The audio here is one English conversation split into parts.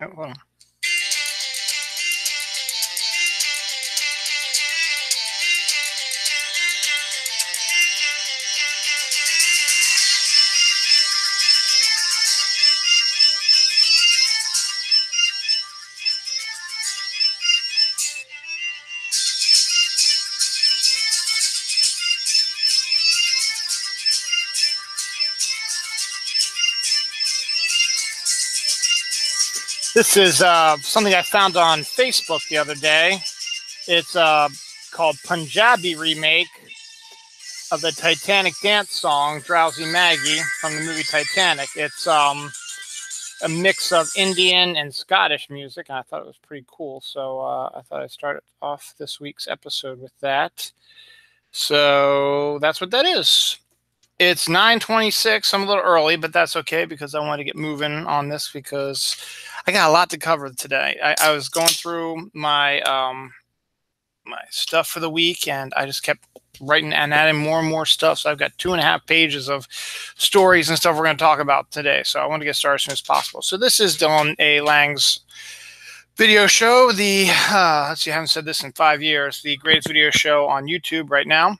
Oh, hold on. This is something I found on Facebook the other day. It's called Punjabi remake of the Titanic dance song "Drowsy Maggie" from the movie Titanic. It's a mix of Indian and Scottish music, and I thought it was pretty cool. So I thought I'd start off this week's episode with that. So that's what that is. It's 9:26. I'm a little early, but that's okay because I want to get moving on this because I got a lot to cover today. I was going through my my stuff for the week, and I just kept writing and adding more and more stuff. So I've got 2.5 pages of stories and stuff we're going to talk about today. So I want to get started as soon as possible. So this is Dylan A. Lang's video show. The let's see, I haven't said this in 5 years. The greatest video show on YouTube right now.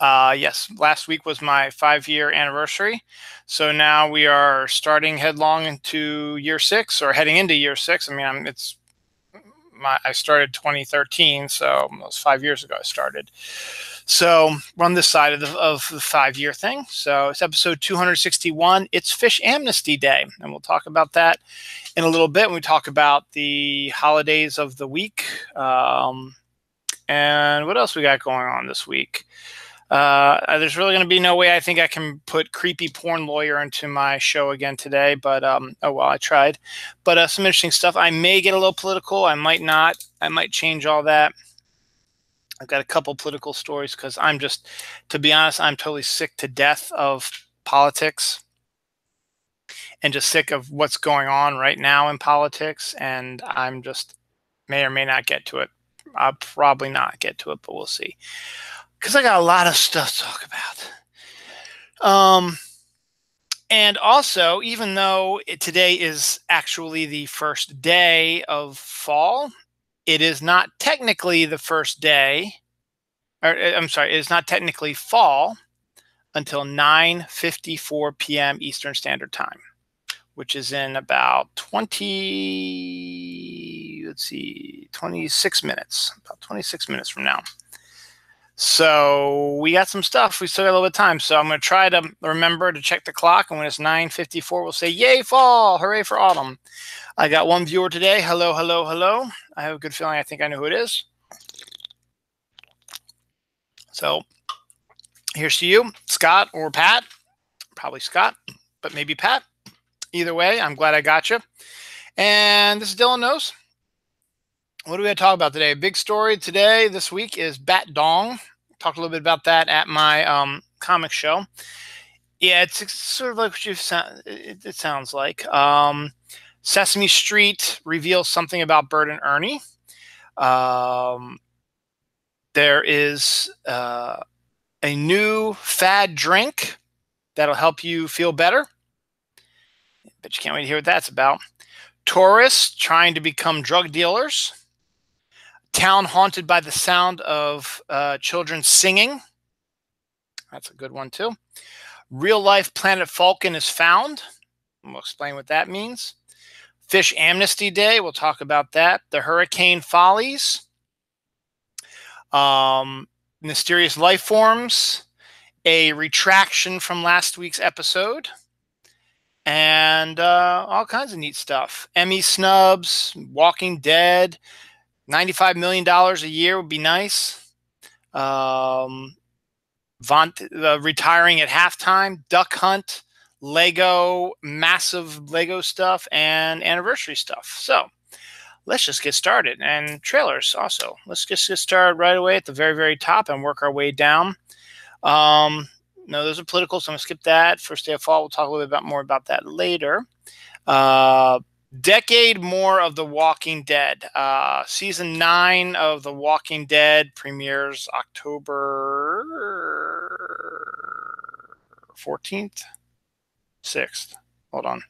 Yes, last week was my 5-year anniversary. So now we are starting headlong into year 6 or heading into year 6. I mean, I started 2013, so it was 5 years ago I started. So we're on this side of the 5-year thing. So it's episode 261. It's Fish Amnesty Day, and we'll talk about that in a little bit when we talk about the holidays of the week. And what else we got going on this week? There's really going to be no way I think I can put creepy porn lawyer into my show again today, but oh well, I tried. But some interesting stuff. I may get a little political. I might not. I might change all that. I've got a couple political stories because I'm just, to be honest, I'm totally sick to death of politics and just sick of what's going on right now in politics. And I'm just may or may not get to it. I'll probably not get to it, but we'll see. Because I got a lot of stuff to talk about. And also, even though today is actually the first day of fall, it is not technically the first day, or I'm sorry, it is not technically fall until 9:54 p.m. Eastern Standard Time, which is in about 26 minutes, about 26 minutes from now. So we got some stuff. We still got a little bit of time. So I'm going to try to remember to check the clock. And when it's 9:54, we'll say, yay, fall. Hooray for autumn. I got one viewer today. Hello, hello, hello. I have a good feeling I think I know who it is. So here's to you, Scott or Pat. Probably Scott, but maybe Pat. Either way, I'm glad I got you. And this is Dylan Knows. What do we have to talk about today? Big story today, this week, is batdong. Talked a little bit about that at my comic show. Yeah, it's sort of like what it sounds like. Sesame Street reveals something about Bert and Ernie. There is a new fad drink that'll help you feel better. But you can't wait to hear what that's about. Tourists trying to become drug dealers. Town haunted by the sound of children singing. That's a good one, too. Real life planet Falcon is found. We'll explain what that means. Fish Amnesty Day. We'll talk about that. The Hurricane Follies. Mysterious life forms. A retraction from last week's episode. And all kinds of neat stuff. Emmy snubs. Walking Dead. $95 million a year would be nice. Retiring at halftime, Duck Hunt, Lego, massive Lego stuff, and anniversary stuff. So let's just get started. And trailers also. Let's just get started right away at the very, very top and work our way down. No, those are political, so I'm going to skip that. First day of fall, we'll talk a little bit more about that later. Decade more of The Walking Dead. Season 9 of The Walking Dead premieres October 14th? 6th. Hold on.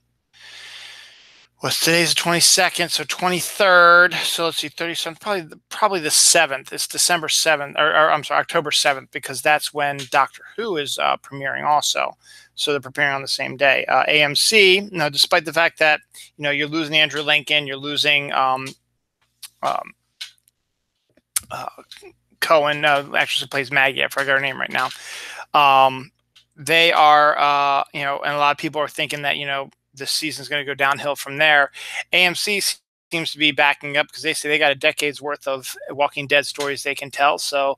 What's today's the 22nd, so 23rd. So let's see, 37th, probably the 7th. It's December 7th, or I'm sorry, October 7th, because that's when Doctor Who is premiering also. So they're preparing on the same day. AMC, despite the fact that you're losing Andrew Lincoln, you're losing um, Cohen, actress who plays Maggie. I forgot her name right now. They are, and a lot of people are thinking that this season's going to go downhill from there. AMC seems to be backing up because they say they got a decade's worth of Walking Dead stories they can tell. So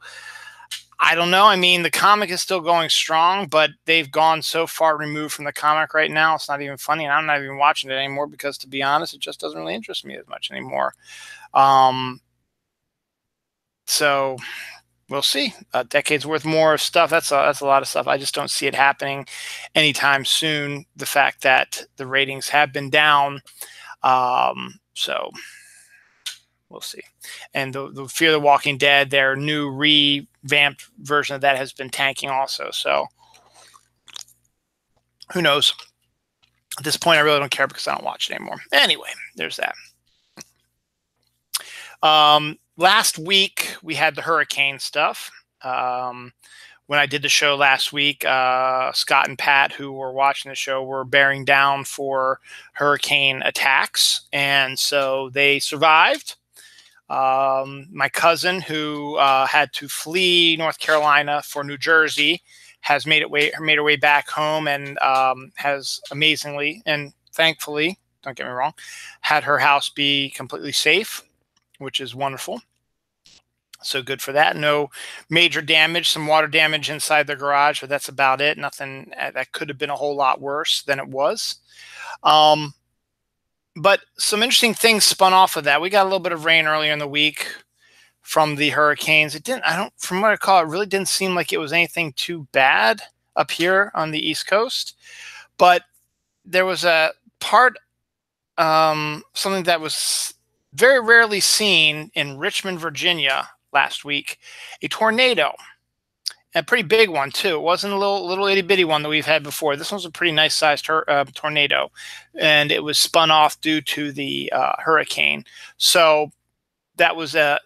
I don't know. I mean, the comic is still going strong, but they've gone so far removed from the comic right now. It's not even funny, and I'm not even watching it anymore because, to be honest, it just doesn't really interest me as much anymore. So we'll see. A decade's worth more of stuff. That's a lot of stuff. I just don't see it happening anytime soon. The fact that the ratings have been down, so we'll see. And the Fear the Walking Dead, their new revamped version of that, has been tanking also. So who knows? At this point, I really don't care because I don't watch it anymore. Anyway, there's that. Last week, we had the hurricane stuff. When I did the show last week, Scott and Pat, who were watching the show, were bearing down for hurricane attacks. And so they survived. My cousin, who had to flee North Carolina for New Jersey, has made her way back home and has amazingly and thankfully, don't get me wrong, had her house be completely safe, which is wonderful. So good for that. No major damage, some water damage inside the garage, but that's about it. Nothing that could have been a whole lot worse than it was. But some interesting things spun off of that. We got a little bit of rain earlier in the week from the hurricanes. From what I recall, it really didn't seem like it was anything too bad up here on the East Coast. But there was a part, something that was very rarely seen in Richmond, Virginia last week, a tornado, a pretty big one too. It wasn't a little itty bitty one that we've had before. This one's a pretty nice sized tornado, and it was spun off due to the hurricane. So that was a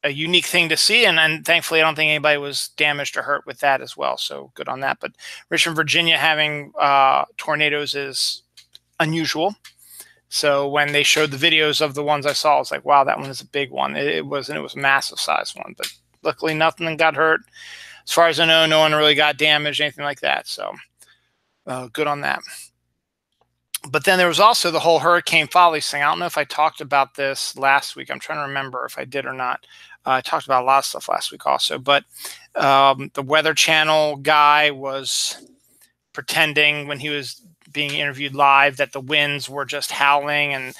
unique thing to see, and thankfully I don't think anybody was damaged or hurt with that as well. So good on that. But Richmond, Virginia having tornadoes is unusual. So when they showed the videos of the ones I saw, I was like, wow, that one is a big one. It was a massive size one, but luckily nothing got hurt. As far as I know, no one really got damaged, anything like that. So good on that. But then there was also the whole Hurricane Follies thing. I don't know if I talked about this last week. I'm trying to remember if I did or not. I talked about a lot of stuff last week also. But the Weather Channel guy was pretending when he was being interviewed live that the winds were just howling, and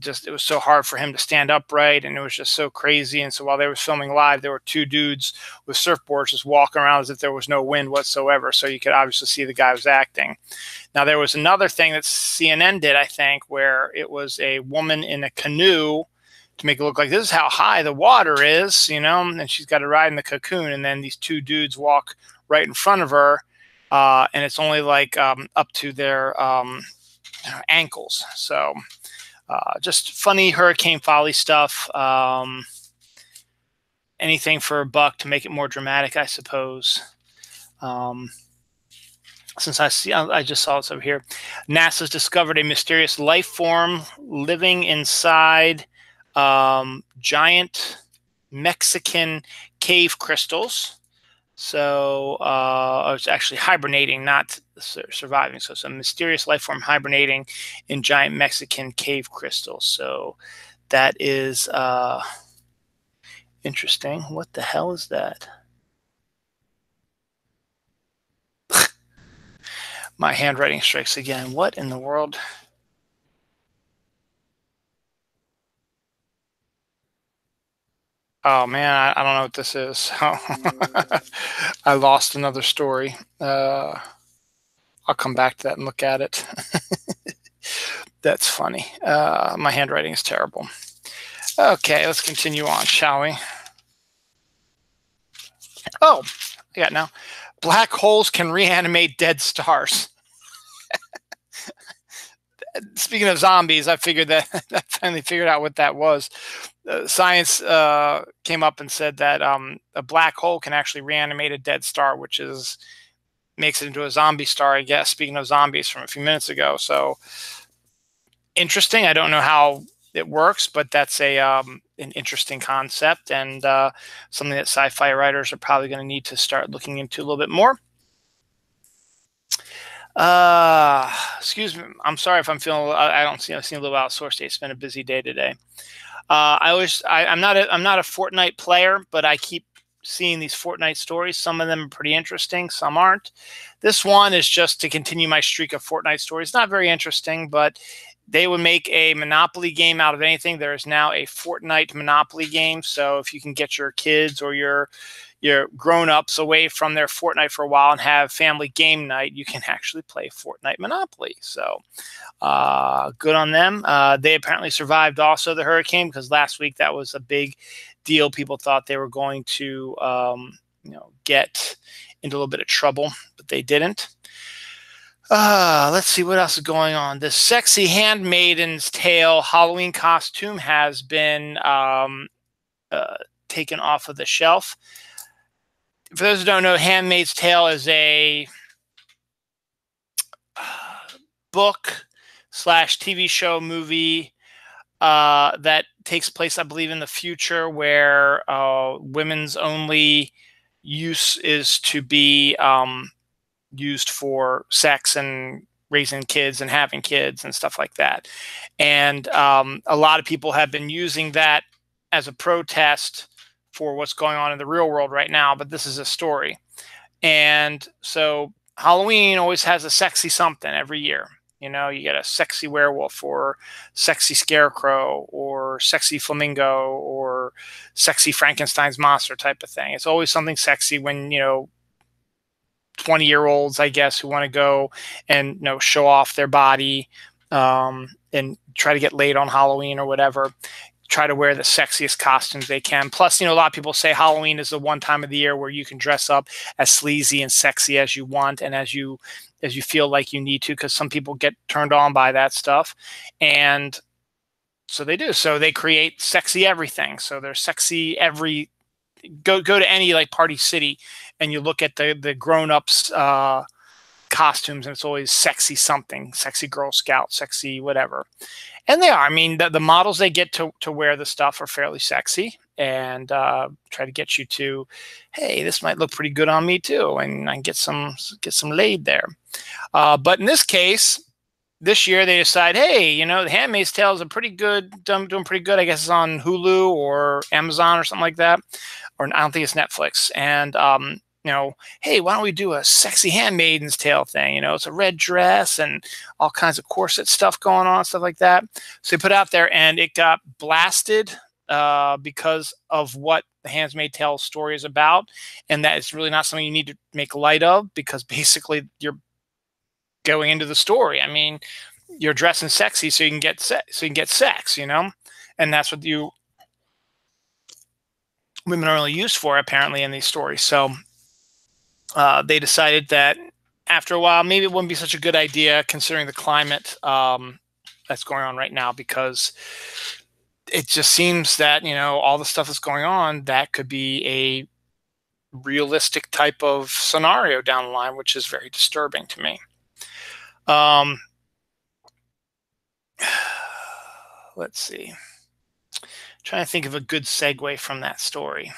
it was so hard for him to stand upright, and it was just so crazy. And so while they were filming live, there were two dudes with surfboards just walking around as if there was no wind whatsoever. So you could obviously see the guy was acting. Now, there was another thing that CNN did, I think, where it was a woman in a canoe to make it look like this is how high the water is, and she's got to ride in the cocoon. And then these two dudes walk right in front of her, and it's only like up to their ankles. So just funny Hurricane Folly stuff. Anything for a buck to make it more dramatic, I suppose. Since I just saw this over here. NASA's discovered a mysterious life form living inside giant Mexican cave crystals. So it's actually hibernating, not surviving. So some mysterious life form hibernating in giant Mexican cave crystals. So that is interesting. What the hell is that? My handwriting strikes again. What in the world? Oh man, I don't know what this is. I lost another story. I'll come back to that and look at it. That's funny. My handwriting is terrible. Okay, let's continue on, shall we? Oh, I got now. Black holes can reanimate dead stars. Speaking of zombies, I figured that I finally figured out what that was. Science came up and said that a black hole can actually reanimate a dead star, which is makes it into a zombie star, I guess. Speaking of zombies from a few minutes ago, so interesting. I don't know how it works, but that's an interesting concept, and something that sci-fi writers are probably going to need to start looking into a little bit more. Excuse me. I'm sorry if I'm feeling. I don't see. I seem a little out of source. It's been a busy day today. I'm not a Fortnite player, but I keep seeing these Fortnite stories. Some of them are pretty interesting, some aren't. This one is just to continue my streak of Fortnite stories. Not very interesting, but they would make a Monopoly game out of anything. There is now a Fortnite Monopoly game. So if you can get your kids or your grown-ups away from their Fortnite for a while and have family game night, you can actually play Fortnite Monopoly. So good on them. They apparently survived also the hurricane, because last week that was a big deal. People thought they were going to get into a little bit of trouble, but they didn't. Let's see what else is going on. The sexy Handmaiden's Tale Halloween costume has been taken off of the shelf. For those who don't know, Handmaid's Tale is a book / TV show movie that takes place, I believe, in the future, where women's only use is to be used for sex and raising kids and having kids and stuff like that. And a lot of people have been using that as a protest for what's going on in the real world right now, but this is a story. And so Halloween always has a sexy something every year. You know, you get a sexy werewolf or sexy scarecrow or sexy flamingo or sexy Frankenstein's monster type of thing. It's always something sexy when, 20-year-olds, I guess, who want to go and show off their body and try to get laid on Halloween or whatever, try to wear the sexiest costumes they can. Plus, a lot of people say Halloween is the one time of the year where you can dress up as sleazy and sexy as you want and as you feel like you need to, because some people get turned on by that stuff. And so they do. So they create sexy everything. So they're sexy every go to any like Party City and you look at the grown-ups costumes, and it's always sexy something, sexy Girl Scout, sexy whatever. And they are. I mean, the models they get to wear the stuff are fairly sexy and try to get you to, hey, this might look pretty good on me too, and I can get some laid there. But in this case, this year they decide, hey, The Handmaid's Tale is doing pretty good. I guess it's on Hulu or Amazon or something like that, or I don't think it's Netflix. And hey, why don't we do a sexy Handmaid's Tale thing? It's a red dress and all kinds of corset stuff going on, stuff like that. So they put it out there, and it got blasted because of what the Handmaid's Tale story is about, and that it's really not something you need to make light of, because basically you're going into the story. I mean, you're dressing sexy so you can get sex, and that's what women are only used for apparently in these stories. So they decided that after a while, maybe it wouldn't be such a good idea considering the climate that's going on right now, because it just seems that, all the stuff that's going on, that could be a realistic type of scenario down the line, which is very disturbing to me. Let's see. Trying to think of a good segue from that story.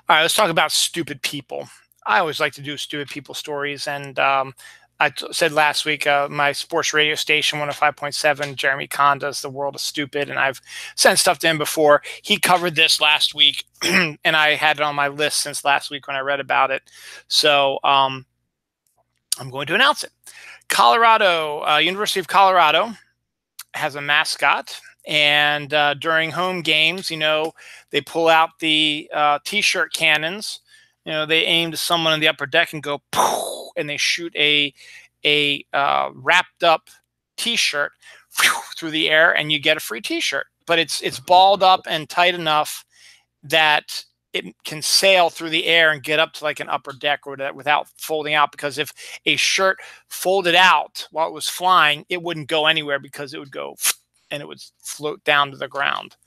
All right, let's talk about stupid people. I always like to do stupid people stories, and I said last week, my sports radio station, 105.7, Jeremy Kahn does The World of Stupid, and I've sent stuff to him before. He covered this last week, and I had it on my list since last week when I read about it. So I'm going to announce it. University of Colorado has a mascot, and during home games, they pull out the T-shirt cannons. They aim to someone in the upper deck and go, poof, and they shoot a wrapped up T-shirt through the air, and you get a free T-shirt. But it's balled up and tight enough that it can sail through the air and get up to like an upper deck or whatever without folding out. Because if a shirt folded out while it was flying, it wouldn't go anywhere because it would go and it would float down to the ground.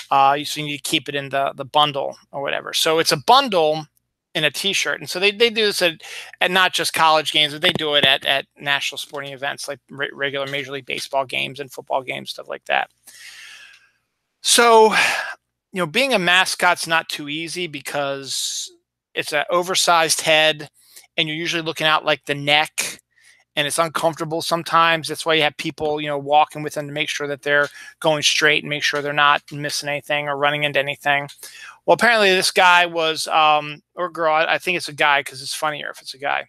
So you need to keep it in the bundle or whatever. So it's a bundle in a t-shirt. And so they do this at not just college games, but they do it at national sporting events like regular Major League Baseball games and football games, stuff like that. So, being a mascot's not too easy because it's an oversized head and you're usually looking out like the neck, and it's uncomfortable sometimes. That's why you have people, walking with them to make sure that they're going straight and make sure they're not missing anything or running into anything. Well, apparently this guy was, or girl, I think it's a guy because it's funnier if it's a guy.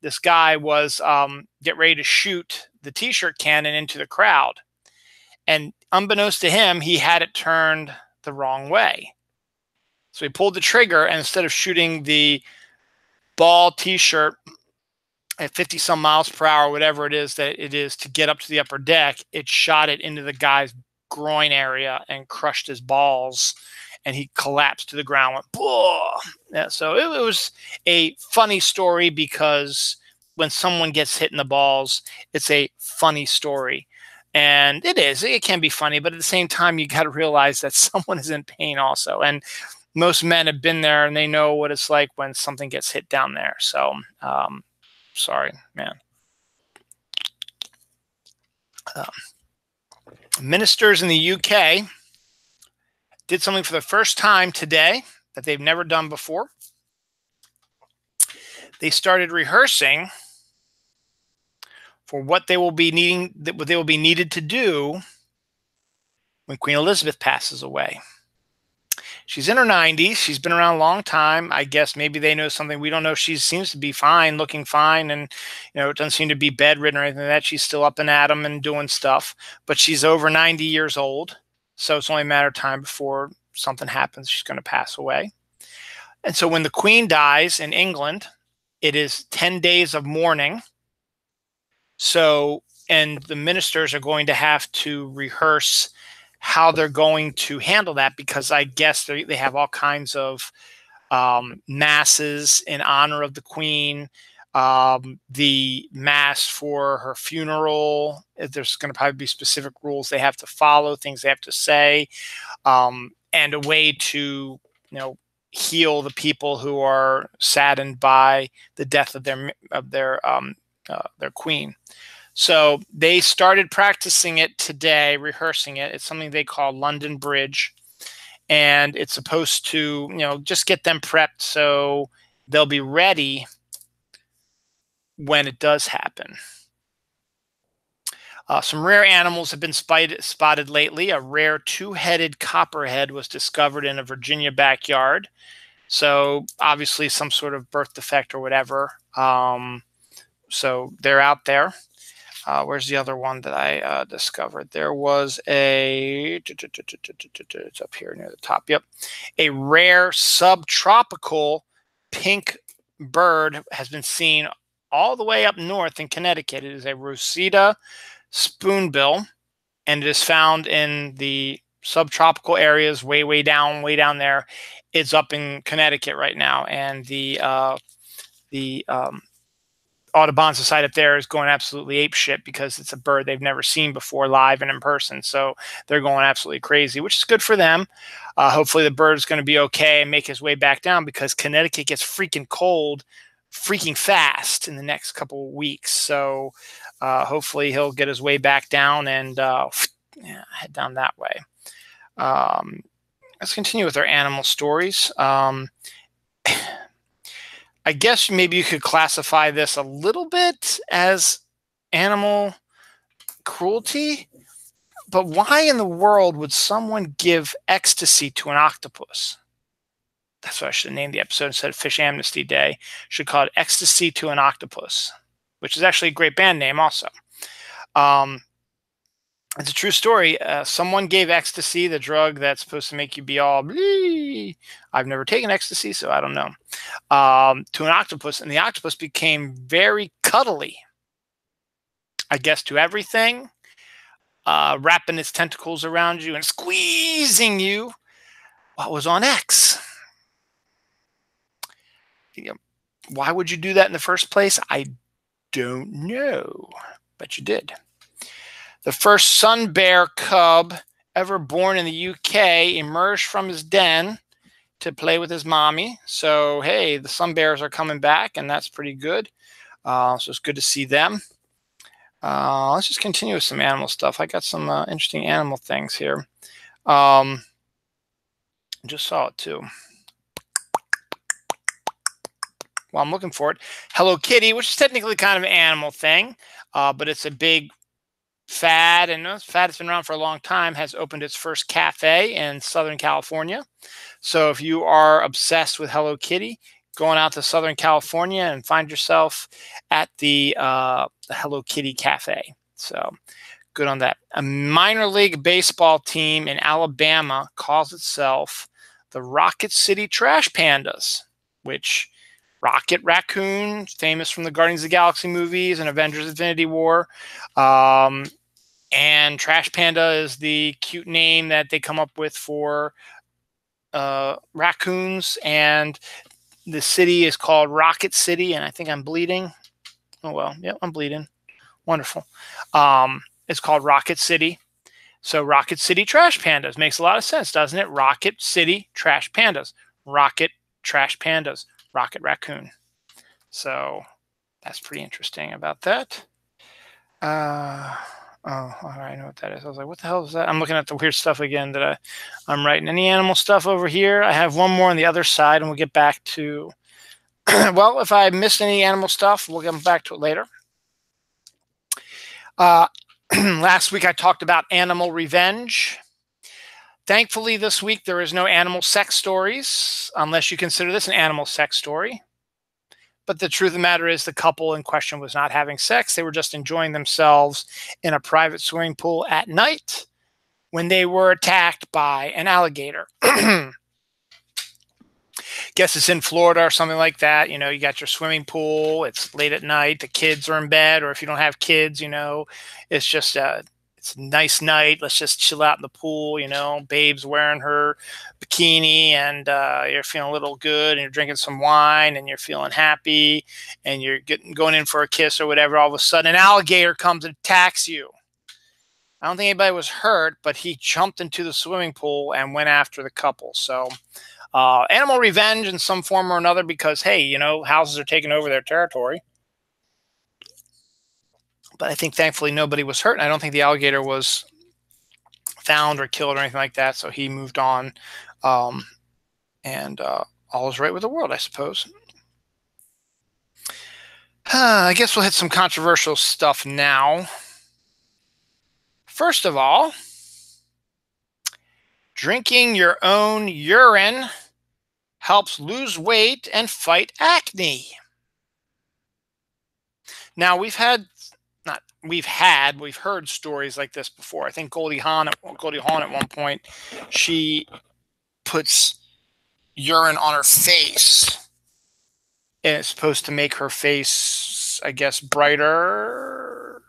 This guy was get ready to shoot the t-shirt cannon into the crowd. And unbeknownst to him, he had it turned the wrong way. So he pulled the trigger, and instead of shooting the ball t-shirt at 50 some miles per hour, whatever it is that it is to get up to the upper deck, it shot it into the guy's groin area and crushed his balls, and he collapsed to the ground. Went, "Whoa!" Yeah, so it was a funny story because when someone gets hit in the balls, it's a funny story. And it can be funny, but at the same time, you got to realize that someone is in pain also. And most men have been there and they know what it's like when something gets hit down there. So, sorry, man. Ministers in the UK did something for the first time today that they've never done before. They started rehearsing for what they will be needed to do when Queen Elizabeth passes away. She's in her 90s. She's been around a long time. I guess maybe they know something we don't know. She seems to be fine, looking fine, and it doesn't seem to be bedridden or anything like that. She's still up and at 'em and doing stuff, but she's over 90 years old, so it's only a matter of time before something happens. She's going to pass away. And so when the Queen dies in England, it is 10 days of mourning. So, and the ministers are going to have to rehearse how they're going to handle that, because I guess they have all kinds of masses in honor of the Queen, the mass for her funeral. There's going to probably be specific rules they have to follow, things they have to say, and a way to, heal the people who are saddened by the death of their queen. So they started practicing it today, rehearsing it. It's something they call London Bridge, and it's supposed to, just get them prepped so they'll be ready when it does happen. Some rare animals have been spotted lately. A rare two-headed copperhead was discovered in a Virginia backyard. So obviously some sort of birth defect or whatever. So they're out there. Where's the other one that I discovered? There was it's up here near the top. Yep. A rare subtropical pink bird has been seen all the way up north in Connecticut. It is a Rosita spoonbill, and it is found in the subtropical areas way down there. It's up in Connecticut right now, and the Audubon Society up there is going absolutely apeshit because it's a bird they've never seen before live and in person. So they're going absolutely crazy, which is good for them. Hopefully the bird is going to be okay and make his way back down, because Connecticut gets freaking cold freaking fast in the next couple of weeks. So hopefully he'll get his way back down and head down that way. Let's continue with our animal stories. I guess maybe you could classify this a little bit as animal cruelty, but why in the world would someone give ecstasy to an octopus? That's what I should have named the episode instead of Fish Amnesty Day. Should call it Ecstasy to an Octopus, which is actually a great band name also. It's a true story. Someone gave ecstasy, the drug that's supposed to make you be all blee. I've never taken ecstasy, so I don't know. To an octopus, and the octopus became very cuddly, I guess, to everything, wrapping its tentacles around you and squeezing you. What was on X? why would you do that in the first place? I don't know, but you did. The first sun bear cub ever born in the UK emerged from his den to play with his mommy. So, hey, the sun bears are coming back, and that's pretty good. So it's good to see them. Let's just continue with some animal stuff. I got some interesting animal things here. Just saw it too. Well, I'm looking for it. Hello Kitty, which is technically kind of an animal thing, but it's a big fad, and fad has been around for a long time, has opened its first cafe in Southern California. So if you are obsessed with Hello Kitty, going out to Southern California and find yourself at the Hello Kitty Cafe. So good on that. A minor league baseball team in Alabama calls itself the Rocket City Trash Pandas, which Rocket Raccoon, famous from the Guardians of the Galaxy movies and Avengers Infinity War. And Trash Panda is the cute name that they come up with for raccoons. And the city is called Rocket City. And I think I'm bleeding. Oh, well, yeah, I'm bleeding. Wonderful. It's called Rocket City. So Rocket City Trash Pandas makes a lot of sense, doesn't it? Rocket City Trash Pandas. Rocket Trash Pandas. Rocket Raccoon. So that's pretty interesting about that. Oh, I know what that is. I was like, what the hell is that? I'm looking at the weird stuff again that I'm writing. Any animal stuff over here? I have one more on the other side, and we'll get back to, well, if I missed any animal stuff, we'll get back to it later. Last week I talked about animal revenge. Thankfully, this week there is no animal sex stories, unless you consider this an animal sex story. But the truth of the matter is the couple in question was not having sex. They were just enjoying themselves in a private swimming pool at night when they were attacked by an alligator. Guess it's in Florida or something like that. You know, you got your swimming pool. It's late at night. The kids are in bed. Or if you don't have kids, you know, it's just it's a nice night. Let's just chill out in the pool. You know, babe's wearing her bikini, and you're feeling a little good, and you're drinking some wine, and you're feeling happy, and you're going in for a kiss or whatever. All of a sudden, an alligator comes and attacks you. I don't think anybody was hurt, but he jumped into the swimming pool and went after the couple. So animal revenge in some form or another, because, hey, you know, houses are taking over their territory. But I think thankfully nobody was hurt. And I don't think the alligator was found or killed or anything like that. So he moved on. And all is right with the world, I suppose. I guess we'll hit some controversial stuff now. First of all, drinking your own urine helps lose weight and fight acne. Now, we've heard stories like this before. I think Goldie Hawn at one point, she puts urine on her face, and it's supposed to make her face, I guess, brighter,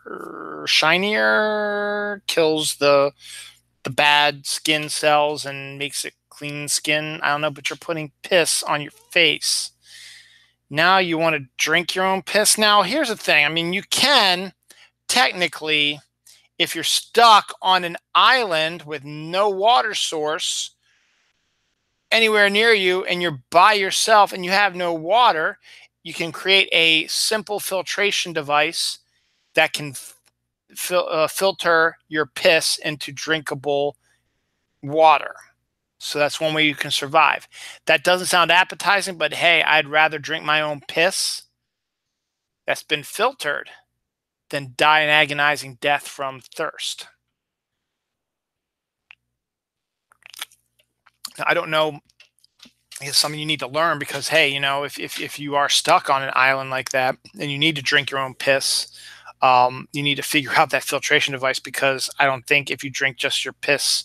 shinier, kills the bad skin cells and makes it clean skin. I don't know, but you're putting piss on your face. Now you want to drink your own piss? Now, here's the thing. I mean, you can technically, if you're stuck on an island with no water source anywhere near you, and you're by yourself and you have no water, you can create a simple filtration device that can filter your piss into drinkable water. So that's one way you can survive. That doesn't sound appetizing, but hey, I'd rather drink my own piss that's been filtered than die an agonizing death from thirst. Now, I don't know. It's something you need to learn, because, hey, you know, if you are stuck on an island like that and you need to drink your own piss, you need to figure out that filtration device, because I don't think if you drink just your piss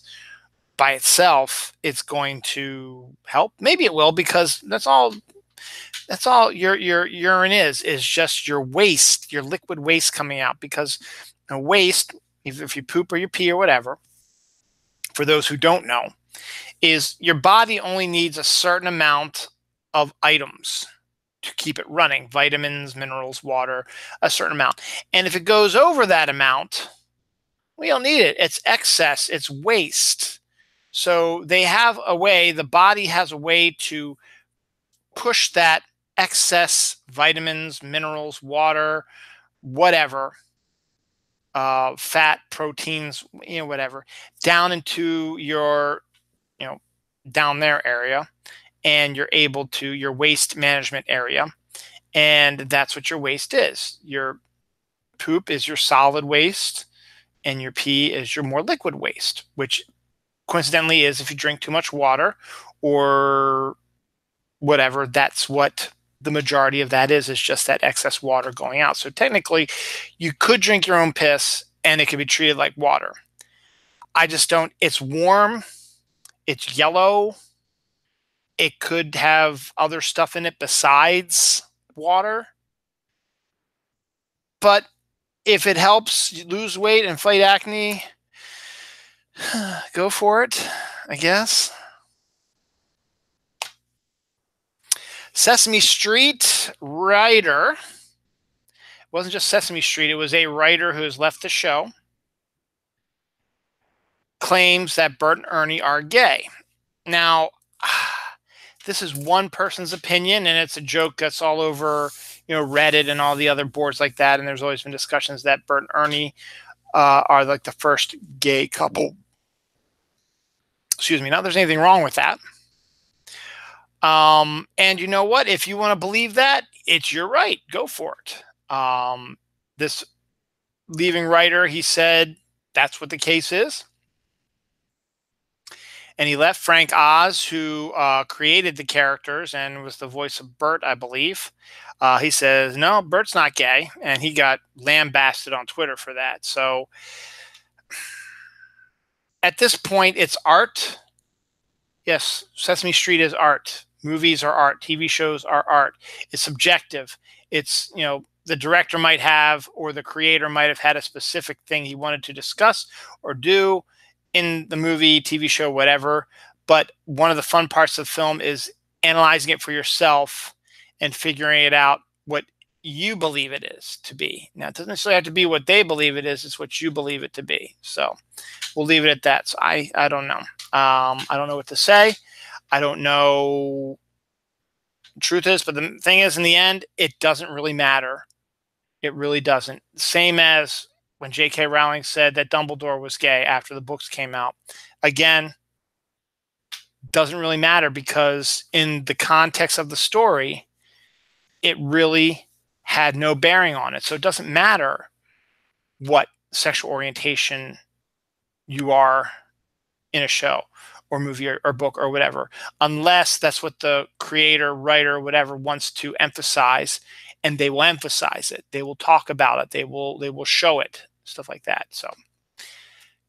by itself, it's going to help. Maybe it will, because that's all your urine is just your waste, your liquid waste coming out. Because waste, if you poop or you pee or whatever, for those who don't know, is your body only needs a certain amount of items. to keep it running, vitamins, minerals, water, a certain amount. And if it goes over that amount, we don't need it. It's excess, it's waste. So they have a way, the body has a way to push that excess vitamins, minerals, water, whatever, fat, proteins, whatever, down into your, down there area. And you're able to, your waste management area. And that's what your waste is. Your poop is your solid waste, and your pee is your more liquid waste, which coincidentally is if you drink too much water or whatever, that's what the majority of that is just that excess water going out. So technically, you could drink your own piss and it could be treated like water. I just don't. It's warm. It's yellow. It could have other stuff in it besides water. But if it helps you lose weight and fight acne, go for it, I guess. Sesame Street writer. It wasn't just Sesame Street. It was a writer who has left the show. Claims that Bert and Ernie are gay. Now, this is one person's opinion, and it's a joke that's all over, Reddit and all the other boards like that. And there's always been discussions that Bert and Ernie are like the first gay couple. Excuse me. Not there's anything wrong with that. And you know what? If you want to believe that, it's your right. Go for it. This leaving writer, he said that's what the case is. And he left. Frank Oz, who created the characters and was the voice of Bert, I believe. He says, no, Bert's not gay. And he got lambasted on Twitter for that. So at this point, it's art. Yes, Sesame Street is art. Movies are art. TV shows are art. It's subjective. It's, the director might have, or the creator might have had a specific thing he wanted to discuss or do in the movie, TV show, whatever. But one of the fun parts of the film is analyzing it for yourself and figuring it out what you believe it is to be. Now, it doesn't necessarily have to be what they believe it is. It's what you believe it to be. So we'll leave it at that. So I don't know. I don't know what to say. I don't know the truth is, but the thing is, in the end, it doesn't really matter. It really doesn't. Same as when J.K. Rowling said that Dumbledore was gay after the books came out. Again, doesn't really matter because in the context of the story, it really had no bearing on it. So it doesn't matter what sexual orientation you are in a show or movie or book or whatever, unless that's what the creator, writer, whatever wants to emphasize, and they will emphasize it. They will talk about it. They will show it, stuff like that. So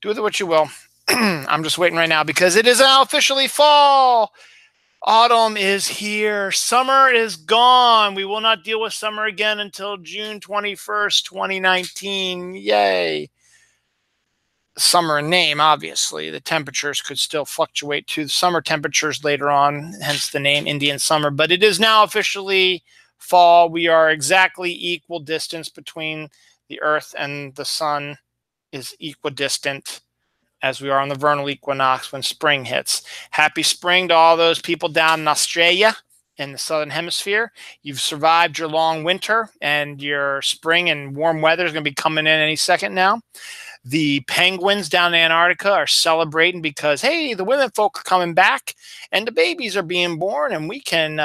do with it what you will. I'm just waiting right now because it is now officially fall. Autumn is here. Summer is gone. We will not deal with summer again until June 21st, 2019. Yay. Summer in name, obviously. The temperatures could still fluctuate to summer temperatures later on, hence the name Indian summer. But it is now officially fall. We are exactly equal distance between the earth and the sun is equidistant as we are on the vernal equinox when spring hits. Happy spring to all those people down in Australia in the southern hemisphere. You've survived your long winter, and your spring and warm weather is going to be coming in any second now. The penguins down in Antarctica are celebrating because, hey, the women folk are coming back and the babies are being born, and we can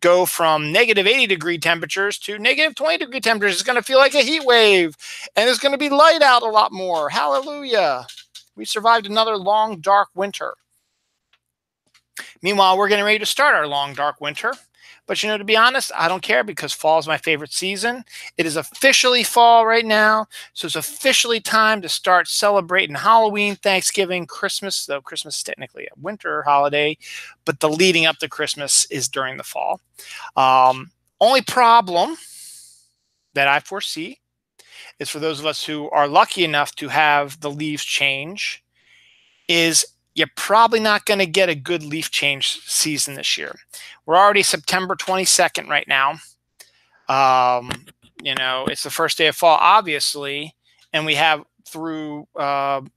go from negative 80-degree temperatures to negative 20-degree temperatures. It's going to feel like a heat wave, and it's going to be light out a lot more. Hallelujah. We survived another long, dark winter. Meanwhile, we're getting ready to start our long, dark winter. But, to be honest, I don't care because fall is my favorite season. It is officially fall right now. So it's officially time to start celebrating Halloween, Thanksgiving, Christmas, though Christmas is technically a winter holiday. But the leading up to Christmas is during the fall. Only problem that I foresee is for those of us who are lucky enough to have the leaves change is you're probably not going to get a good leaf change season this year. We're already September 22nd right now. It's the first day of fall, obviously, and we have through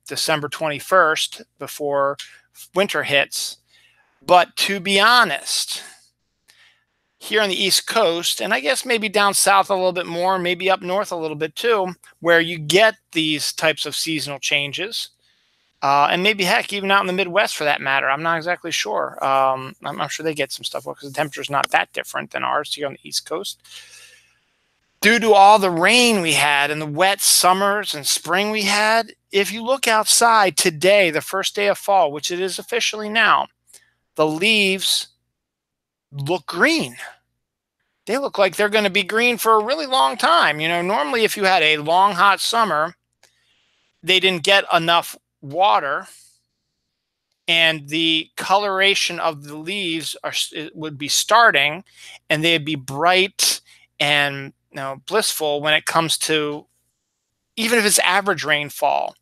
December 21st before winter hits. But to be honest, here on the East Coast, and I guess maybe down south a little bit more, maybe up north a little bit too, where you get these types of seasonal changes, and maybe heck, even out in the Midwest for that matter. I'm not exactly sure. I'm sure they get some stuff because the temperature is not that different than ours here on the East Coast. Due to all the rain we had and the wet summers and spring we had, if you look outside today, the first day of fall, which it is officially now, the leaves look green. They look like they're going to be green for a really long time. Normally if you had a long, hot summer, they didn't get enough water, and the coloration of the leaves would be starting, and they'd be bright and blissful when it comes to, even if it's average rainfall,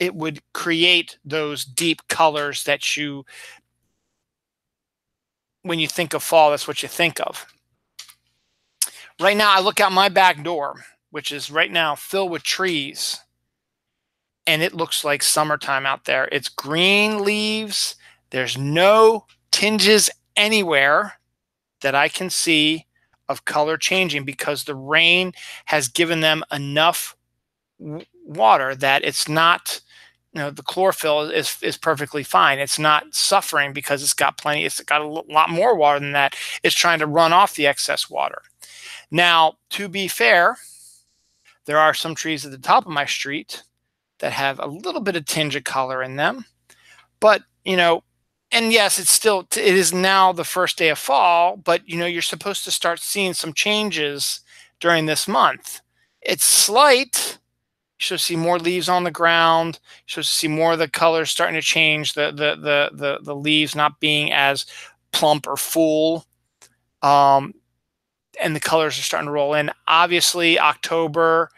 it would create those deep colors that when you think of fall, that's what you think of. Right now, I look out my back door, which is right now filled with trees, and it looks like summertime out there. It's green leaves. There's no tinges anywhere that I can see of color changing because the rain has given them enough water that it's not, the chlorophyll is perfectly fine. It's not suffering because it's got plenty. It's got a lot more water than that. It's trying to run off the excess water. Now, to be fair, there are some trees at the top of my street that have a little bit of tinge of color in them. But, and yes, it is now the first day of fall, but, you're supposed to start seeing some changes during this month. It's slight. You should see more leaves on the ground. You should see more of the colors starting to change, the leaves not being as plump or full. And the colors are starting to roll in. Obviously, October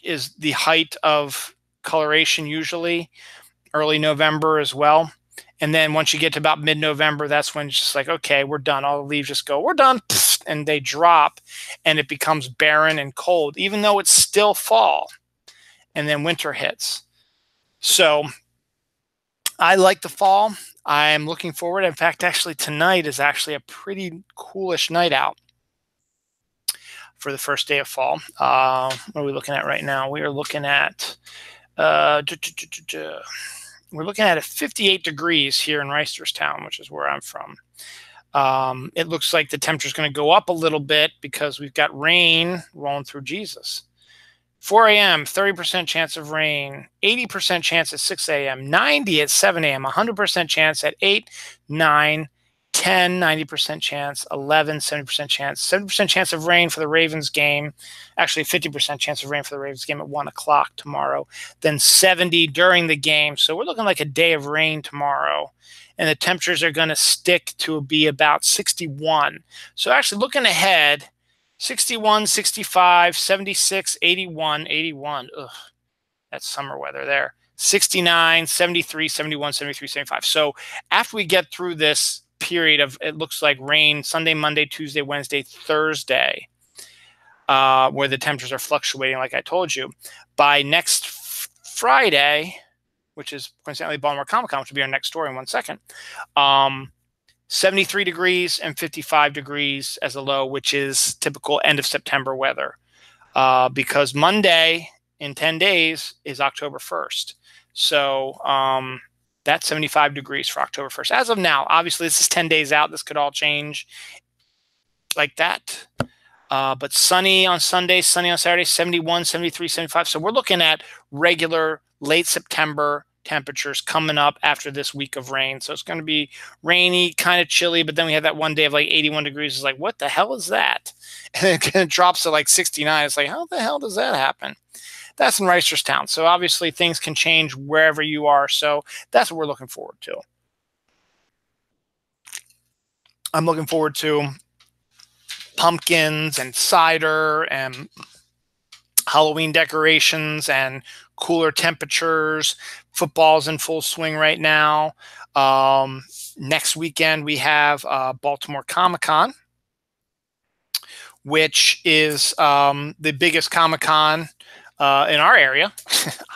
is the height of coloration, usually early November as well. And then once you get to about mid-November, that's when it's just like, okay, we're done. All the leaves just go, we're done. And they drop, and it becomes barren and cold, even though it's still fall. And then winter hits. So I like the fall. I'm looking forward. In fact, actually, tonight is actually a pretty coolish night out for the first day of fall. What are we looking at right now? We are looking at we're looking at 58 degrees here in Reisterstown, which is where I'm from. It looks like the temperature is going to go up a little bit because we've got rain rolling through Jesus. 4 a.m., 30% chance of rain, 80% chance at 6 a.m., 90 at 7 a.m., 100% chance at 8, 9, 10, 90% chance, 11, 70% chance, 70% chance of rain for the Ravens game. Actually, 50% chance of rain for the Ravens game at 1 o'clock tomorrow. Then 70 during the game. So we're looking like a day of rain tomorrow. And the temperatures are going to stick to be about 61. So actually looking ahead, 61, 65, 76, 81, 81. Ugh, that's summer weather there. 69, 73, 71, 73, 75. So after we get through this period of, it looks like rain Sunday, Monday, Tuesday, Wednesday, Thursday, where the temperatures are fluctuating, like I told you, by next Friday, which is coincidentally Baltimore Comic-Con, which will be our next story in 1 second, 73 degrees and 55 degrees as a low, which is typical end of September weather, because Monday in 10 days is October 1st. So that's 75 degrees for October 1st. As of now, obviously, this is 10 days out. This could all change like that. But sunny on Sunday, sunny on Saturday, 71, 73, 75. So we're looking at regular late September temperatures coming up after this week of rain. So it's going to be rainy, kind of chilly, but then we have that one day of like 81 degrees. It's like, what the hell is that? And it drops to like 69. It's like, how the hell does that happen? That's in Reisterstown. So obviously things can change wherever you are. So that's what we're looking forward to. I'm looking forward to pumpkins and cider and Halloween decorations and cooler temperatures. Football's in full swing right now. Next weekend we have Baltimore Comic-Con, which is the biggest Comic-Con in our area,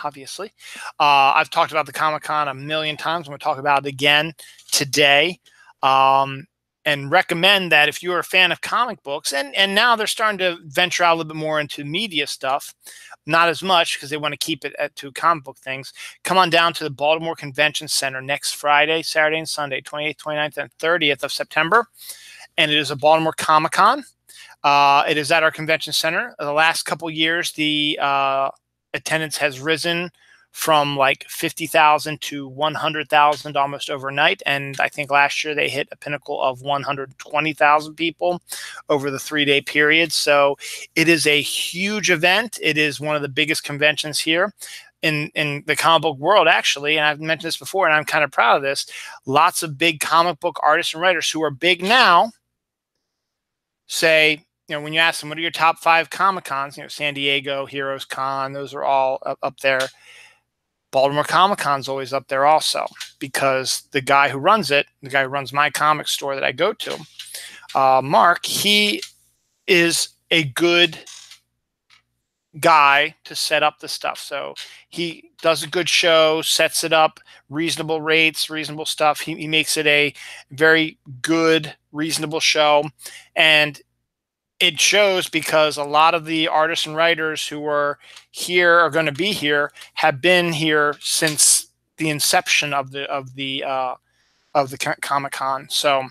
obviously. I've talked about the Comic-Con a million times. I'm going to talk about it again today. And recommend that if you're a fan of comic books, and now they're starting to venture out a little bit more into media stuff, not as much because they want to keep it to comic book things. Come on down to the Baltimore Convention Center next Friday, Saturday, and Sunday, 28th, 29th, and 30th of September. And it is a Baltimore Comic-Con. It is at our convention center. The last couple years, the attendance has risen from like 50,000 to 100,000 almost overnight. And I think last year they hit a pinnacle of 120,000 people over the 3-day period. So it is a huge event. It is one of the biggest conventions here in the comic book world, actually. And I've mentioned this before, and I'm kind of proud of this. Lots of big comic book artists and writers who are big now say, when you ask them, what are your top 5 Comic-Cons? San Diego, Heroes Con, those are all up there. Baltimore Comic-Con's always up there also, because the guy who runs it, the guy who runs my comic store that I go to, Mark, he is a good guy to set up the stuff. So he does a good show, sets it up, reasonable rates, reasonable stuff. He makes it a very good, reasonable show. And it shows because a lot of the artists and writers who are here, are going to be here, have been here since the inception of the Comic-Con. So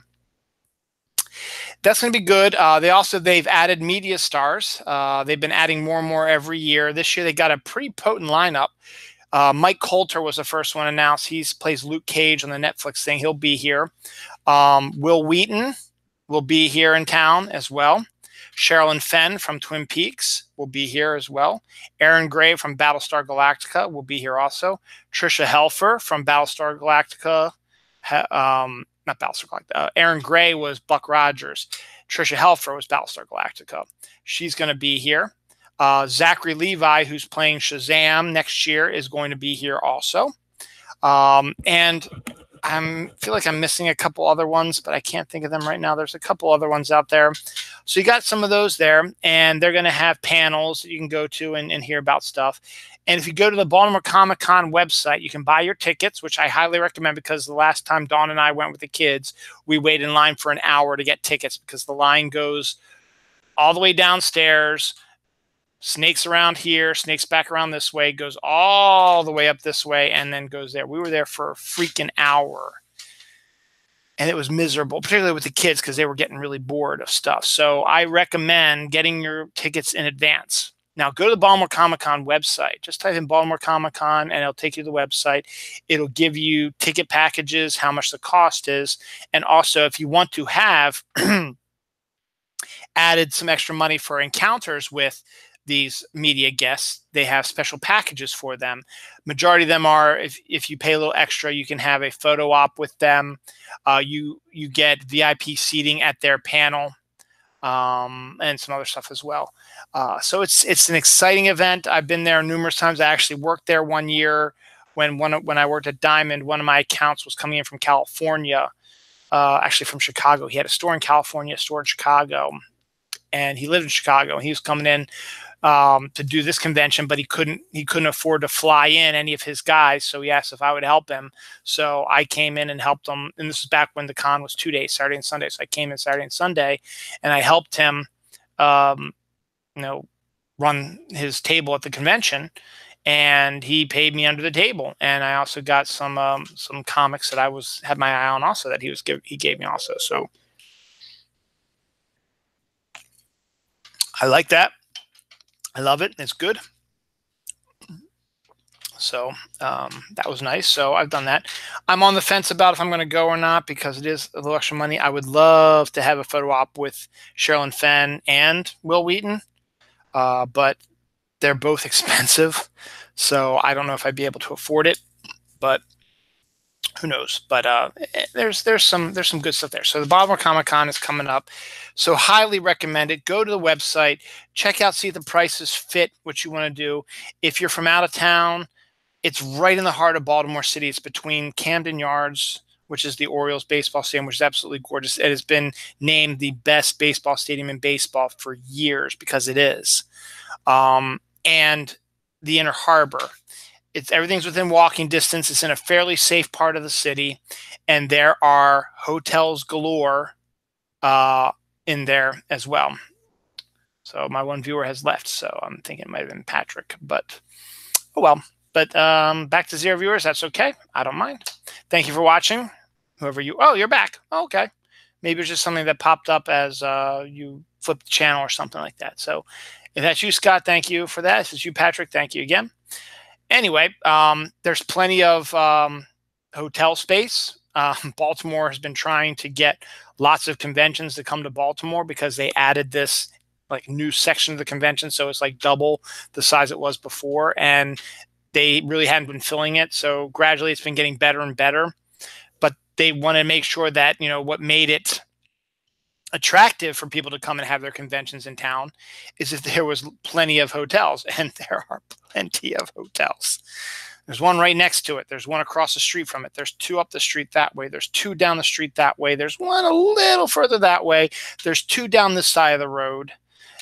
that's going to be good. They've added media stars. They've been adding more and more every year. This year they got a pretty potent lineup. Mike Coulter was the first one announced. He plays Luke Cage on the Netflix thing. He'll be here. Will Wheaton will be here in town as well. Sherilyn Fenn from Twin Peaks will be here as well. Aaron Gray from Battlestar Galactica will be here also. Tricia Helfer from Battlestar Galactica. Not Battlestar Galactica. Aaron Gray was Buck Rogers. Tricia Helfer was Battlestar Galactica. She's going to be here. Zachary Levi, who's playing Shazam next year, is going to be here also. And I feel like I'm missing a couple other ones, but I can't think of them right now. There's a couple other ones out there. So you got some of those there, and they're going to have panels that you can go to and hear about stuff. And if you go to the Baltimore Comic-Con website, you can buy your tickets, which I highly recommend, because the last time Dawn and I went with the kids, we waited in line for an hour to get tickets because the line goes all the way downstairs, snakes around here, snakes back around this way, goes all the way up this way, and then goes there. We were there for a freaking hour. And it was miserable, particularly with the kids, because they were getting really bored of stuff. So I recommend getting your tickets in advance. Now, go to the Baltimore Comic-Con website. Just type in Baltimore Comic-Con, and it'll take you to the website. It'll give you ticket packages, how much the cost is. And also, if you want to have added some extra money for encounters with these media guests, they have special packages for them. Majority of them are, if you pay a little extra, you can have a photo op with them. You get VIP seating at their panel, and some other stuff as well. So it's an exciting event. I've been there numerous times. I actually worked there one year when I worked at Diamond. One of my accounts was coming in from California, actually from Chicago. He had a store in California, a store in Chicago, and he lived in Chicago. And he was coming in to do this convention, but he couldn't afford to fly in any of his guys. So he asked if I would help him. So I came in and helped him. And this was back when the con was 2 days, Saturday and Sunday. So I came in Saturday and Sunday, and I helped him, run his table at the convention. And he paid me under the table. And I also got some comics that I had my eye on also that he gave me also. So I like that. I love it. It's good. So that was nice. So I've done that. I'm on the fence about if I'm going to go or not, because it is a little extra money. I would love to have a photo op with Sherilyn Fenn and Will Wheaton, but they're both expensive. So I don't know if I'd be able to afford it, but who knows? But there's some good stuff there. So the Baltimore Comic Con is coming up, so highly recommend it. Go to the website, check out, see if the prices fit what you want to do. If you're from out of town, it's right in the heart of Baltimore City. It's between Camden Yards, which is the Orioles baseball stadium, which is absolutely gorgeous. It has been named the best baseball stadium in baseball for years because it is. And the Inner Harbor. Everything's within walking distance. It's in a fairly safe part of the city, and there are hotels galore in there as well. So my one viewer has left, so I'm thinking it might have been Patrick, but oh well. But back to 0 viewers. That's okay. I don't mind. Thank you for watching. Whoever you... Oh, you're back. Oh, okay. Maybe it's just something that popped up as you flipped the channel or something like that. So if that's you, Scott, thank you for that. If it's you, Patrick, thank you again. Anyway, there's plenty of hotel space. Baltimore has been trying to get lots of conventions to come to Baltimore because they added this like new section of the convention. So it's like double the size it was before. And they really hadn't been filling it. So gradually it's been getting better and better. But they want to make sure that, you know, what made it attractive for people to come and have their conventions in town is if there was plenty of hotels, and there are plenty of hotels. There's one right next to it. There's one across the street from it. There's 2 up the street that way. There's 2 down the street that way. There's one a little further that way. There's 2 down this side of the road.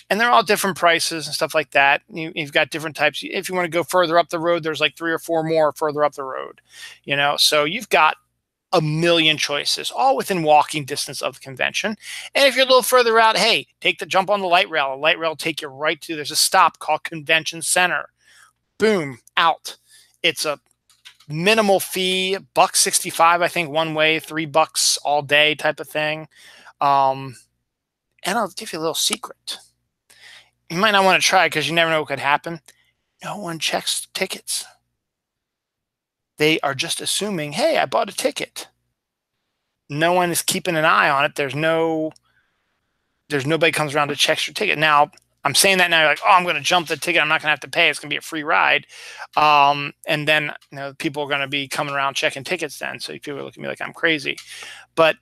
And they're all different prices and stuff like that. You've got different types. If you want to go further up the road, there's like 3 or 4 more further up the road. You know, so you've got a million choices, all within walking distance of the convention. And if you're a little further out, hey, jump on the light rail. A light rail will take you right to, there's a stop called Convention Center. Boom, out. It's a minimal fee, $1.65, I think, one way, $3 all day type of thing. And I'll give you a little secret. You might not want to try because you never know what could happen. No one checks tickets. They are just assuming, hey, I bought a ticket. No one is keeping an eye on it. There's nobody comes around to check your ticket. Now, I'm saying that now, you're like, oh, I'm going to jump the ticket. I'm not going to have to pay. It's going to be a free ride. And then, you know, people are going to be coming around checking tickets then. So people are looking at me like I'm crazy. But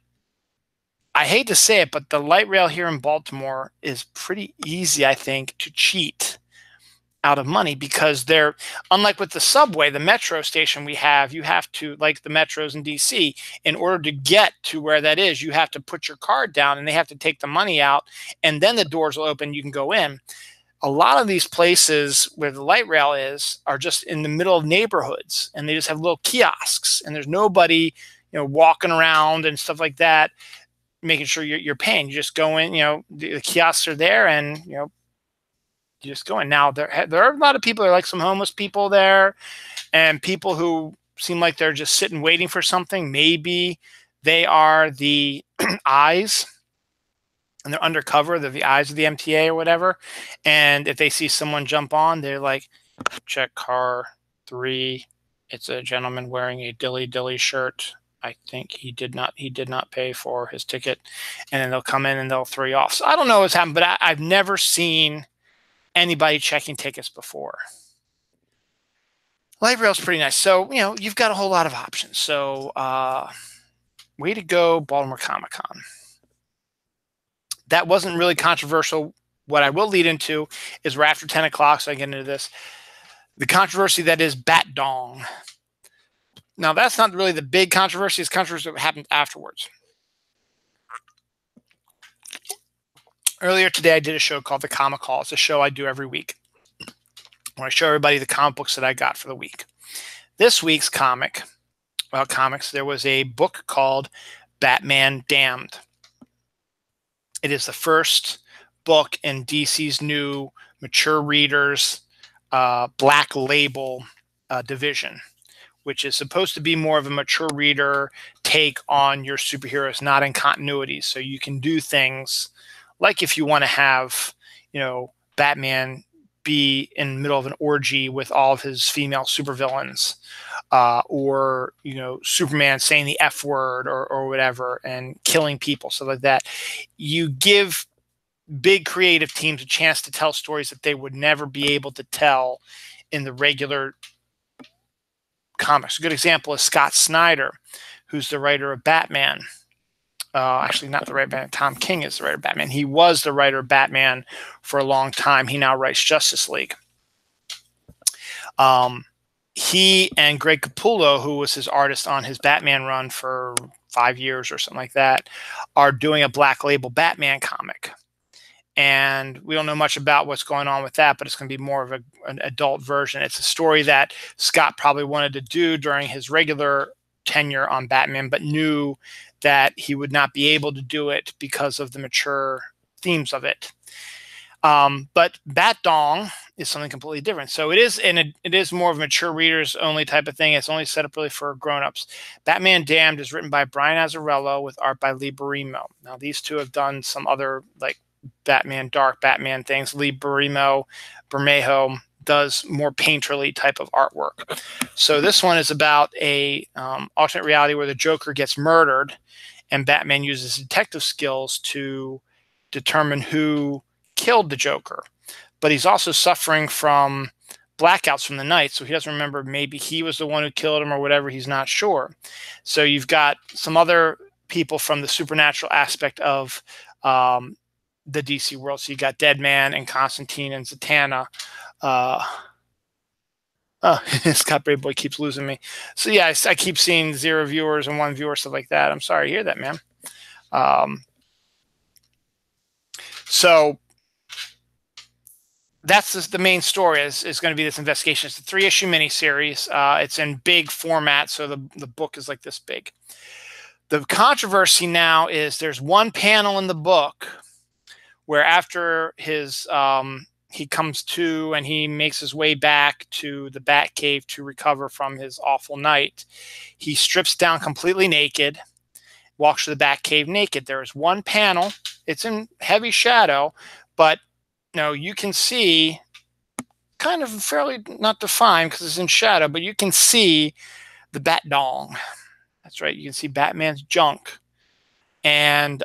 I hate to say it, but the light rail here in Baltimore is pretty easy, I think, to cheat out of money because they're, unlike with the subway, the metro station we have, you have to, like the metros in DC, in order to get to where that is, you have to put your card down and they have to take the money out and then the doors will open, you can go in. A lot of these places where the light rail is are just in the middle of neighborhoods and they just have little kiosks and there's nobody, you know, walking around and stuff like that, making sure you're paying. You just go in, you know, the kiosks are there and, you know, you just go in. Now, there are a lot of people, there are like some homeless people there and people who seem like they're just sitting waiting for something. Maybe they are the eyes and they're undercover. They're the eyes of the MTA or whatever. And if they see someone jump on, they're like, check car 3. It's a gentleman wearing a dilly dilly shirt. I think he did not pay for his ticket. And then they'll come in and they'll throw you off. So I don't know what's happened, but I've never seen anybody checking tickets before. Light rail's pretty nice. So, you know, you've got a whole lot of options. So way to go, Baltimore Comic-Con. That wasn't really controversial. What I will lead into is we're after 10 o'clock, so I get into this. The controversy that is batdong. Now, that's not really the big controversy. It's controversy that happened afterwards. Earlier today, I did a show called The Comic Haul. It's a show I do every week where I show everybody the comic books that I got for the week. This week's comics, there was a book called Batman Damned. It is the first book in DC's new mature readers Black Label division, which is supposed to be more of a mature reader take on your superheroes, not in continuity. So you can do things like if you want to have, you know, Batman be in the middle of an orgy with all of his female supervillains, or, you know, Superman saying the F word or whatever and killing people, stuff like that. You give big creative teams a chance to tell stories that they would never be able to tell in the regular comics. A good example is Scott Snyder, who's the writer of Batman. Actually, not the writer of Batman. Tom King is the writer of Batman. He was the writer of Batman for a long time. He now writes Justice League. He and Greg Capullo, who was his artist on his Batman run for 5 years or something like that, are doing a Black Label Batman comic. And we don't know much about what's going on with that, but it's going to be more of an adult version. It's a story that Scott probably wanted to do during his regular tenure on Batman, but knew that he would not be able to do it because of the mature themes of it. But Batdong is something completely different. So it is more of a mature readers only type of thing. It's only set up really for grown-ups. Batman Damned is written by Brian Azzarello with art by Lee Bermejo. Now these two have done some other like Batman Dark Batman things. Lee Bermejo does more painterly type of artwork. So this one is about a alternate reality where the Joker gets murdered, and Batman uses detective skills to determine who killed the Joker. But he's also suffering from blackouts from the night, so he doesn't remember. Maybe he was the one who killed him or whatever. He's not sure. So you've got some other people from the supernatural aspect of the DC world. So you got Deadman and Constantine and Zatanna. Scott Brayboy keeps losing me. So yeah, I keep seeing 0 viewers and 1 viewer, stuff like that. I'm sorry to hear that, man. So that's the main story is going to be this investigation. It's a 3-issue miniseries. It's in big format, so the book is like this big. The controversy now is there's one panel in the book where after his he comes to and he makes his way back to the Batcave to recover from his awful night. He strips down completely naked, walks to the Batcave naked. There is one panel. It's in heavy shadow, but you can see kind of fairly not defined because it's in shadow, but you can see the batdong. That's right. You can see Batman's junk. And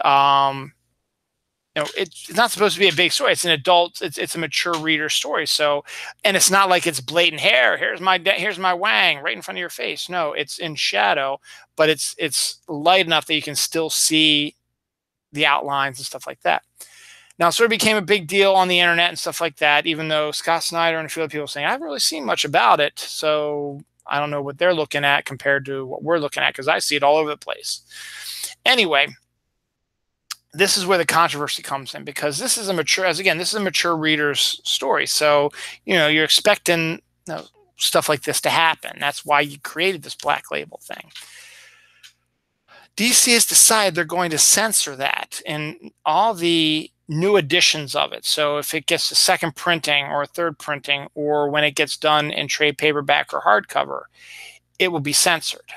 it's not supposed to be a big story. It's an adult. It's a mature reader story. So, and it's not like it's blatant hair. Here's my wang right in front of your face. No, it's in shadow, but it's light enough that you can still see the outlines and stuff like that. Now, it sort of became a big deal on the internet and stuff like that, even though Scott Snyder and a few other people saying, I haven't really seen much about it. So I don't know what they're looking at compared to what we're looking at, because I see it all over the place. Anyway, this is where the controversy comes in, because this is a mature reader's story. So, you're expecting stuff like this to happen. That's why you created this Black Label thing. DC has decided they're going to censor that in all the new editions of it. So if it gets a second printing or a third printing, or when it gets done in trade paperback or hardcover, it will be censored.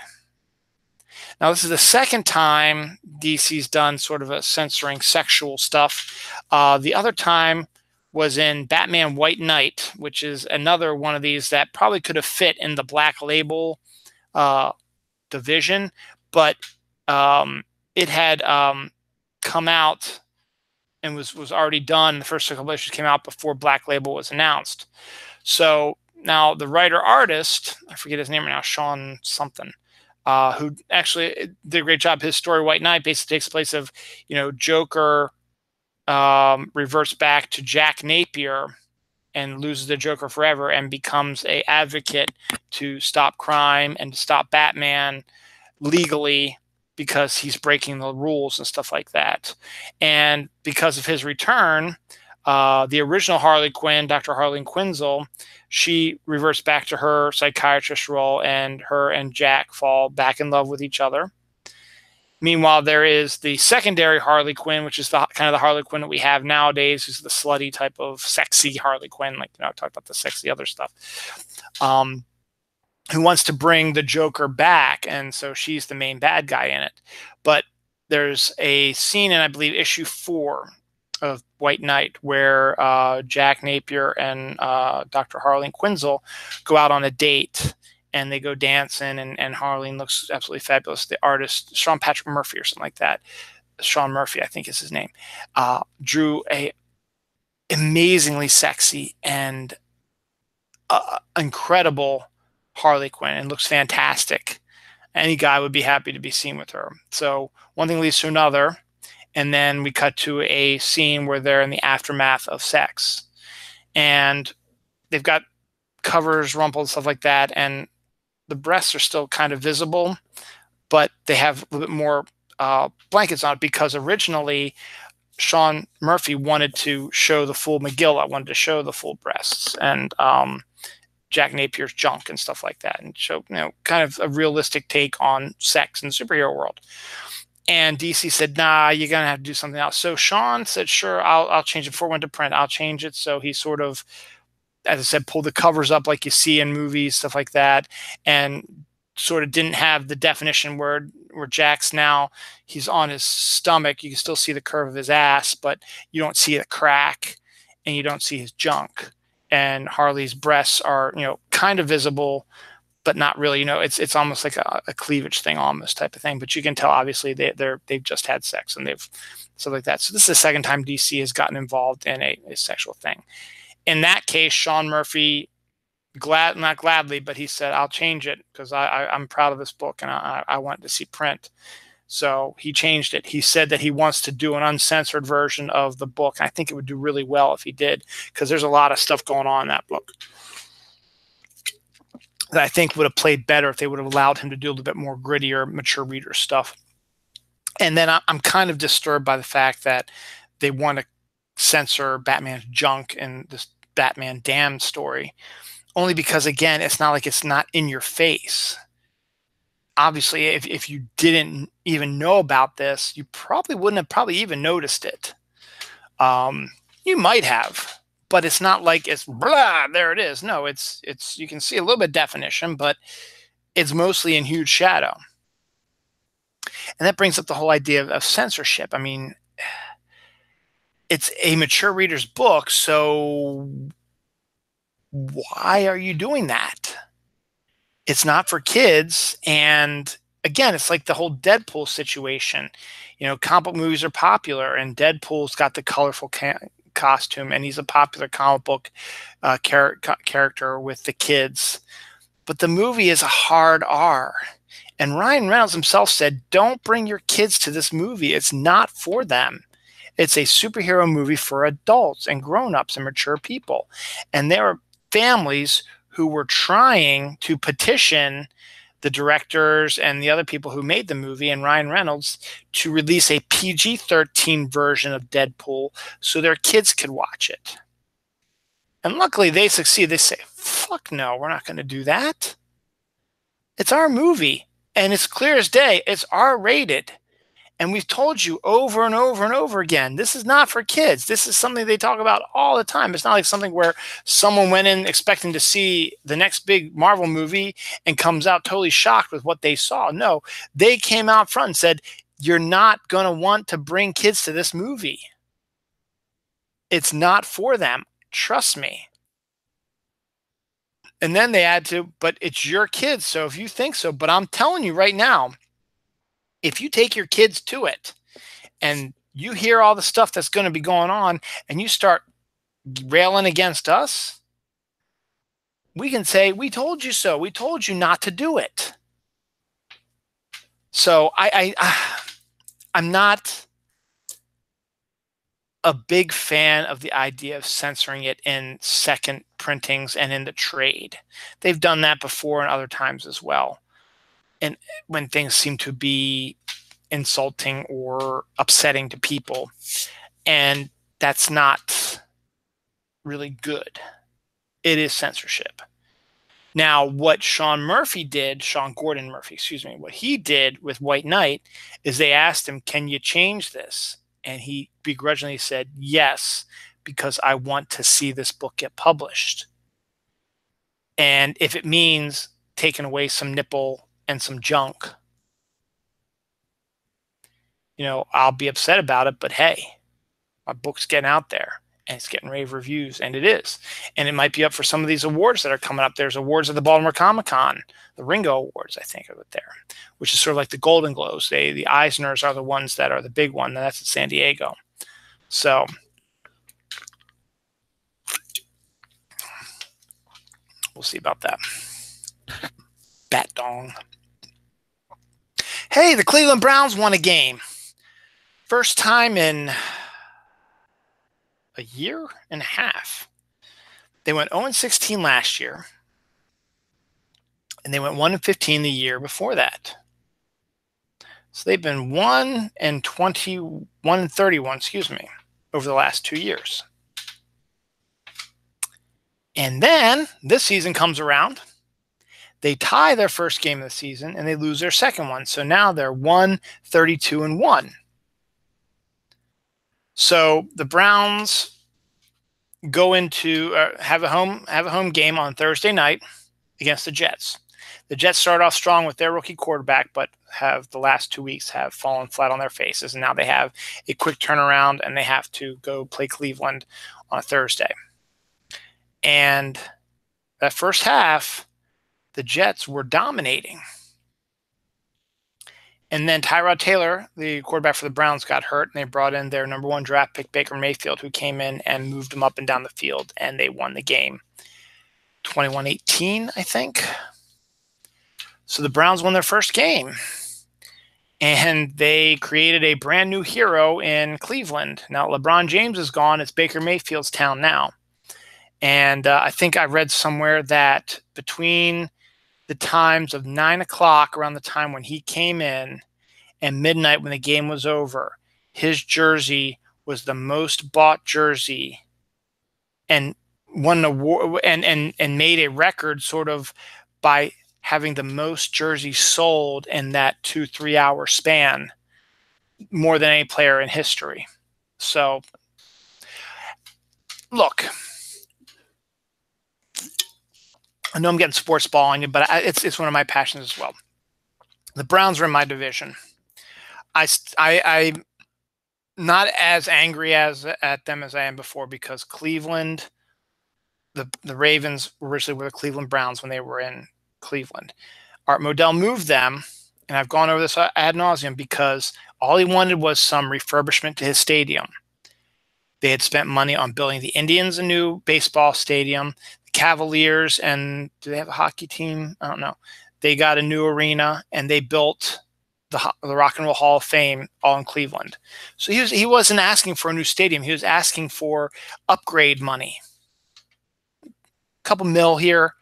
Now, this is the second time DC's done sort of a censoring sexual stuff. The other time was in Batman White Knight, which is another one of these that probably could have fit in the Black Label division, but it had come out and was already done. The first couple issues came out before Black Label was announced. So now the writer-artist, I forget his name right now, Sean something, who actually did a great job. His story, White Knight, basically takes place of, Joker reverts back to Jack Napier and loses the Joker forever and becomes an advocate to stop crime and to stop Batman legally, because he's breaking the rules and stuff like that. And because of his return, the original Harley Quinn, Dr. Harleen Quinzel, she reverts back to her psychiatrist role, and her and Jack fall back in love with each other. Meanwhile, there is the secondary Harley Quinn, which is the kind of the Harley Quinn that we have nowadays, who's the slutty type of sexy Harley Quinn, like I talked about the sexy other stuff. Who wants to bring the Joker back, and so she's the main bad guy in it. But there's a scene in, I believe, issue 4 of White Knight where Jack Napier and Dr. Harleen Quinzel go out on a date, and they go dancing, and Harleen looks absolutely fabulous. The artist, Sean Patrick Murphy or something like that, Sean Murphy, I think is his name, drew a amazingly sexy and incredible Harley Quinn and looks fantastic. Any guy would be happy to be seen with her. So one thing leads to another, and then we cut to a scene where they're in the aftermath of sex, and they've got covers, rumpled, stuff like that, and the breasts are still kind of visible, but they have a little bit more blankets on it, because originally Sean Murphy wanted to show the full McGill. Wanted to show the full breasts and Jack Napier's junk and stuff like that, and show, kind of a realistic take on sex in the superhero world. And DC said, nah, you're going to have to do something else. So Sean said, sure, I'll change it. Before it went to print, I'll change it. So he sort of, as I said, pulled the covers up like you see in movies, stuff like that, and sort of didn't have the definition where Jack's now, he's on his stomach. You can still see the curve of his ass, but you don't see the crack, and you don't see his junk. And Harley's breasts are, kind of visible, but not really. It's almost like a cleavage thing, almost type of thing. But you can tell, obviously, they've just had sex and they've stuff like that. So this is the second time DC has gotten involved in a sexual thing. In that case, Sean Murphy, not gladly, but he said, I'll change it because I'm proud of this book and I want to see print. So he changed it. He said that he wants to do an uncensored version of the book. I think it would do really well if he did, because there's a lot of stuff going on in that book that I think would have played better if they would have allowed him to do a little bit more grittier, mature reader stuff. And then I'm kind of disturbed by the fact that they want to censor Batman's junk in this Batman Damned story, only because, again, it's not like it's not in your face. Obviously, if you didn't even know about this, you probably wouldn't have even noticed it. You might have, but it's not like it's blah, there it is. No, it's you can see a little bit of definition, but it's mostly in huge shadow. And that brings up the whole idea of censorship. I mean, it's a mature reader's book, so why are you doing that? It's not for kids. And again, it's like the whole Deadpool situation. Comic book movies are popular, and Deadpool's got the colorful costume, and he's a popular comic book character with the kids. But the movie is a hard R. And Ryan Reynolds himself said, don't bring your kids to this movie. It's not for them. It's a superhero movie for adults and grown-ups and mature people. And there are families who were trying to petition the directors and the other people who made the movie and Ryan Reynolds to release a PG-13 version of Deadpool so their kids could watch it. And luckily they succeed. They say, fuck no, we're not going to do that. It's our movie. And it's clear as day. It's R-rated. And we've told you over and over and over again, this is not for kids. This is something they talk about all the time. It's not like something where someone went in expecting to see the next big Marvel movie and comes out totally shocked with what they saw. No, they came out front and said, you're not going to want to bring kids to this movie. It's not for them. Trust me. And then they add to, but it's your kids, so if you think so. But I'm telling you right now, if you take your kids to it and you hear all the stuff that's going to be going on and you start railing against us, we can say, we told you so. We told you not to do it. So I'm not a big fan of the idea of censoring it in second printings and in the trade. They've done that before and other times as well. And when things seem to be insulting or upsetting to people, and that's not really good. It is censorship. Now, what Sean Gordon Murphy, what he did with White Knight is they asked him, can you change this? And he begrudgingly said, yes, because I want to see this book get published. And if it means taking away some nipple and some junk, I'll be upset about it, but hey, my book's getting out there and it's getting rave reviews, and it is. And it might be up for some of these awards that are coming up. There's awards at the Baltimore Comic-Con, the Ringo Awards, I think, are there, which is sort of like the Golden Globes. The Eisners are the ones that are the big one, and that's in San Diego. So we'll see about that. dong. Hey, the Cleveland Browns won a game. First time in a year and a half. They went 0-16 last year, and they went 1-15 the year before that. So they've been 1-20, 1-31, excuse me, over the last 2 years. And then this season comes around. They tie their first game of the season, and they lose their second one. So now they're 1-32-1. So the Browns go into have a home game on Thursday night against the Jets. The Jets start off strong with their rookie quarterback, but have the last 2 weeks have fallen flat on their faces, and now they have a quick turnaround, and they have to go play Cleveland on a Thursday. And that first half, the Jets were dominating. And then Tyrod Taylor, the quarterback for the Browns, got hurt, and they brought in their number 1 draft pick, Baker Mayfield, who came in and moved them up and down the field, and they won the game 21-18, I think. So the Browns won their first game, and they created a brand new hero in Cleveland. Now, LeBron James is gone. It's Baker Mayfield's town now. And I think I read somewhere that between the times of 9 o'clock, around the time when he came in, and midnight when the game was over, his jersey was the most bought jersey and won an award and made a record sort of by having the most jerseys sold in that 2-3 hour span, more than any player in history. So, look, I know I'm getting sports ball on you, but it's one of my passions as well. The Browns are in my division. I'm not as angry at them as I am before, because Cleveland, the Ravens originally were the Cleveland Browns when they were in Cleveland. Art Modell moved them, and I've gone over this ad nauseum, because all he wanted was some refurbishment to his stadium. They had spent money on building the Indians a new baseball stadium, the Cavaliers, and do they have a hockey team? I don't know. They got a new arena, and they built the Rock and Roll Hall of Fame all in Cleveland. So he wasn't asking for a new stadium. He was asking for upgrade money. A couple mil here,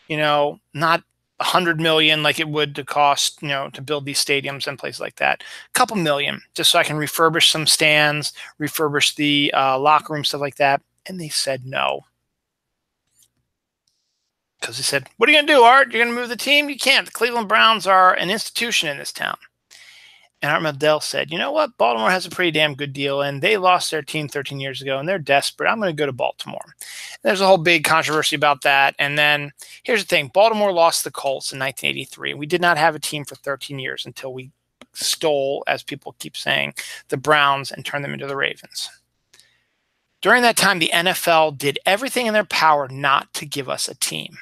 not $100 million like it would to cost, to build these stadiums and places like that. A couple million, just so I can refurbish some stands, refurbish the locker room, stuff like that. And they said no. Because they said, what are you going to do, Art? You're going to move the team? You can't. The Cleveland Browns are an institution in this town. And Art Modell said, you know what? Baltimore has a pretty damn good deal, and they lost their team 13 years ago, and they're desperate. I'm going to go to Baltimore. And there's a whole big controversy about that. And then here's the thing. Baltimore lost the Colts in 1983. We did not have a team for 13 years until we stole, as people keep saying, the Browns and turned them into the Ravens. During that time, the NFL did everything in their power not to give us a team.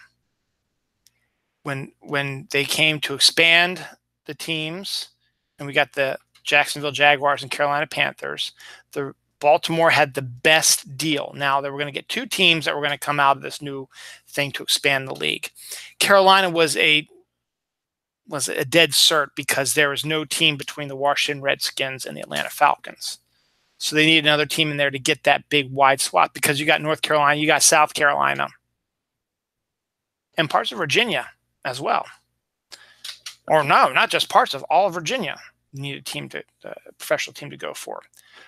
When they came to expand the teams, and we got the Jacksonville Jaguars and Carolina Panthers, the Baltimore had the best deal. Now, they were going to get 2 teams that were going to come out of this new thing to expand the league. Carolina was a dead cert, because there was no team between the Washington Redskins and the Atlanta Falcons. So they needed another team in there to get that big wide swath, because you got North Carolina, you got South Carolina, and parts of Virginia as well. Or no, not just parts of all of Virginia. You need a professional team to go for.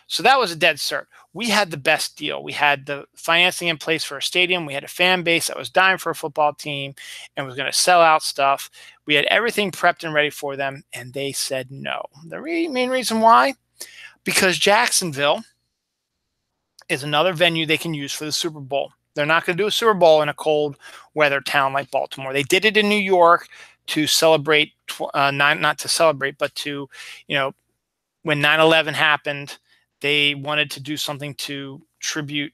So that was a dead cert. We had the best deal. We had the financing in place for a stadium. We had a fan base that was dying for a football team and was going to sell out stuff. We had everything prepped and ready for them, and they said no. The main reason why? Because Jacksonville is another venue they can use for the Super Bowl. They're not going to do a Super Bowl in a cold weather town like Baltimore. They did it in New York to celebrate, not to celebrate, but to, when 9/11 happened, they wanted to do something to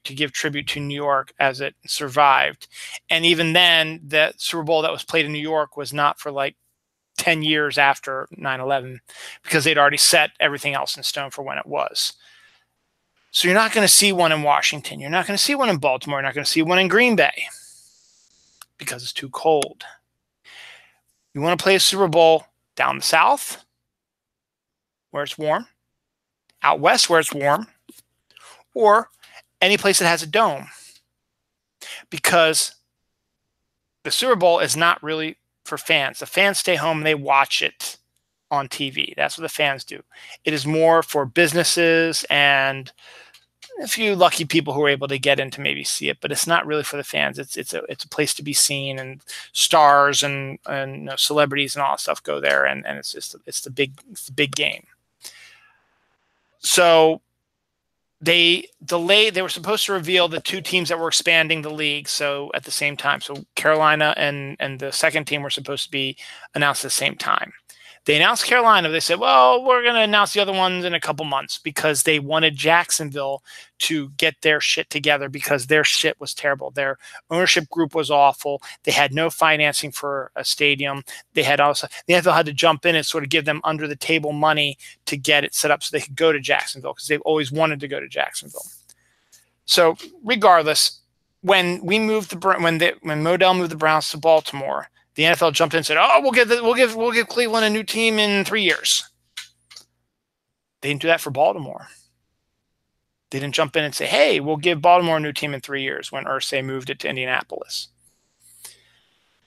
give tribute to New York as it survived. And even then, the Super Bowl that was played in New York was not for like 10 years after 9/11, because they'd already set everything else in stone for when it was. So you're not going to see one in Washington. You're not going to see one in Baltimore. You're not going to see one in Green Bay, because it's too cold. You want to play a Super Bowl down the South, where it's warm, out west, where it's warm, or any place that has a dome. Because the Super Bowl is not really for fans. The fans stay home and they watch it on TV. That's what the fans do. It is more for businesses and a few lucky people who are able to get in to maybe see it, but it's not really for the fans. It's a place to be seen, and stars and celebrities and all that stuff go there, and it's the big game. So they were supposed to reveal the two teams that were expanding the league so at the same time. So Carolina and the second team were supposed to be announced at the same time. They announced Carolina. They said, well, we're going to announce the other ones in a couple months, because they wanted Jacksonville to get their shit together, because their shit was terrible. Their ownership group was awful. They had no financing for a stadium. The NFL had to jump in and sort of give them under the table money to get it set up so they could go to Jacksonville, because they've always wanted to go to Jacksonville. So regardless, when Modell moved the Browns to Baltimore, the NFL jumped in and said, "Oh, we'll give Cleveland a new team in 3 years." They didn't do that for Baltimore. They didn't jump in and say, "Hey, we'll give Baltimore a new team in 3 years," when Irsay moved it to Indianapolis.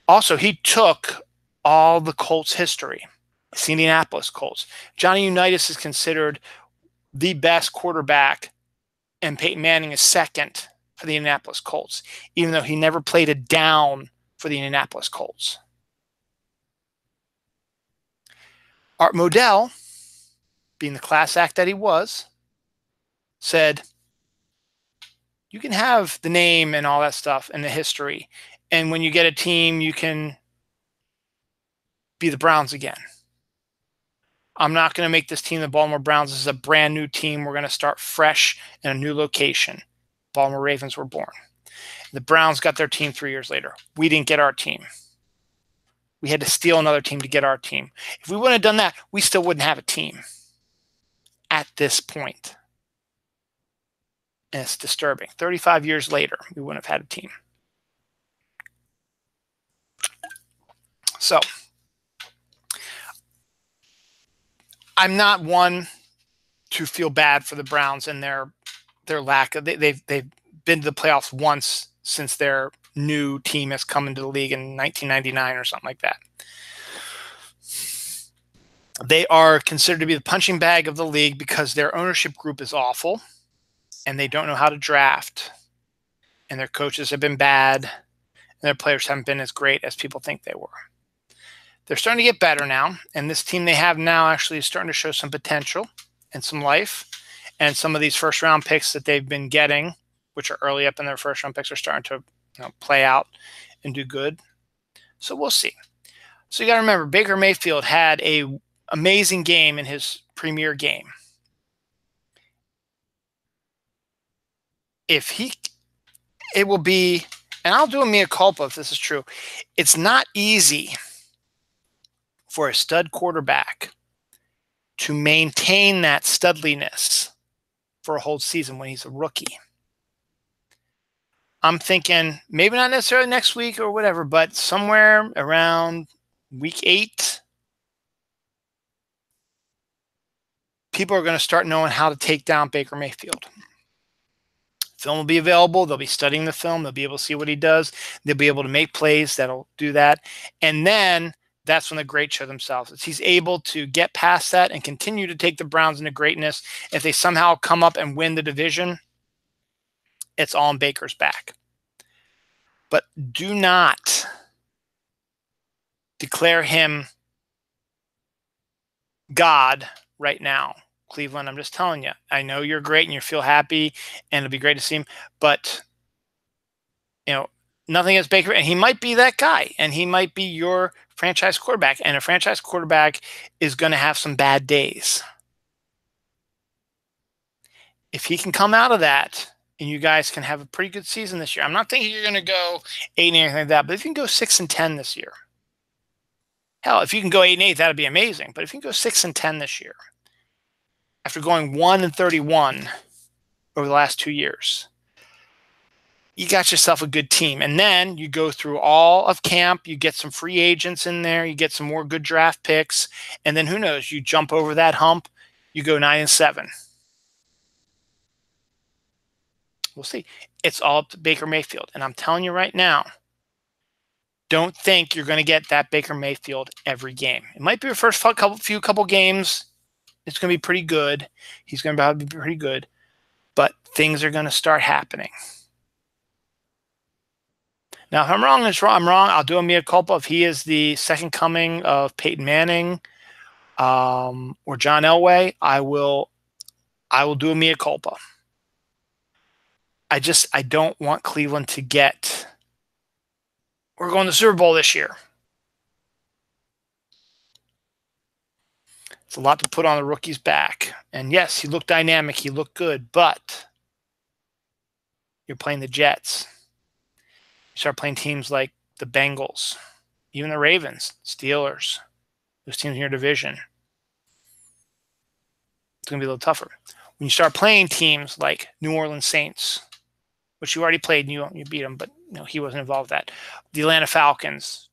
Also, he took all the Colts history. It's the Indianapolis Colts. Johnny Unitas is considered the best quarterback, and Peyton Manning is second for the Indianapolis Colts, even though he never played a down for the Indianapolis Colts. Art Modell, being the class act that he was, said, you can have the name and all that stuff and the history, and when you get a team, you can be the Browns again. I'm not going to make this team the Baltimore Browns. This is a brand new team. We're going to start fresh in a new location. Baltimore Ravens were born. The Browns got their team 3 years later. We didn't get our team. We had to steal another team to get our team. If we wouldn't have done that, we still wouldn't have a team at this point. And it's disturbing. 35 years later, we wouldn't have had a team. So I'm not one to feel bad for the Browns and their lack of. They've been to the playoffs once since their new team has come into the league in 1999 or something like that. They are considered to be the punching bag of the league because their ownership group is awful, and they don't know how to draft, and their coaches have been bad, and their players haven't been as great as people think they were. They're starting to get better now, and this team they have now actually is starting to show some potential and some life, and some of these first-round picks that they've been getting, which are early up in their first-round picks, are starting to play out and do good. So we'll see. So you got to remember, Baker Mayfield had an amazing game in his premier game. It will be, and I'll do a mea culpa if this is true, it's not easy for a stud quarterback to maintain that studliness for a whole season when he's a rookie. I'm thinking maybe not necessarily next week or whatever, but somewhere around week 8, people are going to start knowing how to take down Baker Mayfield. Film will be available. They'll be studying the film. They'll be able to see what he does. They'll be able to make plays that'll do that. And then that's when the greats show themselves. It's he's able to get past that and continue to take the Browns into greatness. If they somehow come up and win the division, it's all on Baker's back. But do not declare him God right now, Cleveland. I'm just telling you. I know you're great and you feel happy and it'll be great to see him, but nothing against Baker, and he might be that guy, and he might be your franchise quarterback, and a franchise quarterback is going to have some bad days. If he can come out of that, and you guys can have a pretty good season this year, I'm not thinking you're going to go 8 and anything like that, but if you can go 6-10 this year, hell, if you can go 8-8, that'd be amazing. But if you can go 6-10 this year, after going 1-31 over the last 2 years, you got yourself a good team. And then you go through all of camp, you get some free agents in there, you get some more good draft picks, and then who knows, you jump over that hump, you go 9-7. We'll see. It's all up to Baker Mayfield. And I'm telling you right now, don't think you're going to get that Baker Mayfield every game. It might be your first couple games. It's going to be pretty good. He's going to probably be pretty good. But things are going to start happening. Now, if I'm wrong, I'm wrong. I'll do a mea culpa. If he is the second coming of Peyton Manning or John Elway, I will do a mea culpa. I don't want Cleveland to get. We're going to the Super Bowl this year. It's a lot to put on the rookie's back. And yes, he looked dynamic. He looked good. But you're playing the Jets. You start playing teams like the Bengals, even the Ravens, Steelers, those teams in your division. It's going to be a little tougher. When you start playing teams like New Orleans Saints, which you already played and you beat them, but he wasn't involved in that. The Atlanta Falcons,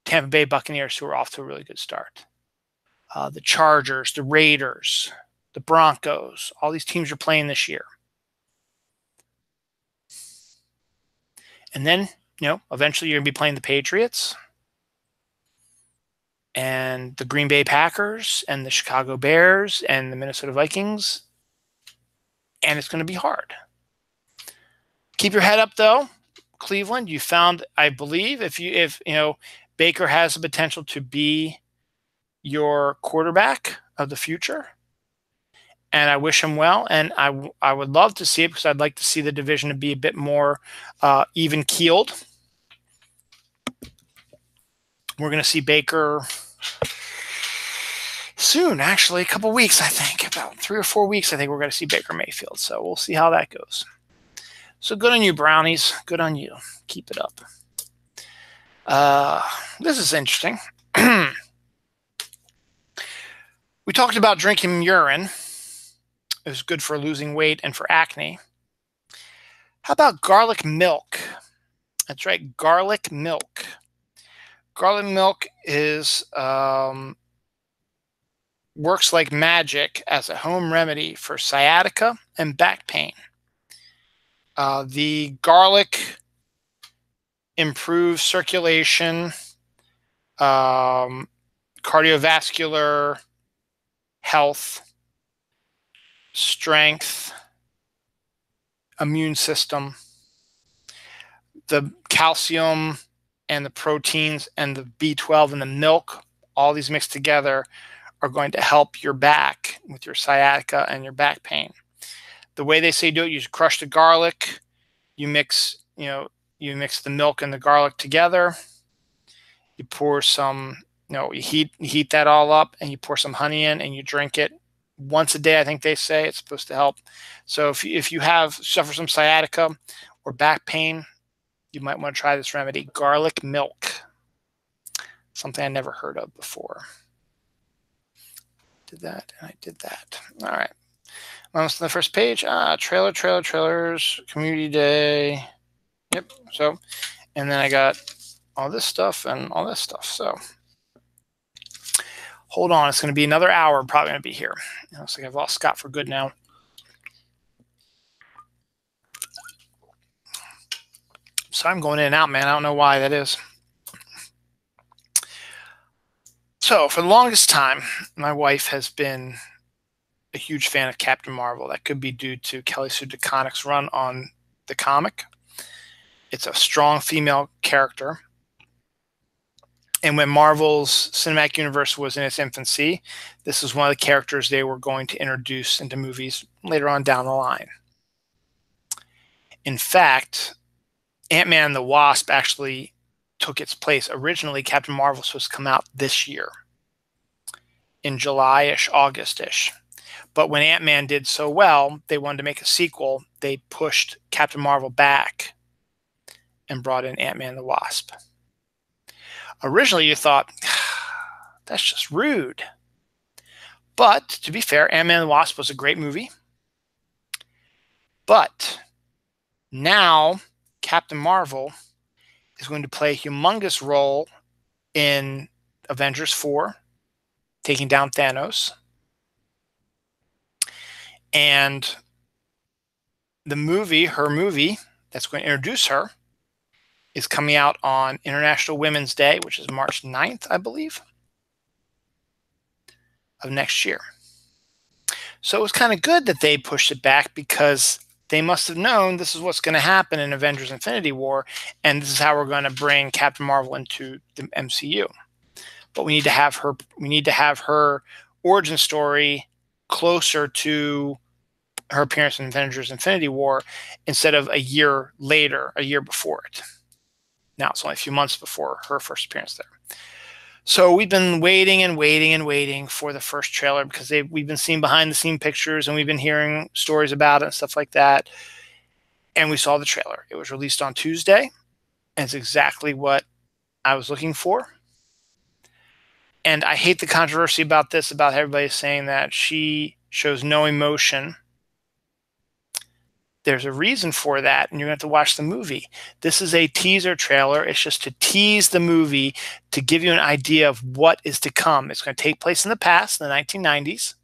Tampa Bay Buccaneers, who are off to a really good start. The Chargers, the Raiders, the Broncos, all these teams are playing this year. And then, eventually you're going to be playing the Patriots and the Green Bay Packers and the Chicago Bears and the Minnesota Vikings. And it's going to be hard. Keep your head up, though. Cleveland, you found, I believe, if Baker has the potential to be your quarterback of the future, and I wish him well, and I would love to see it because I'd like to see the division to be a bit more even-keeled. We're going to see Baker soon, actually, a couple weeks, I think. About 3 or 4 weeks, I think we're going to see Baker Mayfield. So we'll see how that goes. So good on you, Brownies. Good on you. Keep it up. This is interesting. We talked about drinking urine. It was good for losing weight and for acne. How about garlic milk? That's right, garlic milk. Garlic milk is works like magic as a home remedy for sciatica and back pain. The garlic improves circulation, cardiovascular health, strength, immune system. The calcium and the proteins and the B12 and the milk, all these mixed together, are going to help your back with your sciatica and your back pain. The way they say do it, you crush the garlic, you mix the milk and the garlic together, you pour some, you heat that all up, and you pour some honey in, and you drink it once a day. I think they say it's supposed to help. So if you suffer some sciatica or back pain, you might want to try this remedy, garlic milk. Something I never heard of before. Did that, and I did that. All right. Almost on the first page. Trailers, community day. Yep. So, and then I got all this stuff and all this stuff. So, hold on. It's going to be another hour. I'm probably going to be here. Looks like I've lost Scott for good now. So I'm going in and out, man. I don't know why that is. So for the longest time, my wife has been a huge fan of Captain Marvel. That could be due to Kelly Sue DeConnick's run on the comic. It's a strong female character. And when Marvel's cinematic universe was in its infancy, this was one of the characters they were going to introduce into movies later on down the line. In fact, Ant-Man and the Wasp actually took its place. Originally, Captain Marvel was supposed to come out this year, in July-ish, August-ish. But when Ant-Man did so well, they wanted to make a sequel. They pushed Captain Marvel back and brought in Ant-Man and the Wasp. Originally, you thought, that's just rude. But, to be fair, Ant-Man and the Wasp was a great movie. But now Captain Marvel is going to play a humongous role in Avengers 4, taking down Thanos. And the movie, her movie, that's going to introduce her is coming out on International Women's Day, which is March 9th, I believe, of next year. So it was kind of good that they pushed it back, because they must have known this is what's going to happen in Avengers Infinity War, and this is how we're going to bring Captain Marvel into the MCU. But we need to have her origin story closer to her appearance in Avengers Infinity War instead of a year later, a year before it. Now it's only a few months before her first appearance there. So we've been waiting and waiting and waiting for the first trailer, because we've been seeing behind the scene pictures and we've been hearing stories about it and stuff like that. And we saw the trailer. It was released on Tuesday, and it's exactly what I was looking for. And I hate the controversy about this, about everybody saying that she shows no emotion. There's a reason for that, and you're going to have to watch the movie. This is a teaser trailer. It's just to tease the movie, to give you an idea of what is to come. It's going to take place in the past, in the 1990s.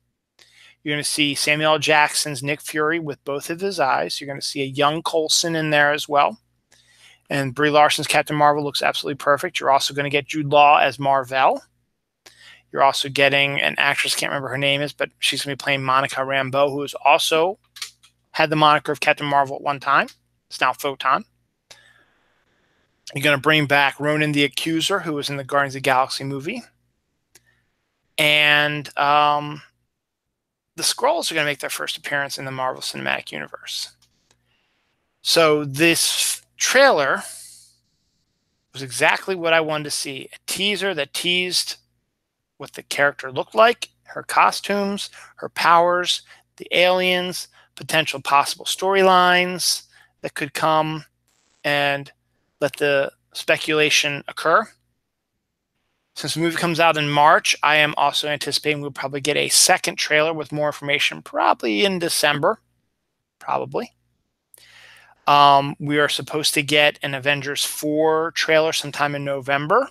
You're going to see Samuel L. Jackson's Nick Fury with both of his eyes. You're going to see a young Coulson in there as well. And Brie Larson's Captain Marvel looks absolutely perfect. You're also going to get Jude Law as Marvel. You're also getting an actress, can't remember her name is, but she's going to be playing Monica Rambeau, who is also had the moniker of Captain Marvel at one time. It's now Photon. You're going to bring back Ronan the Accuser, who was in the Guardians of the Galaxy movie. And the Skrulls are going to make their first appearance in the Marvel Cinematic Universe. So this trailer was exactly what I wanted to see. A teaser that teased what the character looked like, her costumes, her powers, the aliens, potential possible storylines that could come, and let the speculation occur. Since the movie comes out in March, I am also anticipating we'll probably get a second trailer with more information, probably in December. Probably. We are supposed to get an Avengers 4 trailer sometime in November.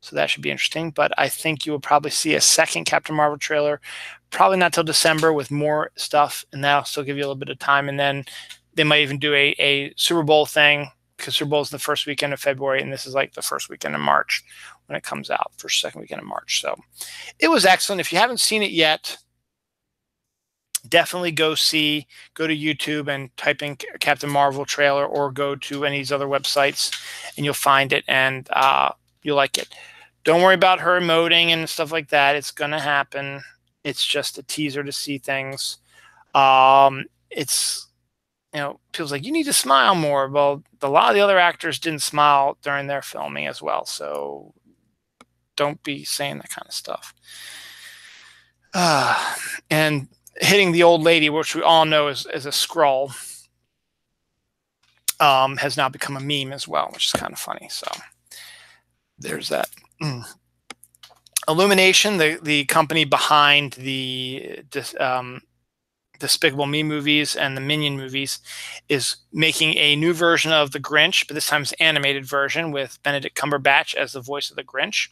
So that should be interesting. But I think you will probably see a second Captain Marvel trailer, probably not till December, with more stuff. And that'll still give you a little bit of time. And then they might even do a Super Bowl thing, because Super Bowl is the first weekend of February, and this is like the first weekend of March when it comes out, first, second weekend of March. So it was excellent. If you haven't seen it yet, definitely go to YouTube and type in Captain Marvel trailer, or go to any of these other websites and you'll find it, and you'll like it. Don't worry about her emoting and stuff like that. It's going to happen. It's just a teaser to see things. It's, people's like, you need to smile more. Well, a lot of the other actors didn't smile during their filming as well. So don't be saying that kind of stuff. And hitting the old lady, which we all know is a Skrull, has now become a meme as well, which is kind of funny. So there's that. Illumination, the company behind the Despicable Me movies and the Minion movies, is making a new version of the Grinch, but this time it's an animated version with Benedict Cumberbatch as the voice of the Grinch.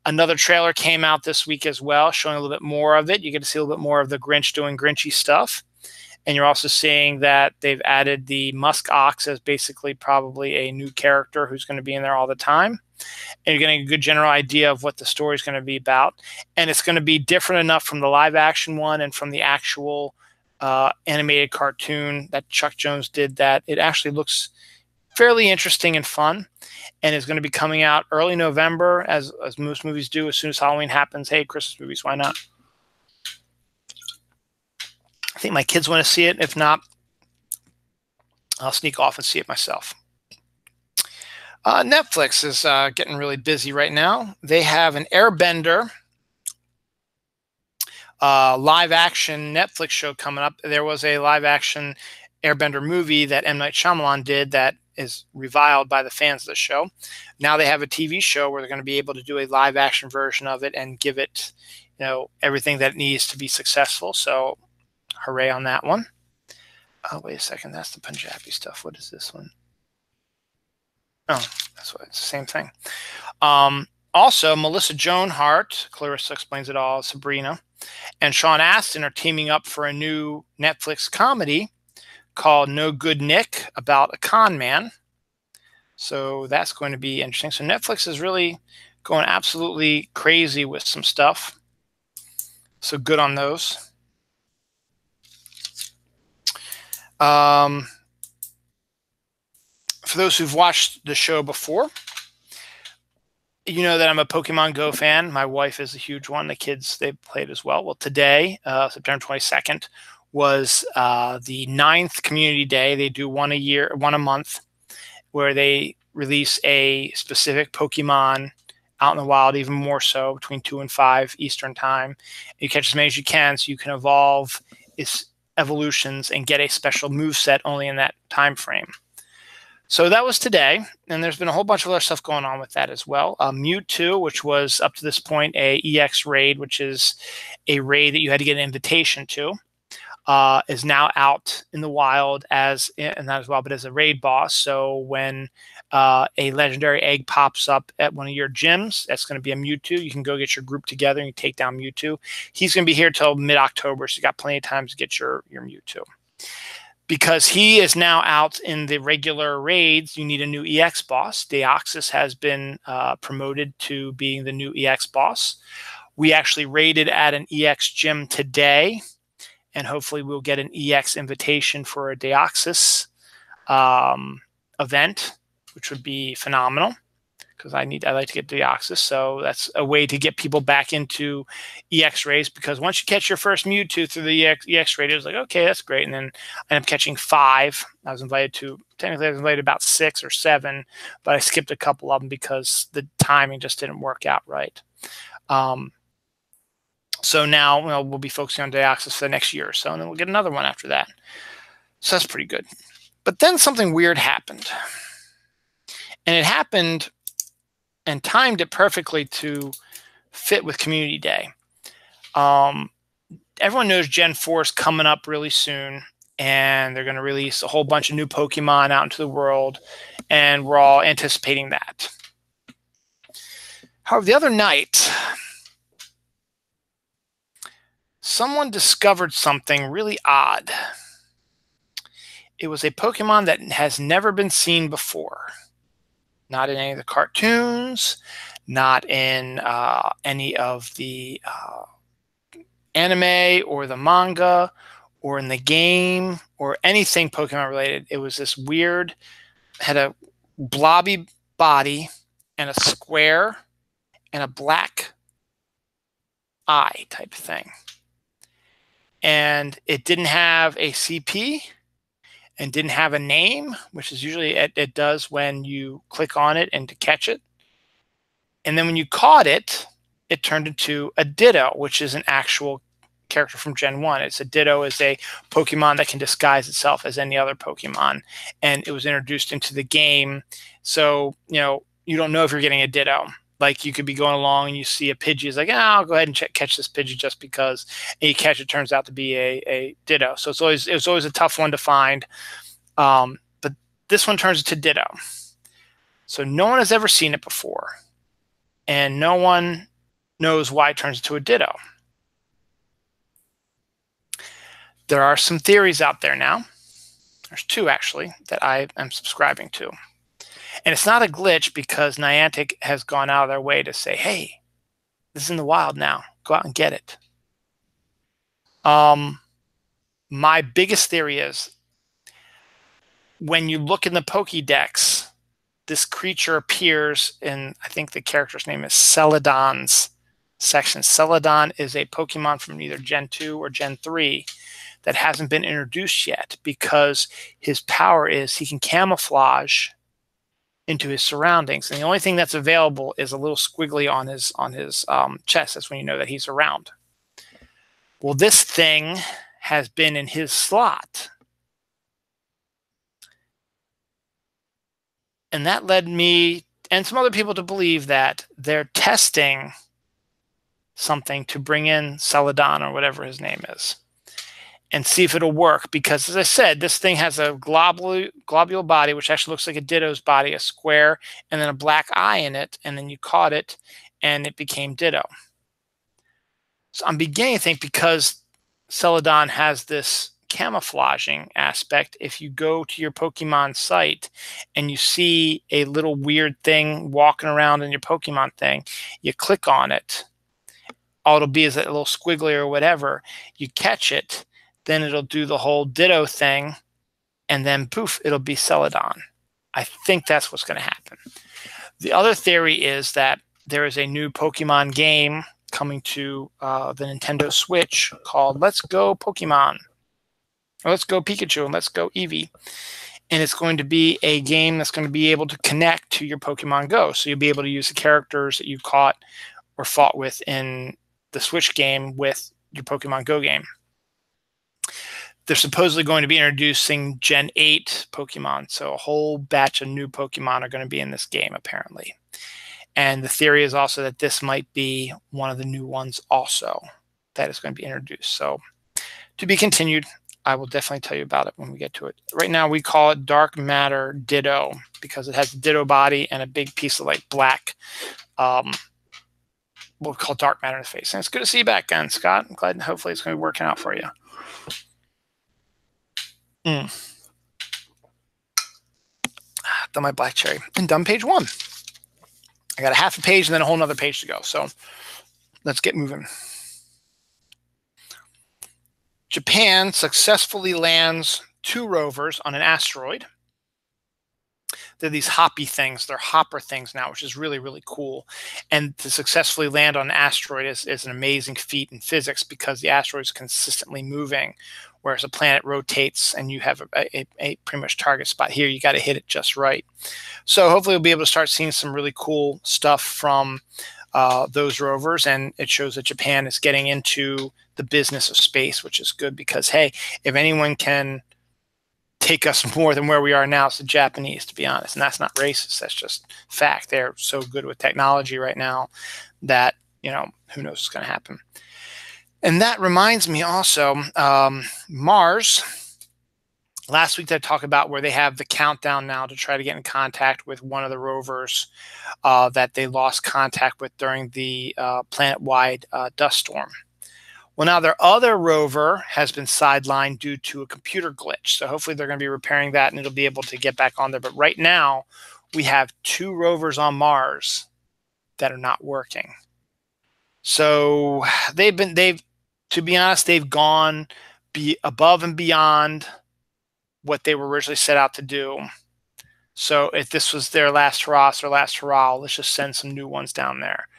Another trailer came out this week as well, showing a little bit more of it. You get to see a little bit more of the Grinch doing Grinchy stuff. And you're also seeing that they've added the Musk Ox as basically probably a new character who's going to be in there all the time. And you're getting a good general idea of what the story is going to be about. And it's going to be different enough from the live action one and from the actual animated cartoon that Chuck Jones did that it actually looks fairly interesting and fun. And is going to be coming out early November, as most movies do. As soon as Halloween happens, hey, Christmas movies, why not? I think my kids want to see it. If not, I'll sneak off and see it myself. Netflix is getting really busy right now. They have an Airbender live-action Netflix show coming up. There was a live-action Airbender movie that M. Night Shyamalan did that is reviled by the fans of the show. Now they have a TV show where they're going to be able to do a live-action version of it and give it, everything that it needs to be successful. So hooray on that one. Oh, wait a second. That's the Punjabi stuff. What is this one? Oh, that's what it's the same thing. Also, Melissa Joan Hart, Clarissa Explains It All, Sabrina, and Sean Astin are teaming up for a new Netflix comedy called No Good Nick about a con man. So that's going to be interesting. So Netflix is really going absolutely crazy with some stuff. So good on those. For those who've watched the show before, you know that I'm a Pokemon Go fan. My wife is a huge one. The kids, they played as well. Well, today, September 22nd, was the 9th community day. They do one a month, where they release a specific Pokemon out in the wild, even more so, between 2 and 5 Eastern time. You catch as many as you can, so you can evolve its evolutions and get a special move set only in that time frame. So that was today, and there's been a whole bunch of other stuff going on with that as well. Mewtwo, which was up to this point a EX raid, which is a raid that you had to get an invitation to, is now out in the wild as, and not as well, but as a raid boss. So when a legendary egg pops up at one of your gyms, that's going to be a Mewtwo. You can go get your group together and you take down Mewtwo. He's going to be here till mid-October, so you got plenty of time to get your Mewtwo. Because he is now out in the regular raids, you need a new EX boss. Deoxys has been promoted to being the new EX boss. We actually raided at an EX gym today, and hopefully we'll get an EX invitation for a Deoxys event, which would be phenomenal, because I like to get Deoxys. So that's a way to get people back into EX raids, because once you catch your first Mewtwo through the EX raid, it was like, okay, that's great. And then I ended up catching 5. I was invited to, technically I was invited about 6 or 7, but I skipped a couple of them because the timing just didn't work out right. So now we'll be focusing on Deoxys for the next year or so, and then we'll get another one after that. So that's pretty good. But then something weird happened. And it happened and timed it perfectly to fit with Community Day. Everyone knows Gen 4 is coming up really soon, and they're going to release a whole bunch of new Pokemon out into the world, and we're all anticipating that. However, the other night, someone discovered something really odd. It was a Pokemon that has never been seen before. Not in any of the cartoons, not in any of the anime or the manga or in the game or anything Pokemon related. It was this weird, had a blobby body and a square and a black eye type thing. And it didn't have a CP and didn't have a name, which is usually it does when you click on it and to catch it. And then when you caught it, it turned into a Ditto, which is an actual character from Gen 1. It's a Ditto is a Pokemon that can disguise itself as any other Pokemon. And it was introduced into the game. So, you don't know if you're getting a Ditto. Like you could be going along and you see a Pidgey. It's like, I'll go ahead and catch this Pidgey just because. And you catch it, turns out to be a Ditto. So it's always a tough one to find. But this one turns into Ditto. So no one has ever seen it before. And no one knows why it turns into a Ditto. There are some theories out there now. There's 2 actually that I am subscribing to. And it's not a glitch because Niantic has gone out of their way to say, hey, this is in the wild now. Go out and get it. My biggest theory is when you look in the Pokédex, this creature appears in, I think the character's name is Celadon's section. Celadon is a Pokemon from either Gen 2 or Gen 3 that hasn't been introduced yet because his power is he can camouflage into his surroundings, and the only thing that's available is a little squiggly on his chest. That's when you know that he's around. Well, this thing has been in his slot, and that led me and some other people to believe that they're testing something to bring in Celadon or whatever his name is. and see if it'll work. Because as I said, this thing has a globule body, which actually looks like a Ditto's body, a square, and then a black eye in it. And then you caught it, and it became Ditto. So I'm beginning to think, because Celadon has this camouflaging aspect, if you go to your Pokemon site and you see a little weird thing walking around in your Pokemon thing, you click on it. All it'll be is that little squiggly or whatever. You catch it, then it'll do the whole Ditto thing, and then poof, it'll be Celadon. I think that's what's going to happen. The other theory is that there is a new Pokemon game coming to the Nintendo Switch called Let's Go Pokemon, or Let's Go Pikachu, and Let's Go Eevee. And it's going to be a game that's going to be able to connect to your Pokemon Go. So you'll be able to use the characters that you caught or fought with in the Switch game with your Pokemon Go game. They're supposedly going to be introducing Gen 8 Pokemon. So a whole batch of new Pokemon are going to be in this game, apparently. And the theory is also that this might be one of the new ones also that is going to be introduced. So to be continued. I will definitely tell you about it when we get to it. Right now, we call it Dark Matter Ditto because it has a Ditto body and a big piece of like black, we'll call dark matter in the face. And it's good to see you back again, Scott. I'm glad. Hopefully it's going to be working out for you. Done my black cherry and done page 1. I got a half a page and then a whole nother page to go. So let's get moving. Japan successfully lands 2 rovers on an asteroid. They're these hoppy things. They're hopper things now, which is really, really cool. And to successfully land on an asteroid is an amazing feat in physics because the asteroid is consistently moving, whereas a planet rotates and you have a pretty much target spot. Here, you got to hit it just right. So hopefully we'll be able to start seeing some really cool stuff from those rovers. And it shows that Japan is getting into the business of space, which is good because, hey, if anyone can take us more than where we are now, it's the Japanese, to be honest. And that's not racist. That's just fact. They're so good with technology right now that, you know, who knows what's going to happen. And that reminds me also, Mars, last week I talked about where they have the countdown now to try to get in contact with one of the rovers that they lost contact with during the planet-wide dust storm. Well, now their other rover has been sidelined due to a computer glitch. So hopefully they're going to be repairing that and it'll be able to get back on there. But right now we have 2 rovers on Mars that are not working. So to be honest, they've gone above and beyond what they were originally set out to do. So if this was their last hurrah, let's just send some new ones down there.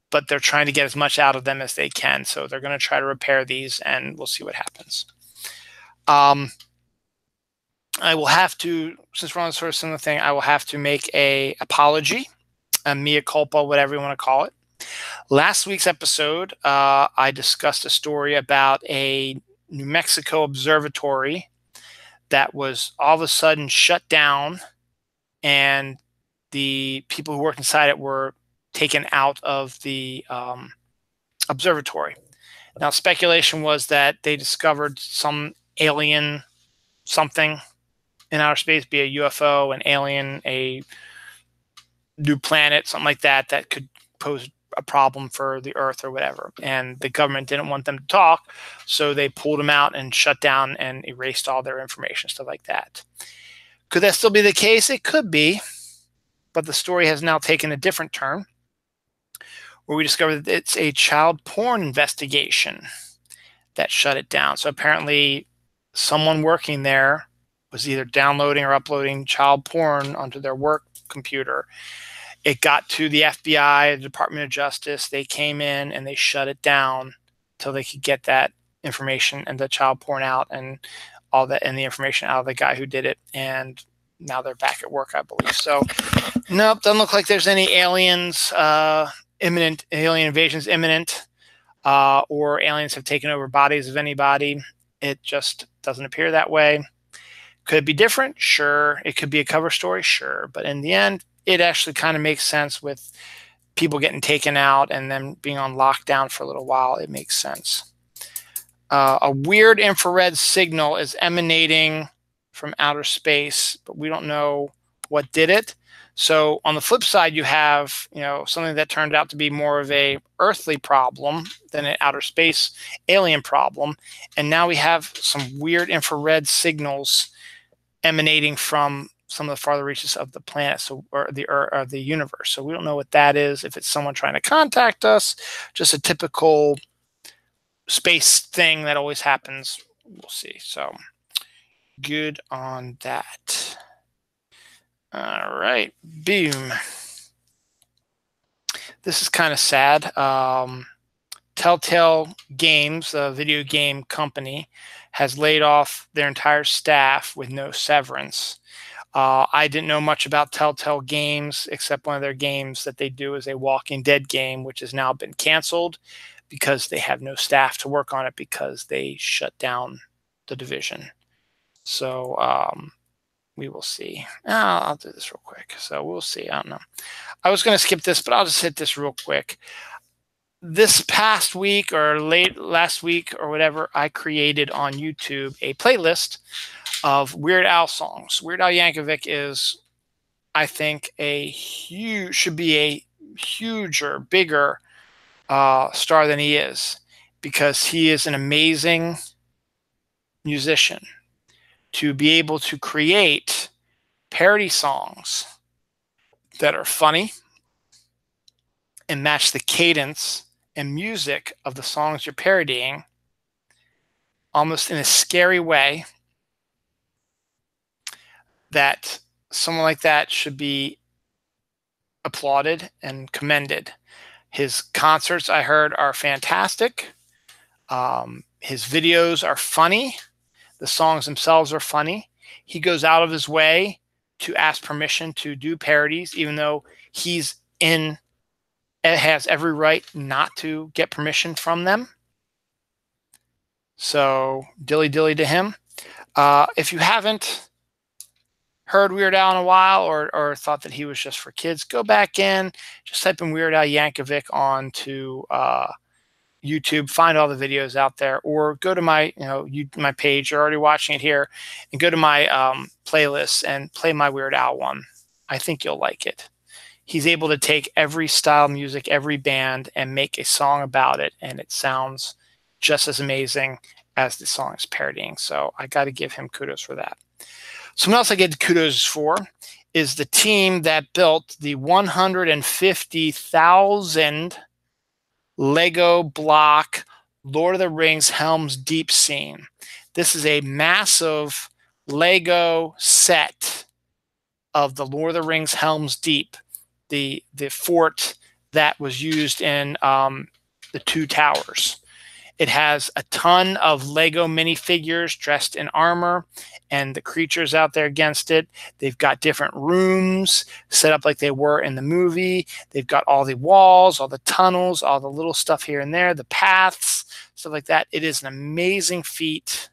But they're trying to get as much out of them as they can. So they're going to try to repair these, and we'll see what happens. I will have to, since we're on sort of similar thing, I will have to make an apology, a mea culpa, whatever you want to call it. Last week's episode, I discussed a story about a New Mexico observatory that was all of a sudden shut down, and the people who worked inside it were taken out of the observatory. Now, speculation was that they discovered some alien something in outer space, be a UFO, an alien, a new planet, something like that, that could pose a problem for the Earth or whatever. And the government didn't want them to talk, so they pulled them out and shut down and erased all their information, stuff like that. Could that still be the case? It could be, but the story has now taken a different turn, where we discovered that it's a child porn investigation that shut it down. So apparently someone working there was either downloading or uploading child porn onto their work computer. It got to the FBI, the Department of Justice. They came in and they shut it down until they could get that information and the child porn out and all that, and the information out of the guy who did it. And now they're back at work, I believe. So nope, doesn't look like there's any aliens imminent, alien invasions imminent, or aliens have taken over bodies of anybody. It just doesn't appear that way. Could it be different? Sure. It could be a cover story? Sure. But in the end, it actually kind of makes sense with people getting taken out and then being on lockdown for a little while. It makes sense. A weird infrared signal is emanating from outer space, but we don't know what did it. So on the flip side, you have, something that turned out to be more of a earthly problem than an outer space alien problem. And now we have some weird infrared signals emanating from some of the farther reaches of the planet, or the universe. So we don't know what that is. If it's someone trying to contact us, just a typical space thing that always happens. We'll see. So good on that. All right, boom. This is kind of sad. Telltale Games, a video game company, has laid off their entire staff with no severance. I didn't know much about Telltale Games, except one of their games that they do is a Walking Dead game, which has now been canceled because they have no staff to work on it because they shut down the division. So we will see. I'll do this real quick. So we'll see. I don't know. I was going to skip this, but I'll just hit this real quick. This past week or late last week or whatever, I created on YouTube a playlist of Weird Al songs. Weird Al Yankovic is, I think, should be a huger, bigger star than he is, because he is an amazing musician. To be able to create parody songs that are funny and match the cadence and music of the songs you're parodying, almost in a scary way, that someone like that should be applauded and commended. His concerts, I heard, are fantastic. His videos are funny. The songs themselves are funny. He goes out of his way to ask permission to do parodies, even though has every right not to get permission from them. So dilly dilly to him. If you haven't heard Weird Al in a while, or thought that he was just for kids, go back in, just type in Weird Al Yankovic onto YouTube, find all the videos out there, or go to my my page. You're already watching it here, and go to my playlist and play my Weird Al one. I think you'll like it. He's able to take every style of music, every band, and make a song about it, and it sounds just as amazing as the song is parodying. So I got to give him kudos for that. Someone else I get kudos for is the team that built the 150,000 Lego block Lord of the Rings Helm's Deep scene. This is a massive Lego set of the Lord of the Rings Helm's Deep, the fort that was used in the Two Towers. It has a ton of Lego minifigures dressed in armor and the creatures out there against it. They've got different rooms set up like they were in the movie. They've got all the walls, all the tunnels, all the little stuff here and there, the paths, stuff like that. It is an amazing feat.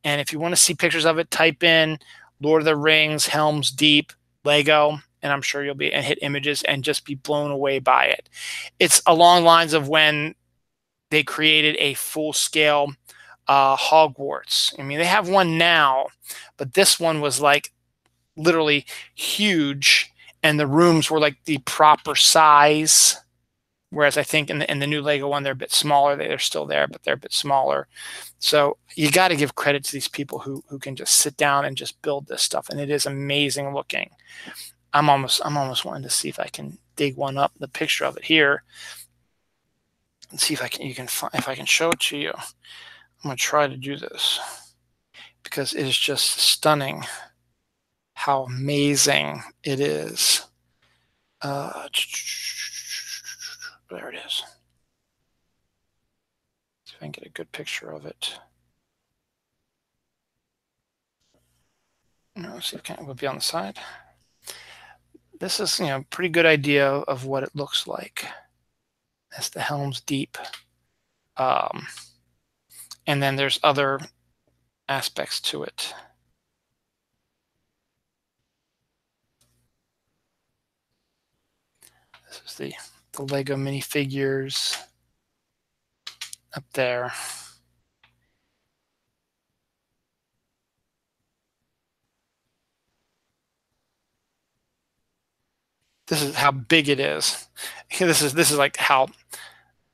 And if you want to see pictures of it, type in Lord of the Rings, Helm's Deep, Lego, and I'm sure you'll be and hit images and just be blown away by it. It's along lines of when they created a full-scale Hogwarts. I mean, they have one now, but this one was like literally huge, and the rooms were like the proper size. Whereas I think in the new Lego one, they're a bit smaller. They're still there, but they're a bit smaller. So you got to give credit to these people who can just sit down and just build this stuff, and it is amazing looking. I'm almost wanting to see if I can dig one up, the picture of it here, and see if I can show it to you. I'm going to try to do this because it is just stunning how amazing it is. There it is. See if I can get a good picture of it. See if it will be on the side. This is, pretty good idea of what it looks like. That's the Helm's Deep. And then there's other aspects to it. This is the Lego minifigures up there. This is how big it is. This is like how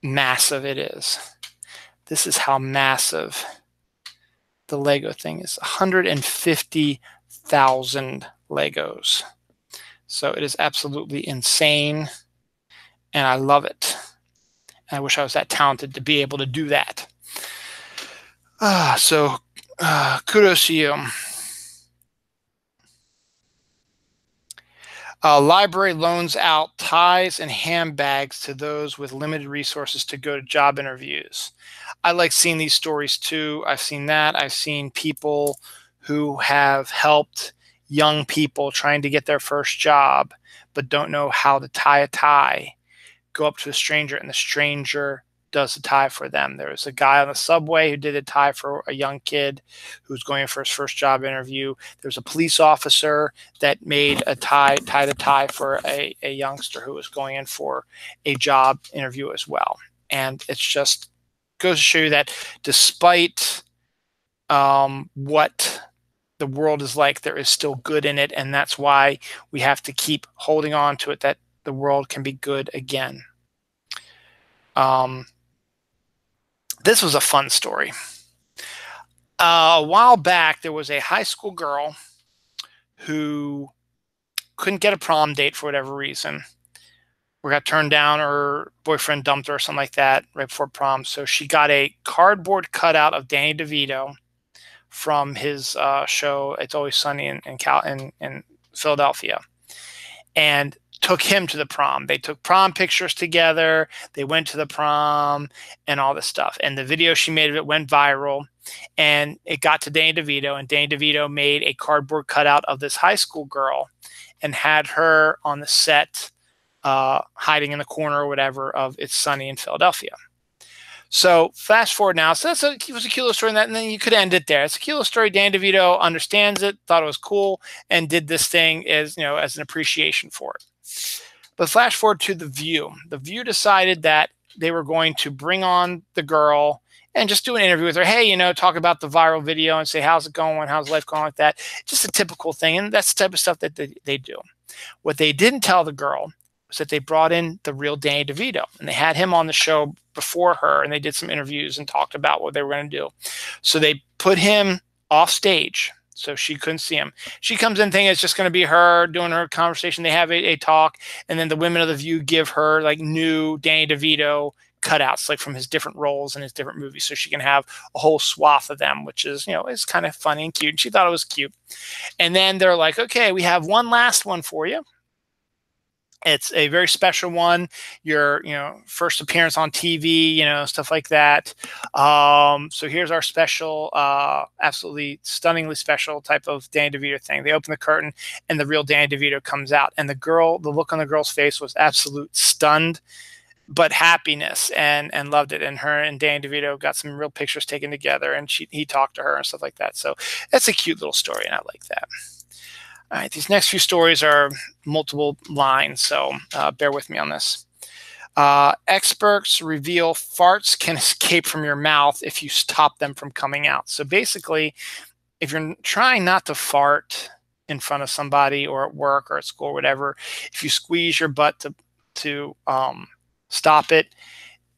massive it is. This is how massive the Lego thing is. 150,000 Legos. So it is absolutely insane, and I love it. And I wish I was that talented to be able to do that. So kudos to you. Library loans out ties and handbags to those with limited resources to go to job interviews. I like seeing these stories too. I've seen that. I've seen people who have helped young people trying to get their first job but don't know how to tie a tie, go up to a stranger and the stranger does the tie for them. There was a guy on the subway who did a tie for a young kid who was going for his first job interview. There's a police officer that made a tied a tie for a youngster who was going in for a job interview as well. And it's just goes to show you that despite what the world is like, there is still good in it. And that's why we have to keep holding on to it, that the world can be good again. This was a fun story. A while back, there was a high school girl who couldn't get a prom date for whatever reason, or got turned down, or boyfriend dumped her or something like that right before prom. So she got a cardboard cutout of Danny DeVito from his show It's Always Sunny in Philadelphia, and took him to the prom. They took prom pictures together. They went to the prom and all this stuff. And the video she made of it went viral, and it got to Danny DeVito, and Danny DeVito made a cardboard cutout of this high school girl and had her on the set hiding in the corner or whatever of It's Sunny in Philadelphia. So fast forward now. So it was a cute little story, and then you could end it there. It's a cute little story. Danny DeVito understands it, thought it was cool, and did this thing as an appreciation for it. But flash forward to The View. The View decided that they were going to bring on the girl and just do an interview with her. Hey, talk about the viral video and say, how's it going? How's life going, like that? Just a typical thing. And that's the type of stuff that they do. What they didn't tell the girl was that they brought in the real Danny DeVito, and they had him on the show before her, and they did some interviews and talked about what they were going to do. So they put him off stage so she couldn't see him. She comes in thinking it's just going to be her doing her conversation. They have a talk, and then the women of The View give her like new Danny DeVito cutouts, like from his different roles in his different movies, so she can have a whole swath of them, which is, is kind of funny and cute. And she thought it was cute. And then they're like, okay, we have one last one for you. It's a very special one. Your, first appearance on TV, stuff like that. So here's our special, absolutely stunningly special type of Danny DeVito thing. They open the curtain, and the real Danny DeVito comes out. And the look on the girl's face was absolute stunned, but happiness, and loved it. And her and Danny DeVito got some real pictures taken together, and he talked to her and stuff like that. So that's a cute little story, and I like that. All right, these next few stories are multiple lines, so bear with me on this. Experts reveal farts can escape from your mouth if you stop them from coming out. So basically, if you're trying not to fart in front of somebody, or at work or at school or whatever, if you squeeze your butt to stop it,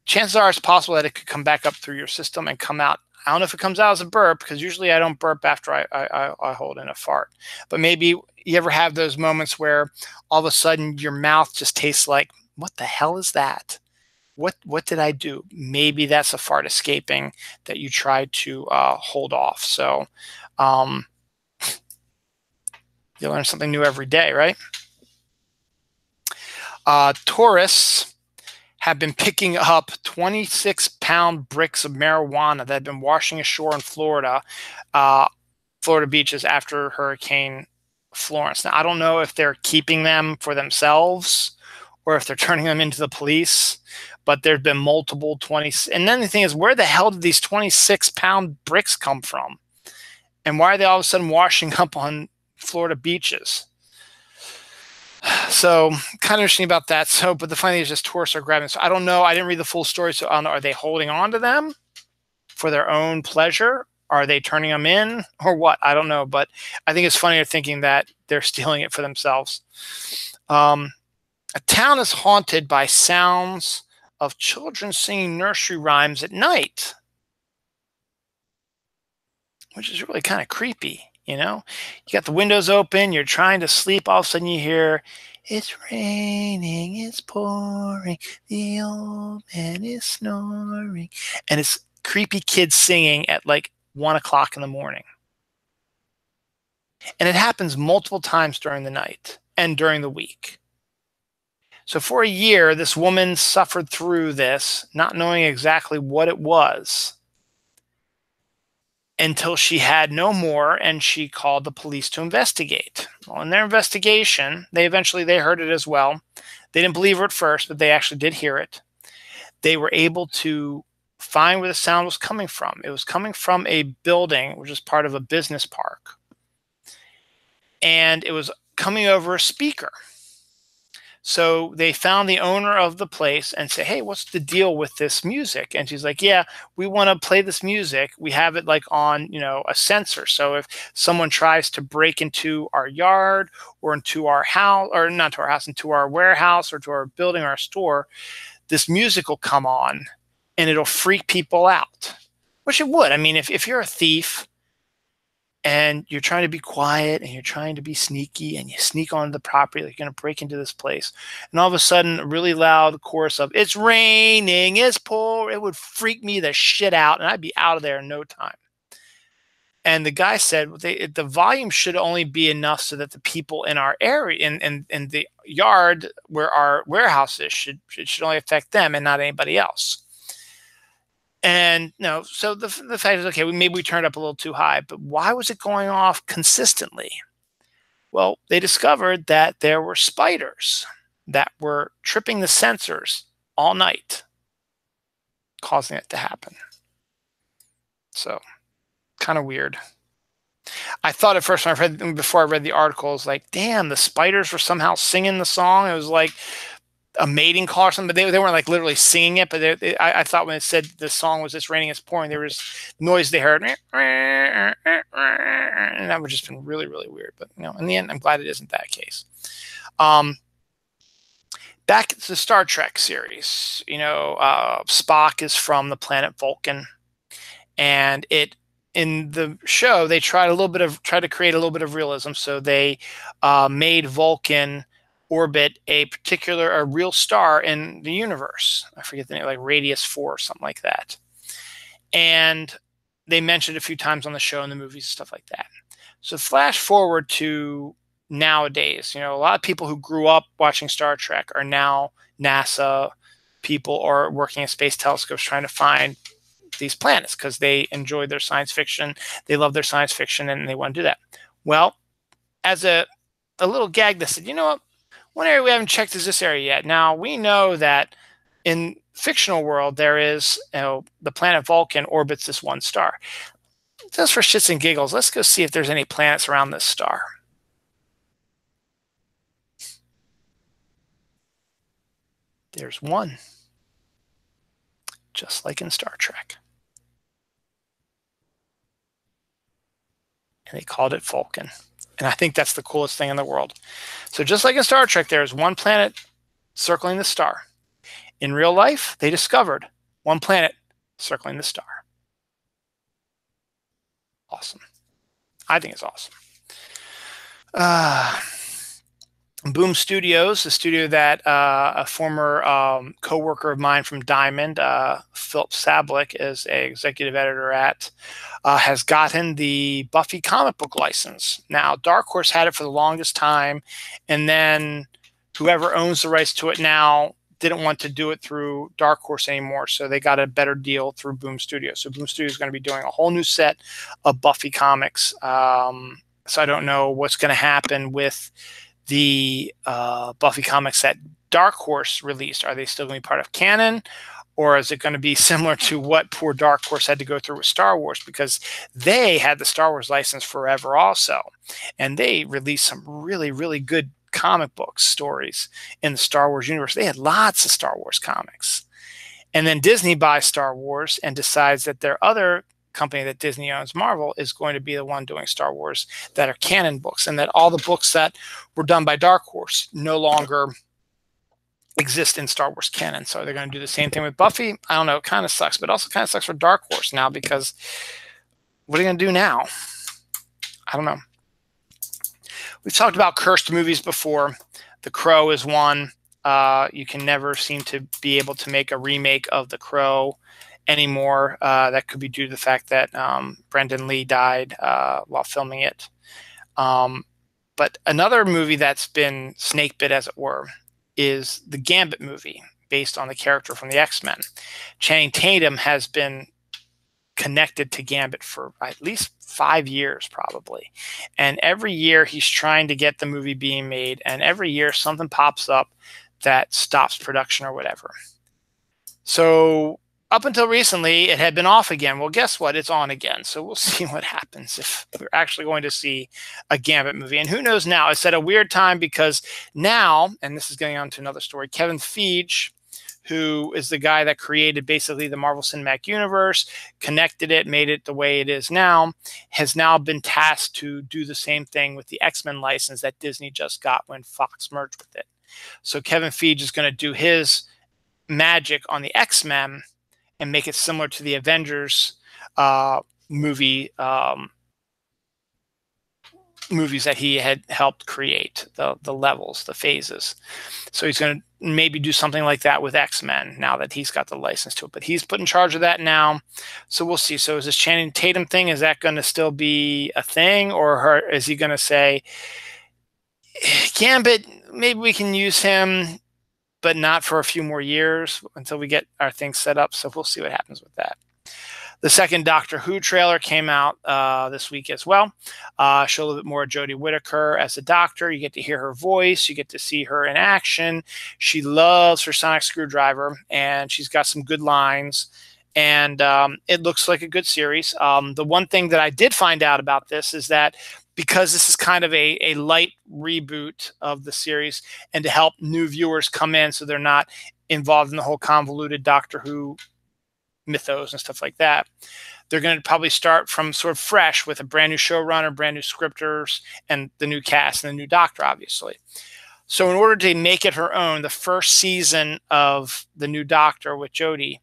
chances are it's possible that it could come back up through your system and come out. I don't know if it comes out as a burp, because usually I don't burp after I hold in a fart. But maybe you ever have those moments where all of a sudden your mouth just tastes like, what the hell is that? What did I do? Maybe that's a fart escaping that you tried to hold off. So you learn something new every day, right? Tourists have been picking up 26-pound bricks of marijuana that had been washing ashore in Florida beaches after Hurricane Florence. Now, I don't know if they're keeping them for themselves or if they're turning them into the police, but there've been multiple 20. And then the thing is, where the hell did these 26-pound bricks come from? And why are they all of a sudden washing up on Florida beaches? So kind of interesting about that. So, but the funny thing is, just tourists are grabbing. So I don't know. I didn't read the full story. So I don't know. Are they holding on to them for their own pleasure? Are they turning them in, or what? I don't know. But I think it's funnier thinking that they're stealing it for themselves. A town is haunted by sounds of children singing nursery rhymes at night, which is really kind of creepy. You know, you got the windows open, you're trying to sleep, all of a sudden you hear, "It's raining, it's pouring, the old man is snoring." And it's creepy kids singing at like 1 o'clock in the morning. And it happens multiple times during the night and during the week. So for a year, this woman suffered through this, not knowing exactly what it was, until she had no more, and she called the police to investigate. Well, in their investigation, they heard it as well. They didn't believe her at first, but they actually did hear it. They were able to find where the sound was coming from. It was coming from a building, which is part of a business park, and it was coming over a speaker. So they found the owner of the place and say, "Hey, what's the deal with this music?" And she's like, "Yeah, we want to play this music. We have it like on, a sensor. So if someone tries to break into our yard or into our house, or not to our house, into our warehouse or to our building or our store, this music will come on and it'll freak people out." Which it would. I mean, if you're a thief and you're trying to be quiet and you're trying to be sneaky and you sneak onto the property, like you're going to break into this place, and all of a sudden a really loud chorus of "It's raining, it's pouring," it would freak me the shit out and I'd be out of there in no time. And the guy said the volume should only be enough so that the people in our area, in the yard where our warehouse is, should only affect them and not anybody else. And no, so the fact is, okay, maybe we turned up a little too high, but why was it going off consistently? Well, they discovered that there were spiders that were tripping the sensors all night, causing it to happen. So, kind of weird. I thought at first before I read the article, I was like, damn, the spiders were somehow singing the song. It was like a mating call or something, but they weren't like literally singing it. But I thought when it said the song was "It's raining, it's pouring," there was noise they heard, and that would just been really, really weird. But in the end, I'm glad it isn't that case. Back to the Star Trek series, Spock is from the planet Vulcan, and in the show they tried to create a little bit of realism. So they made Vulcan orbit a real star in the universe. I forget the name, like Radius 4 or something like that. And they mentioned a few times on the show and the movies and stuff like that. So flash forward to nowadays, a lot of people who grew up watching Star Trek are now NASA people or working at space telescopes trying to find these planets because they enjoy their science fiction. They love their science fiction and they want to do that. Well, as a little gag, they said, what? One area we haven't checked is this area yet. Now, we know that in fictional world, there is, the planet Vulcan orbits this one star. Just for shits and giggles, let's go see if there's any planets around this star. There's one, just like in Star Trek. And they called it Vulcan. And I think that's the coolest thing in the world. So just like in Star Trek, there's one planet circling the star. In real life, they discovered one planet circling the star. Awesome. I think it's awesome. Boom Studios, the studio that a former co-worker of mine from Diamond, Philip Sablik, is an executive editor at, has gotten the Buffy comic book license. Now, Dark Horse had it for the longest time, and then whoever owns the rights to it now didn't want to do it through Dark Horse anymore, so they got a better deal through Boom Studios. So Boom Studios is going to be doing a whole new set of Buffy comics. So I don't know what's going to happen with the Buffy comics that Dark Horse released. Are they still going to be part of canon, or is it going to be similar to what poor Dark Horse had to go through with Star Wars, because they had the Star Wars license forever also, and they released some really, really good comic book stories in the Star Wars universe. They had lots of Star Wars comics, and then Disney buys Star Wars and decides that their other company that Disney owns, Marvel, is going to be the one doing Star Wars that are canon books, and that all the books that were done by Dark Horse no longer exist in Star Wars canon. So they're going to do the same thing with Buffy. I don't know. It kind of sucks, but also kind of sucks for Dark Horse now, because what are you going to do now? I don't know. We've talked about cursed movies before. The Crow is one. You can never seem to be able to make a remake of The Crow anymore. That could be due to the fact that Brendan Lee died while filming it. But another movie that's been snake bit, as it were, is the Gambit movie, based on the character from the X-Men. Channing Tatum has been connected to Gambit for at least 5 years, probably. And every year he's trying to get the movie being made, and every year something pops up that stops production or whatever. So up until recently, it had been off again. Well, guess what? It's on again. So we'll see what happens if we're actually going to see a Gambit movie. And who knows now? It's at a weird time, because now, and this is getting on to another story, Kevin Feige, who is the guy that created basically the Marvel Cinematic Universe, connected it, made it the way it is now, has now been tasked to do the same thing with the X-Men license that Disney just got when Fox merged with it. So Kevin Feige is going to do his magic on the X-Men and make it similar to the Avengers movies that he had helped create, the levels, the phases. So he's going to maybe do something like that with X-Men now that he's got the license to it. But he's put in charge of that now. So we'll see. So is this Channing Tatum thing, is that going to still be a thing? Or is he going to say, Gambit, maybe we can use him, but not for a few more years until we get our things set up? So we'll see what happens with that. The second Doctor Who trailer came out this week as well. Show a little bit more of Jodie Whittaker as a Doctor. You get to hear her voice. You get to see her in action. She loves her sonic screwdriver, and she's got some good lines. And it looks like a good series. The one thing that I did find out about this is that because this is kind of a light reboot of the series, and to help new viewers come in so they're not involved in the whole convoluted Doctor Who mythos and stuff like that, they're going to probably start from sort of fresh with a brand new showrunner, brand new scripters, and the new cast and the new Doctor, obviously. So in order to make it her own, the first season of the new Doctor with Jodie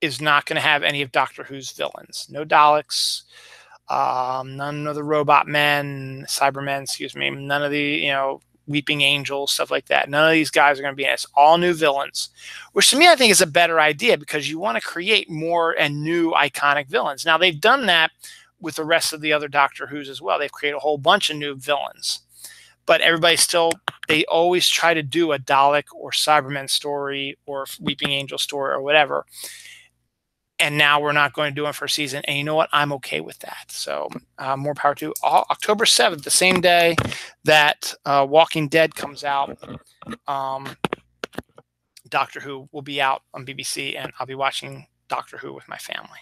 is not going to have any of Doctor Who's villains. No Daleks, none of the robot men, Cybermen, excuse me, none of the, Weeping Angels, stuff like that. None of these guys are going to be in it. It's all new villains, which to me I think is a better idea, because you want to create more and new iconic villains. Now, they've done that with the rest of the other Doctor Who's as well. They've created a whole bunch of new villains, but everybody still, they always try to do a Dalek or Cyberman story or Weeping Angel story or whatever. And now we're not going to do it for a season. And you know what? I'm okay with that. So more power to October 7th, the same day that Walking Dead comes out. Doctor Who will be out on BBC, and I'll be watching Doctor Who with my family.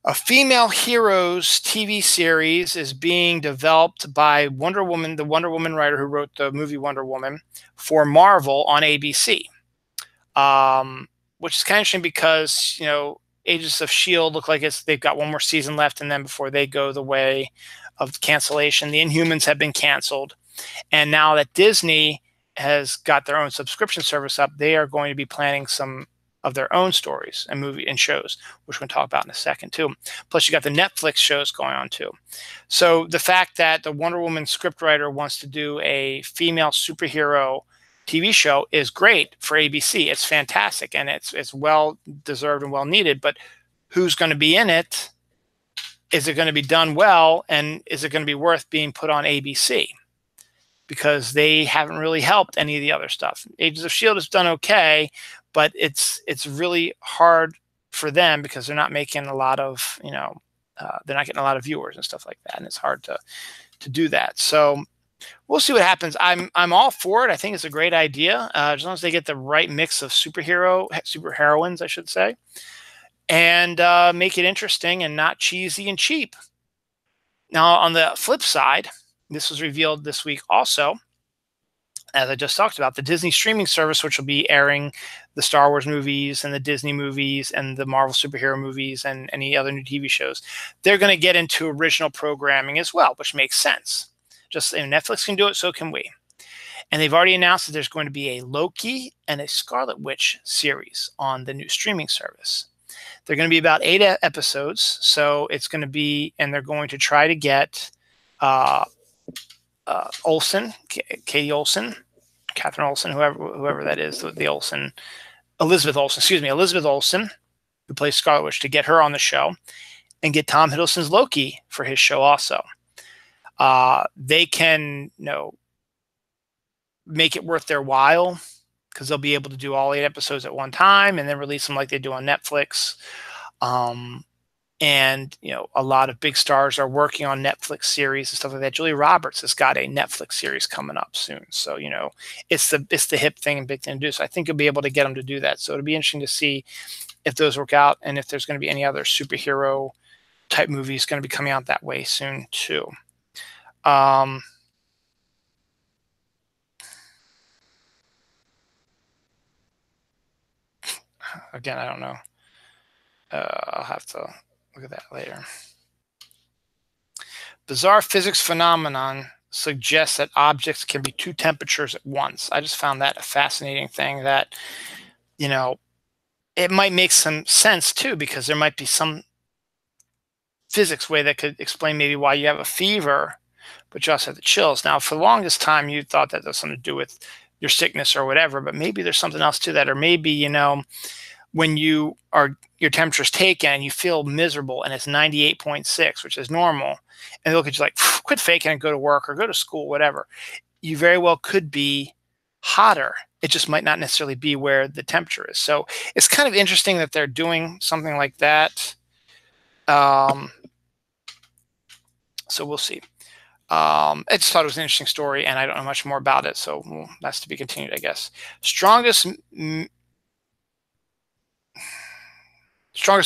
A female heroes TV series is being developed by Wonder Woman, the Wonder Woman writer who wrote the movie Wonder Woman, for Marvel on ABC. Which is kind of interesting because, Agents of S.H.I.E.L.D. look like they've got one more season left, and then before they go the way of cancellation, the Inhumans have been canceled. And now that Disney has got their own subscription service up, they are going to be planning some of their own stories and movie and shows, which we'll talk about in a second too. Plus, you got the Netflix shows going on too. So the fact that the Wonder Woman scriptwriter wants to do a female superhero TV show is great for ABC. It's fantastic, and it's well deserved and well needed. But who's going to be in it? Is it going to be done well, and is it going to be worth being put on ABC? Because they haven't really helped any of the other stuff. Agents of S.H.I.E.L.D. has done okay, but it's really hard for them because they're not making a lot of they're not getting a lot of viewers and stuff like that, and it's hard to do that. So we'll see what happens. I'm all for it. I think it's a great idea, as long as they get the right mix of superheroines, I should say, and make it interesting and not cheesy and cheap. Now, on the flip side, this was revealed this week also, as I just talked about, the Disney streaming service, which will be airing the Star Wars movies and the Disney movies and the Marvel superhero movies and any other new TV shows. They're going to get into original programming as well, which makes sense. Just Netflix can do it, so can we. And they've already announced that there's going to be a Loki and a Scarlet Witch series on the new streaming service. They're going to be about 8 episodes. So it's going to be, and they're going to try to get Olsen, Katie Olsen, Catherine Olsen, whoever that is, the Olsen, Elizabeth Olsen, who plays Scarlet Witch, to get her on the show, and get Tom Hiddleston's Loki for his show also. They can, make it worth their while, because they'll be able to do all 8 episodes at one time and then release them like they do on Netflix. And a lot of big stars are working on Netflix series and stuff like that. Julia Roberts has got a Netflix series coming up soon, so it's the hip thing and big thing to do. So I think you'll be able to get them to do that. So it'll be interesting to see if those work out, and if there's going to be any other superhero type movies going to be coming out that way soon too. Again, I don't know. I'll have to look at that later. Bizarre physics phenomenon suggests that objects can be 2 temperatures at once. I just found that a fascinating thing that, it might make some sense too, because there might be some physics way that could explain maybe why you have a fever, but you also have the chills. Now, for the longest time, you thought that there's something to do with your sickness or whatever, but maybe there's something else to that. Or maybe, when your temperature's taken and you feel miserable and it's 98.6, which is normal, and they look at you like, quit faking and go to work or go to school, whatever, you very well could be hotter. It just might not necessarily be where the temperature is. So it's kind of interesting that they're doing something like that. So we'll see. I just thought it was an interesting story, and I don't know much more about it, so that's to be continued, I guess. Strongest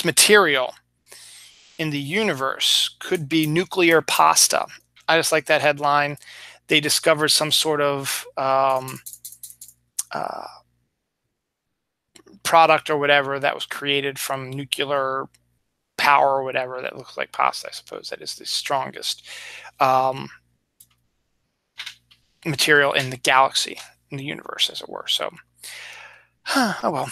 material in the universe could be nuclear pasta. I just like that headline. They discovered some sort of product or whatever that was created from nuclear power or whatever that looks like pasta. I suppose that is the strongest material in the galaxy, in the universe, as it were. So, oh well.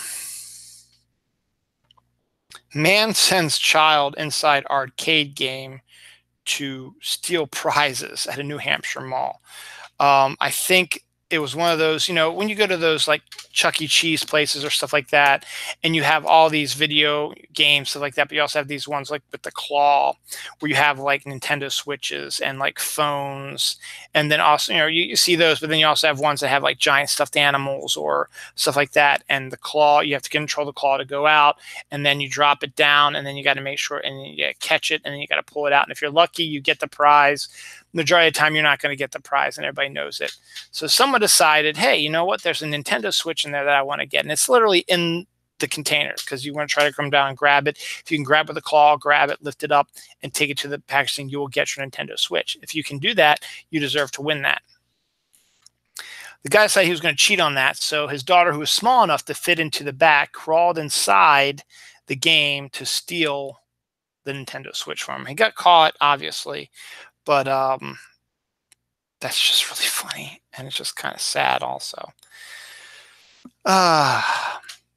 Man sends child inside arcade game to steal prizes at a New Hampshire mall. I think it was one of those, when you go to those like Chuck E. Cheese places or stuff like that, and you have all these video games, stuff like that, but you also have these ones like with the claw, where you have like Nintendo Switches and like phones, and then also, you see those, but then you also have ones that have like giant stuffed animals or stuff like that, and the claw, you have to control the claw to go out, and then you drop it down, and then you got to make sure, and you catch it, and then you got to pull it out, and if you're lucky, you get the prize. Majority of the time, you're not going to get the prize, and everybody knows it. So someone decided, hey, you know what? There's a Nintendo Switch in there that I want to get, and it's literally in the container, because you want to try to come down and grab it. If you can grab with a claw, grab it, lift it up, and take it to the packaging, you will get your Nintendo Switch. If you can do that, you deserve to win that. The guy decided he was going to cheat on that, so his daughter, who was small enough to fit into the back, crawled inside the game to steal the Nintendo Switch from him. He got caught, obviously, but that's just really funny, and it's just kind of sad also.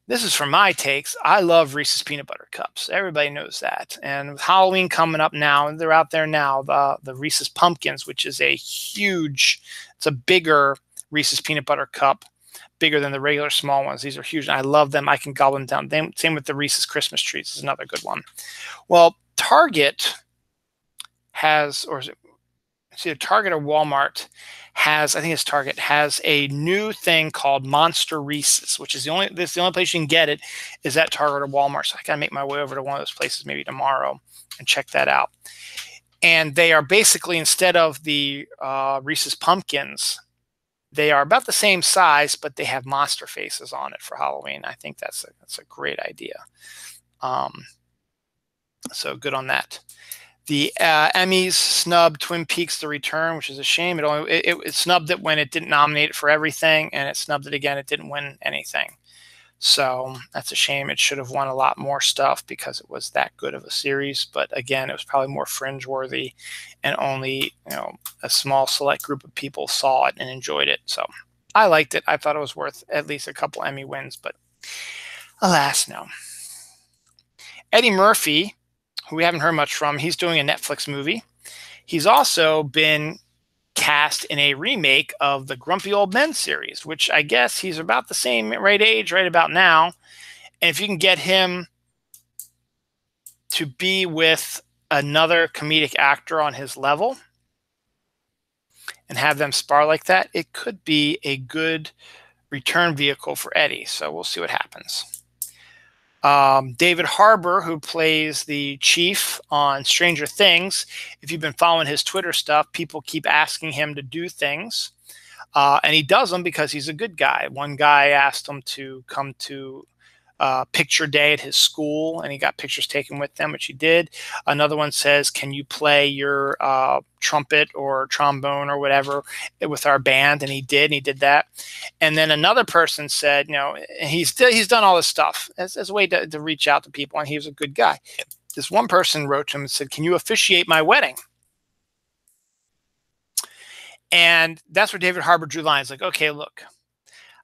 This is from my takes. I love Reese's Peanut Butter Cups. Everybody knows that. And with Halloween coming up now, and they're out there now, the Reese's Pumpkins, which is it's a bigger Reese's Peanut Butter Cup, bigger than the regular small ones. These are huge, and I love them. I can gobble them down. Same with the Reese's Christmas Treats is another good one. Well, Target has, or is it, it's either Target or Walmart has, I think it's Target, has a new thing called Monster Reese's, which is the only place you can get it is at Target or Walmart. So I got to make my way over to one of those places maybe tomorrow and check that out. And they are basically, instead of the Reese's Pumpkins, they are about the same size, but they have monster faces on it for Halloween. I think that's a great idea. So good on that. The Emmys snubbed Twin Peaks: The Return, which is a shame. It snubbed it when it didn't nominate it for everything, and it snubbed it again. It didn't win anything. So that's a shame. It should have won a lot more stuff because it was that good of a series. But again, it was probably more fringe-worthy, and only a small select group of people saw it and enjoyed it. So I liked it. I thought it was worth at least a couple Emmy wins, but alas, no. Eddie Murphy, who we haven't heard much from, he's doing a Netflix movie. He's also been cast in a remake of the Grumpy Old Men series, which I guess he's about the same right age right about now. And if you can get him to be with another comedic actor on his level and have them spar like that, it could be a good return vehicle for Eddie. So we'll see what happens. David Harbour, who plays the chief on Stranger Things, if you've been following his Twitter stuff, people keep asking him to do things. And he does them because he's a good guy. One guy asked him to come to picture day at his school, and he got pictures taken with them, which he did. Another one says, can you play your trumpet or trombone or whatever with our band? And he did that. And then another person said, he's done all this stuff as a way to reach out to people, and he was a good guy. This one person wrote to him and said, can you officiate my wedding? And that's where David Harbour drew lines. Like, okay, look,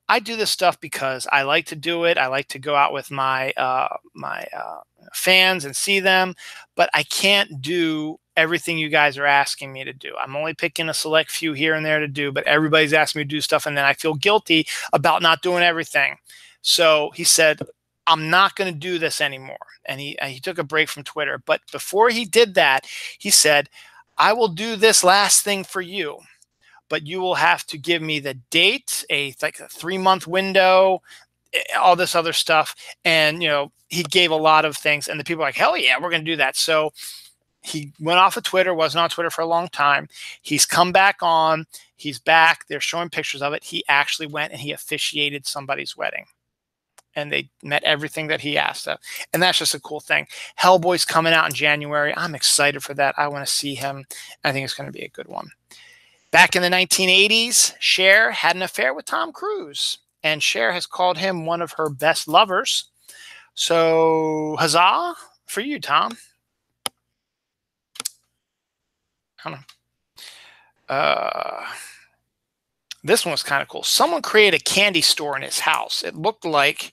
I do this stuff because I like to do it. I like to go out with my fans and see them, but I can't do everything you guys are asking me to do. I'm only picking a select few here and there to do, but everybody's asking me to do stuff, and then I feel guilty about not doing everything. So he said, I'm not going to do this anymore. And he took a break from Twitter. But before he did that, he said, I will do this last thing for you, but you will have to give me the date, like a 3-month window, all this other stuff. And, he gave a lot of things, and the people were like, hell yeah, we're going to do that. So he went off of Twitter, wasn't on Twitter for a long time. He's come back on. He's back. They're showing pictures of it. He actually went and he officiated somebody's wedding, and they met everything that he asked of. And that's just a cool thing. Hellboy's coming out in January. I'm excited for that. I want to see him. I think it's going to be a good one. Back in the 1980s, Cher had an affair with Tom Cruise, and Cher has called him one of her best lovers. So, huzzah for you, Tom. I don't know. This one was kind of cool. Someone created a candy store in his house. It looked like,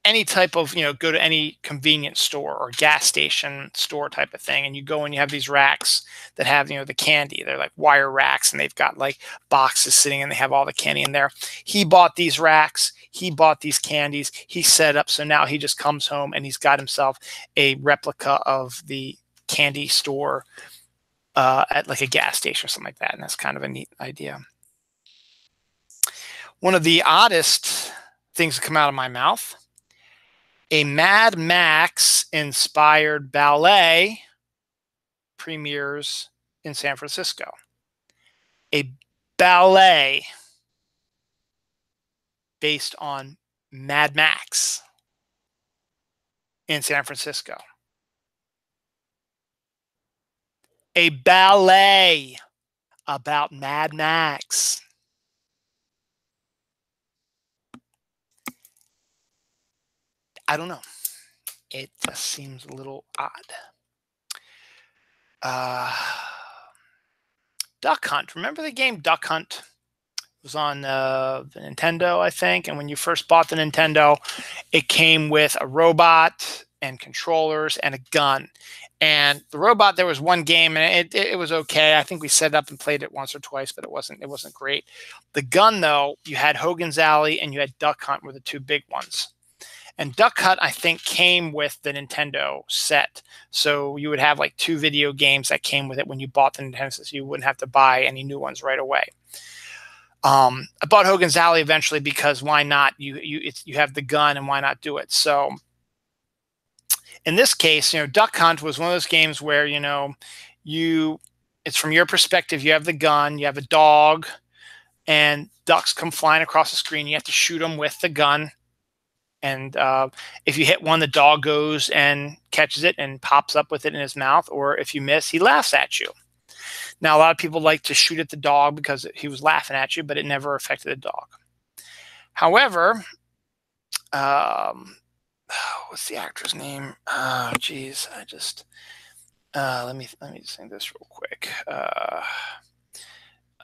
any type of, go to any convenience store or gas station store type of thing, and you go and you have these racks that have, the candy. They're like wire racks, and they've got like boxes sitting, and they have all the candy in there. He bought these racks. He bought these candies. He set up. So now he just comes home and he's got himself a replica of the candy store at like a gas station or something like that. And that's kind of a neat idea. One of the oddest things that come out of my mouth: a Mad Max inspired ballet premieres in San Francisco. A ballet based on Mad Max in San Francisco. A ballet about Mad Max. I don't know. It just seems a little odd. Duck Hunt. Remember the game Duck Hunt? It was on the Nintendo, I think. And when you first bought the Nintendo, it came with a robot and controllers and a gun. And the robot, there was one game, and it was okay. I think we set it up and played it once or twice, but it wasn't great. The gun, though, you had Hogan's Alley and you had Duck Hunt were the two big ones. And Duck Hunt, I think, came with the Nintendo set. So you would have like 2 video games that came with it when you bought the Nintendo, so you wouldn't have to buy any new ones right away. I bought Hogan's Alley eventually because why not? You have the gun, and why not do it? So in this case, Duck Hunt was one of those games where, it's from your perspective. You have the gun, you have a dog, and ducks come flying across the screen. You have to shoot them with the gun. And if you hit one, the dog goes and catches it and pops up with it in his mouth. Or if you miss, he laughs at you. Now, a lot of people like to shoot at the dog because he was laughing at you, but it never affected the dog. However, what's the actor's name? Oh, geez, I just let me sing this real quick.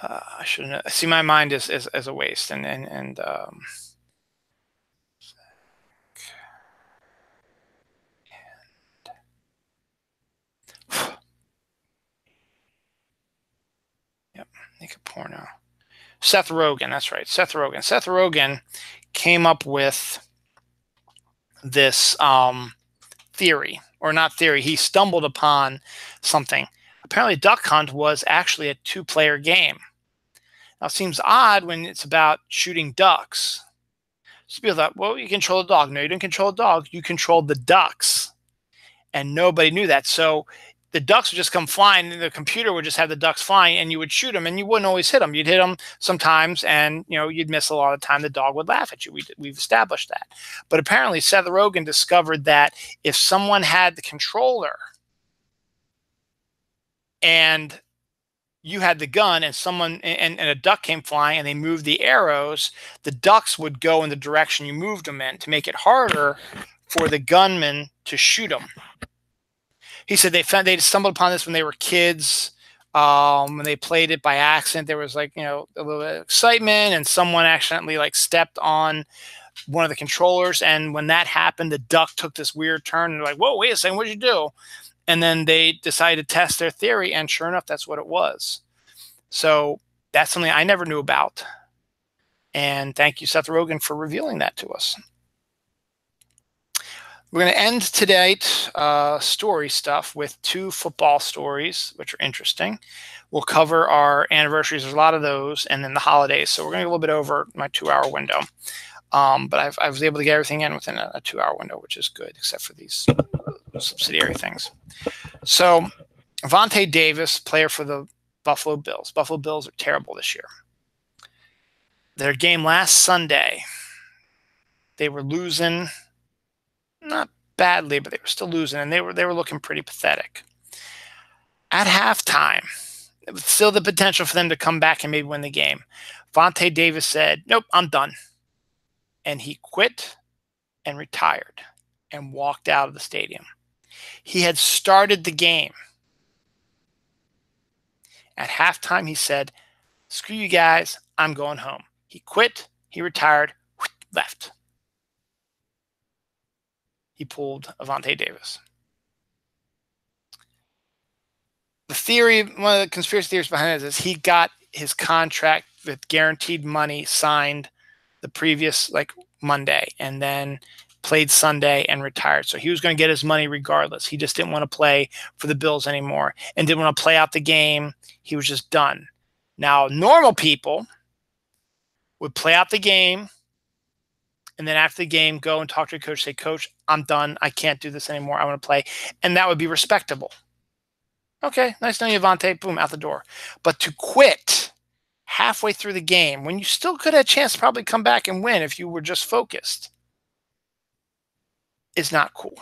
I shouldn't see. My mind is a waste, and yep, make a porno. Seth Rogen, that's right, Seth Rogen. Seth Rogen came up with this theory, or not theory. He stumbled upon something. Apparently, Duck Hunt was actually a 2-player game. Now, it seems odd when it's about shooting ducks. So people thought, well, you control the dog. No, you didn't control the dog. You controlled the ducks. And nobody knew that. So the ducks would just come flying, and the computer would just have the ducks flying, and you would shoot them, and you wouldn't always hit them. You'd hit them sometimes, and you'd miss a lot of the time. The dog would laugh at you. We've established that. But apparently, Seth Rogen discovered that if someone had the controller and you had the gun, and someone and a duck came flying, and they moved the arrows, the ducks would go in the direction you moved them in to make it harder for the gunman to shoot them. He said they stumbled upon this when they were kids. When they played it by accident, there was like a little bit of excitement, and someone accidentally stepped on one of the controllers, and when that happened, the duck took this weird turn, and they're like, "Whoa, wait a second, what did you do?" And then they decided to test their theory, and sure enough, that's what it was. So that's something I never knew about, and thank you, Seth Rogen, for revealing that to us. We're going to end today's story stuff with 2 football stories, which are interesting. We'll cover our anniversaries. There's a lot of those, and then the holidays. So we're going to go a little bit over my 2-hour window. But I was able to get everything in within a 2-hour window, which is good, except for these subsidiary things. So Vontae Davis, player for the Buffalo Bills. Buffalo Bills are terrible this year. Their game last Sunday, they were losing. Not badly, but they were still losing, and they were looking pretty pathetic. At halftime, it was still the potential for them to come back and maybe win the game. Vontae Davis said, "Nope, I'm done." And he quit and retired and walked out of the stadium. He had started the game. At halftime, he said, "Screw you guys, I'm going home." He quit, he retired, left. He pulled Vontae Davis. The theory, one of the conspiracy theories behind it is he got his contract with guaranteed money signed the previous Monday, and then played Sunday and retired. So he was going to get his money regardless. He just didn't want to play for the Bills anymore and didn't want to play out the game. He was just done. Now, normal people would play out the game, and then after the game, go and talk to your coach, say, "Coach, I'm done. I can't do this anymore. I want to play." And that would be respectable. Okay, nice knowing you, Vontae. Boom, out the door. But to quit halfway through the game, when you still could have a chance to probably come back and win if you were just focused, is not cool.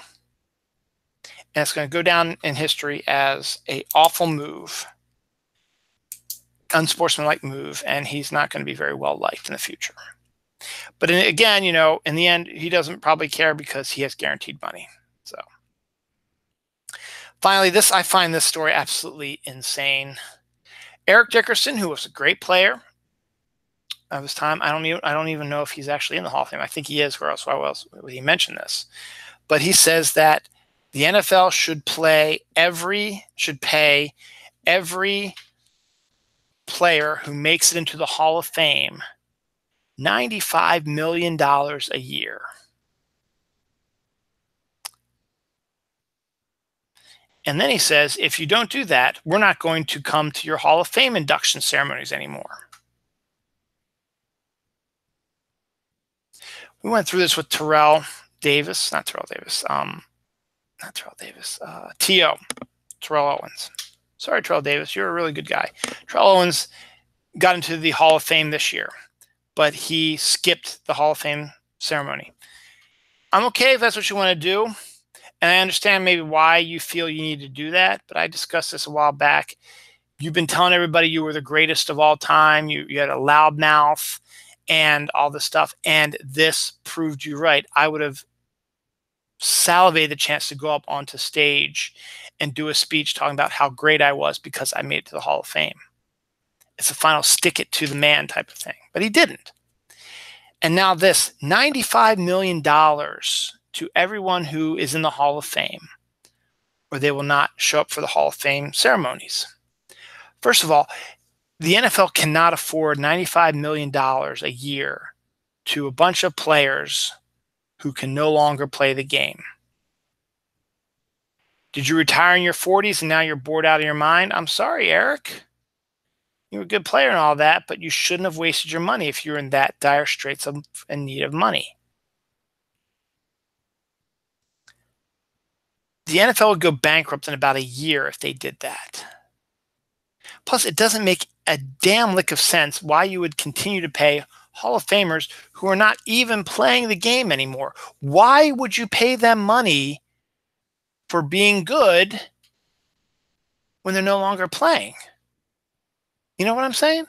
And it's going to go down in history as an awful move, unsportsmanlike move, and he's not going to be very well liked in the future. But again, in the end, he doesn't probably care because he has guaranteed money. So finally, I find this story absolutely insane. Eric Dickerson, who was a great player of his time, I don't even know if he's actually in the Hall of Fame. I think he is, or else why else would he mention this? But he says that the NFL should pay every player who makes it into the Hall of Fame $95 million a year. And then he says, if you don't do that, we're not going to come to your Hall of Fame induction ceremonies anymore. We went through this with Terrell Owens. Sorry, Terrell Davis, you're a really good guy. Terrell Owens got into the Hall of Fame this year, but he skipped the Hall of Fame ceremony. I'm okay if that's what you want to do, and I understand maybe why you feel you need to do that, but I discussed this a while back. You've been telling everybody you were the greatest of all time. You had a loud mouth and all this stuff, and this proved you right. I would have salivated the chance to go up onto stage and do a speech talking about how great I was because I made it to the Hall of Fame. It's a final stick it to the man type of thing. But he didn't. And now this $95 million to everyone who is in the Hall of Fame, or they will not show up for the Hall of Fame ceremonies. First of all, the NFL cannot afford $95 million a year to a bunch of players who can no longer play the game. Did you retire in your 40s and now you're bored out of your mind? I'm sorry, Eric. You're a good player and all that, but you shouldn't have wasted your money if you're in that dire straits of in need of money. The NFL would go bankrupt in about a year if they did that. Plus, it doesn't make a damn lick of sense why you would continue to pay Hall of Famers who are not even playing the game anymore. Why would you pay them money for being good when they're no longer playing? You know what I'm saying?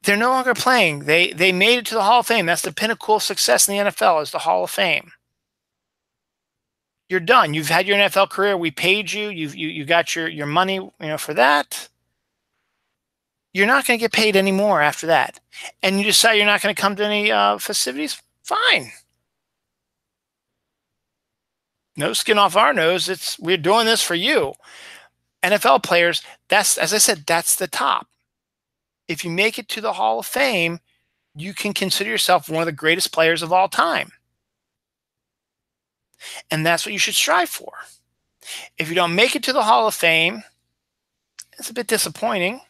They're no longer playing. They made it to the Hall of Fame. That's the pinnacle of success in the NFL, is the Hall of Fame. You're done. You've had your NFL career. We paid you. You got your money, for that. You're not going to get paid anymore after that. And you decide you're not going to come to any festivities? Fine. No skin off our nose. We're doing this for you. NFL players, as I said, that's the top. If you make it to the Hall of Fame, you can consider yourself one of the greatest players of all time. And that's what you should strive for. If you don't make it to the Hall of Fame, it's a bit disappointing.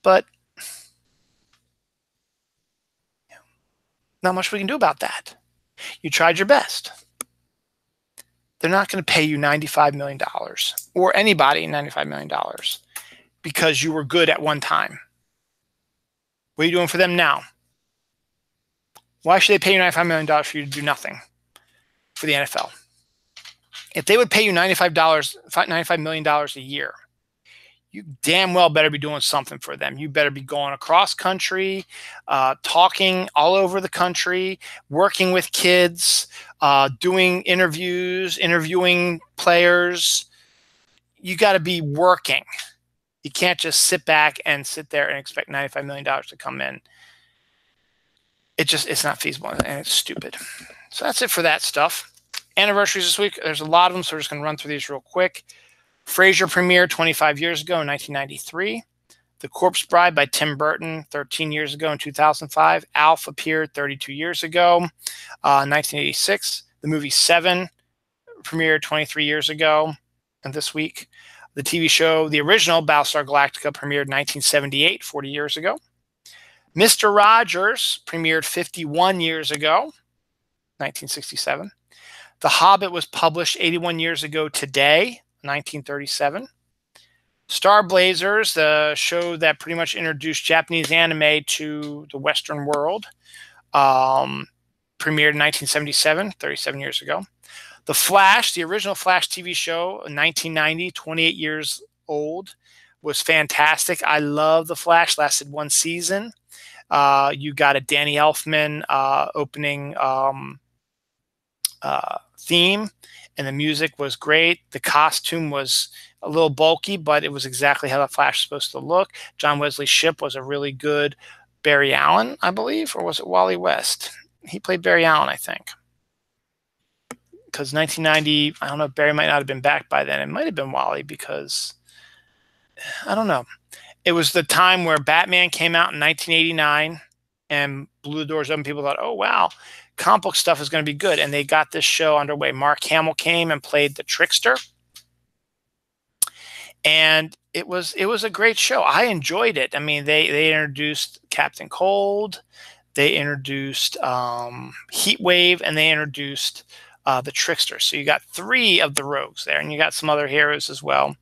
But not much we can do about that. You tried your best. They're not going to pay you $95 million or anybody $95 million because you were good at one time. What are you doing for them now? Why should they pay you $95 million for you to do nothing for the NFL? If they would pay you $95 million a year, you damn well better be doing something for them. You better be going across country, talking all over the country, working with kids, doing interviews, interviewing players. You got to be working. You can't just sit back and sit there and expect $95 million to come in. It's not feasible, and it's stupid. So that's it for that stuff. Anniversaries this week. There's a lot of them, so we're just going to run through these real quick. Frasier premiered 25 years ago in 1993. The Corpse Bride by Tim Burton 13 years ago in 2005. Alf appeared 32 years ago, 1986. The movie Seven premiered 23 years ago and this week. The TV show, the original Battlestar Galactica, premiered 1978, 40 years ago. Mr. Rogers premiered 51 years ago, 1967. The Hobbit was published 81 years ago today, 1937. Star Blazers, the show that pretty much introduced Japanese anime to the Western world, premiered in 1977, 37 years ago. The Flash, the original Flash TV show, 1990, 28 years old, was fantastic. I love The Flash, lasted one season. You got a Danny Elfman opening theme, and the music was great. The costume was a little bulky, but it was exactly how the Flash was supposed to look. John Wesley Shipp was a really good Barry Allen, I believe, or was it Wally West? He played Barry Allen, I think. Because 1990, I don't know, Barry might not have been back by then. It might have been Wally because, I don't know. It was the time where Batman came out in 1989 and blew the doors open. People thought, oh, wow, comic book stuff is going to be good. And they got this show underway. Mark Hamill came and played the Trickster. And it was a great show. I enjoyed it. I mean, they introduced Captain Cold. They introduced Heat Wave, and they introduced the Trickster. So you got three of the rogues there, and you got some other heroes as well,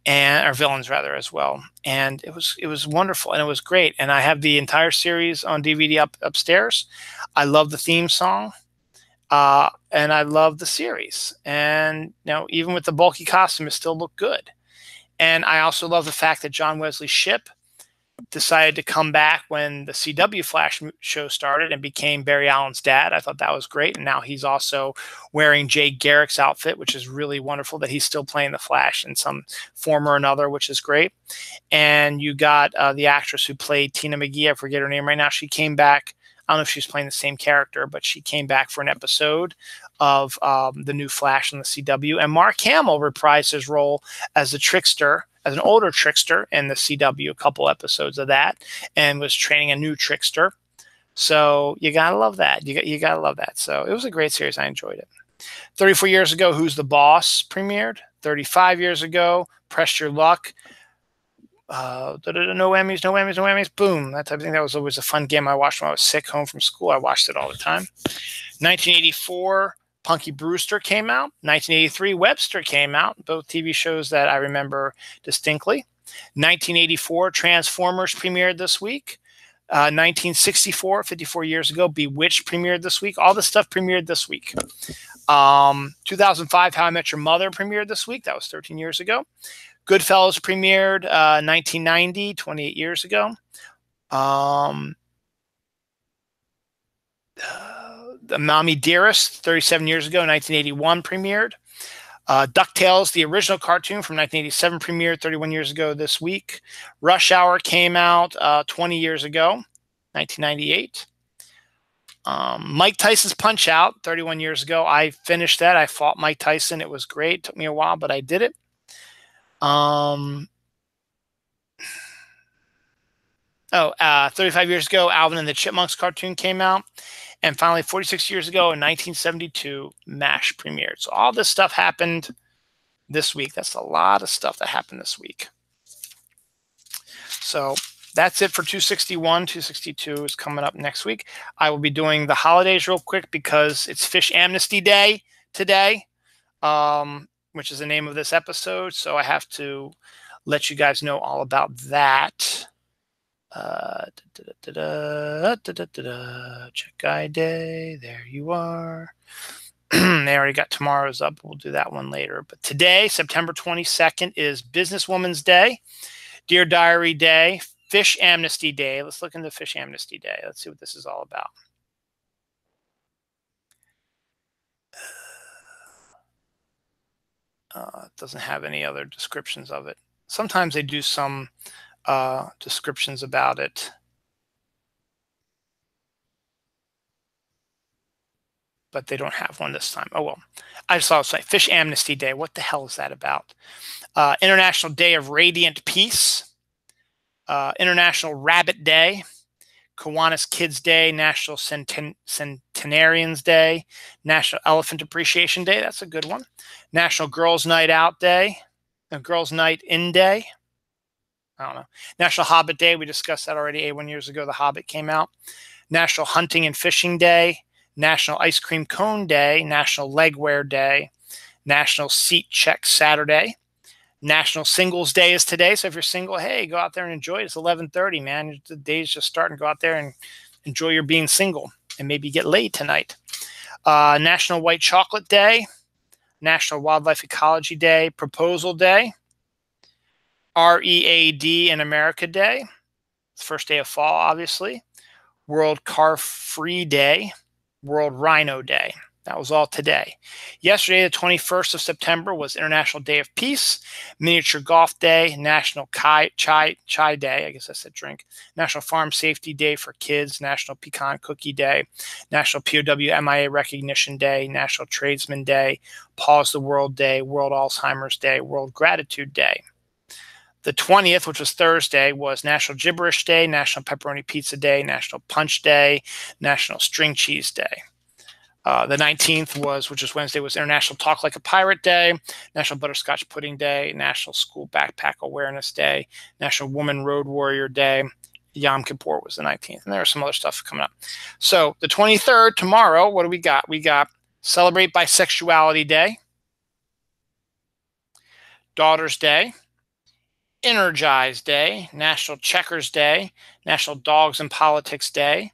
or villains rather as well. And it was wonderful, and it was great. And I have the entire series on DVD upstairs. I love the theme song, and I love the series. And even with the bulky costume, it still looked good. And I also love the fact that John Wesley Shipp decided to come back when the CW Flash show started and became Barry Allen's dad. I thought that was great. And now he's also wearing Jay Garrick's outfit, which is really wonderful that he's still playing the Flash in some form or another, which is great. And you got the actress who played Tina McGee. I forget her name right now. She came back. I don't know if she's playing the same character, but she came back for an episode of the new Flash on the CW. And Mark Hamill reprised his role as the trickster, as an older trickster in the CW, a couple episodes of that, and was training a new trickster. So you gotta love that. You gotta love that. So it was a great series. I enjoyed it. 34 years ago, Who's the Boss premiered. 35 years ago, Press Your Luck. No whammies, no whammies, no whammies. Boom. That type of thing. That was always a fun game I watched when I was sick home from school. I watched it all the time. 1984, Punky Brewster came out. 1983, Webster came out. Both TV shows that I remember distinctly. 1984, Transformers premiered this week. 1964, 54 years ago, Bewitched premiered this week. All this stuff premiered this week. 2005, How I Met Your Mother premiered this week. That was 13 years ago. Goodfellas premiered 1990, 28 years ago. The Mommy Dearest, 37 years ago, 1981 premiered. DuckTales, the original cartoon from 1987, premiered 31 years ago this week. Rush Hour came out 20 years ago, 1998. Mike Tyson's Punch-Out! 31 years ago. I finished that. I fought Mike Tyson. It was great. It took me a while, but I did it. 35 years ago, Alvin and the Chipmunks cartoon came out. And finally, 46 years ago, in 1972, MASH premiered. So all this stuff happened this week. That's a lot of stuff that happened this week. So that's it for 261. 262 is coming up next week. I will be doing the holidays real quick because it's Fish Amnesty Day today, which is the name of this episode. So I have to let you guys know all about that. Check Guy Day. There you are. They already got tomorrow's up. We'll do that one later. But today, September 22nd, is Businesswoman's Day, Dear Diary Day, Fish Amnesty Day. Let's look into Fish Amnesty Day. Let's see what this is all about. It doesn't have any other descriptions of it. Sometimes they do some descriptions about it, but they don't have one this time. Oh, well, I just thought it was Fish Amnesty Day. What the hell is that about? International Day of Radiant Peace, International Rabbit Day, Kiwanis Kids Day, National Centenarians Day, National Elephant Appreciation Day. That's a good one. National Girls Night Out Day, Girls Night In Day. I don't know. National Hobbit Day. We discussed that already 81 years ago. The Hobbit came out. National Hunting and Fishing Day. National Ice Cream Cone Day. National Legwear Day. National Seat Check Saturday. National Singles Day is today. So if you're single, hey, go out there and enjoy it. It's 11:30, man. The day's just starting. Go out there and enjoy your being single and maybe get laid tonight. National White Chocolate Day. National Wildlife Ecology Day. Proposal Day. READ in America Day. It's the first day of fall, obviously. World Car Free Day. World Rhino Day. That was all today. Yesterday, the 21st of September, was International Day of Peace, Miniature Golf Day, National Chai Day, I guess I said drink, National Farm Safety Day for Kids, National Pecan Cookie Day, National POW MIA Recognition Day, National Tradesman Day, Pause the World Day, World Alzheimer's Day, World Gratitude Day. The 20th, which was Thursday, was National Gibberish Day, National Pepperoni Pizza Day, National Punch Day, National String Cheese Day. The 19th which is Wednesday, was International Talk Like a Pirate Day, National Butterscotch Pudding Day, National School Backpack Awareness Day, National Woman Road Warrior Day. Yom Kippur was the 19th. And there's some other stuff coming up. So the 23rd, tomorrow, what do we got? We got Celebrate Bisexuality Day, Daughters Day, Energize Day, National Checkers Day, National Dogs and Politics Day.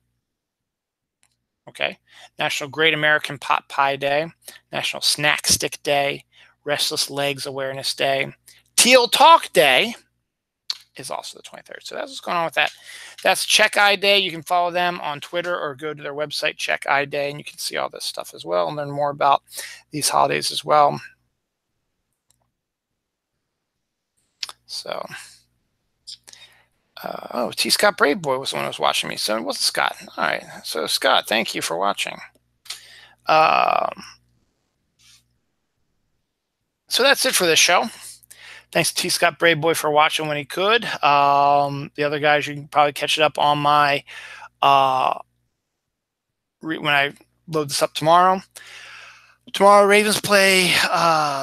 Okay. National Great American Pot Pie Day, National Snack Stick Day, Restless Legs Awareness Day, Teal Talk Day, is also the 23rd. So that's what's going on with that. That's Check Eye Day. You can follow them on Twitter or go to their website, Check Eye Day, and you can see all this stuff as well and learn more about these holidays as well. So, oh, T. Scott Brave Boy was the one who was watching me. So it wasn't Scott. All right. So, Scott, thank you for watching. So that's it for this show. Thanks to T. Scott Brave Boy for watching when he could. The other guys, you can probably catch it up on my when I load this up tomorrow. Tomorrow, Ravens play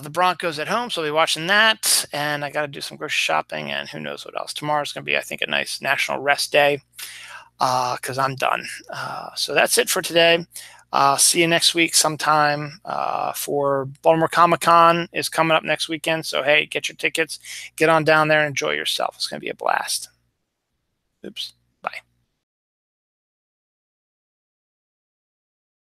the Broncos at home, so I'll be watching that. And I got to do some grocery shopping, and who knows what else. Tomorrow's going to be, I think, a nice national rest day because I'm done. So that's it for today. See you next week sometime for Baltimore Comic-Con is coming up next weekend. So, hey, get your tickets. Get on down there and enjoy yourself. It's going to be a blast. Oops.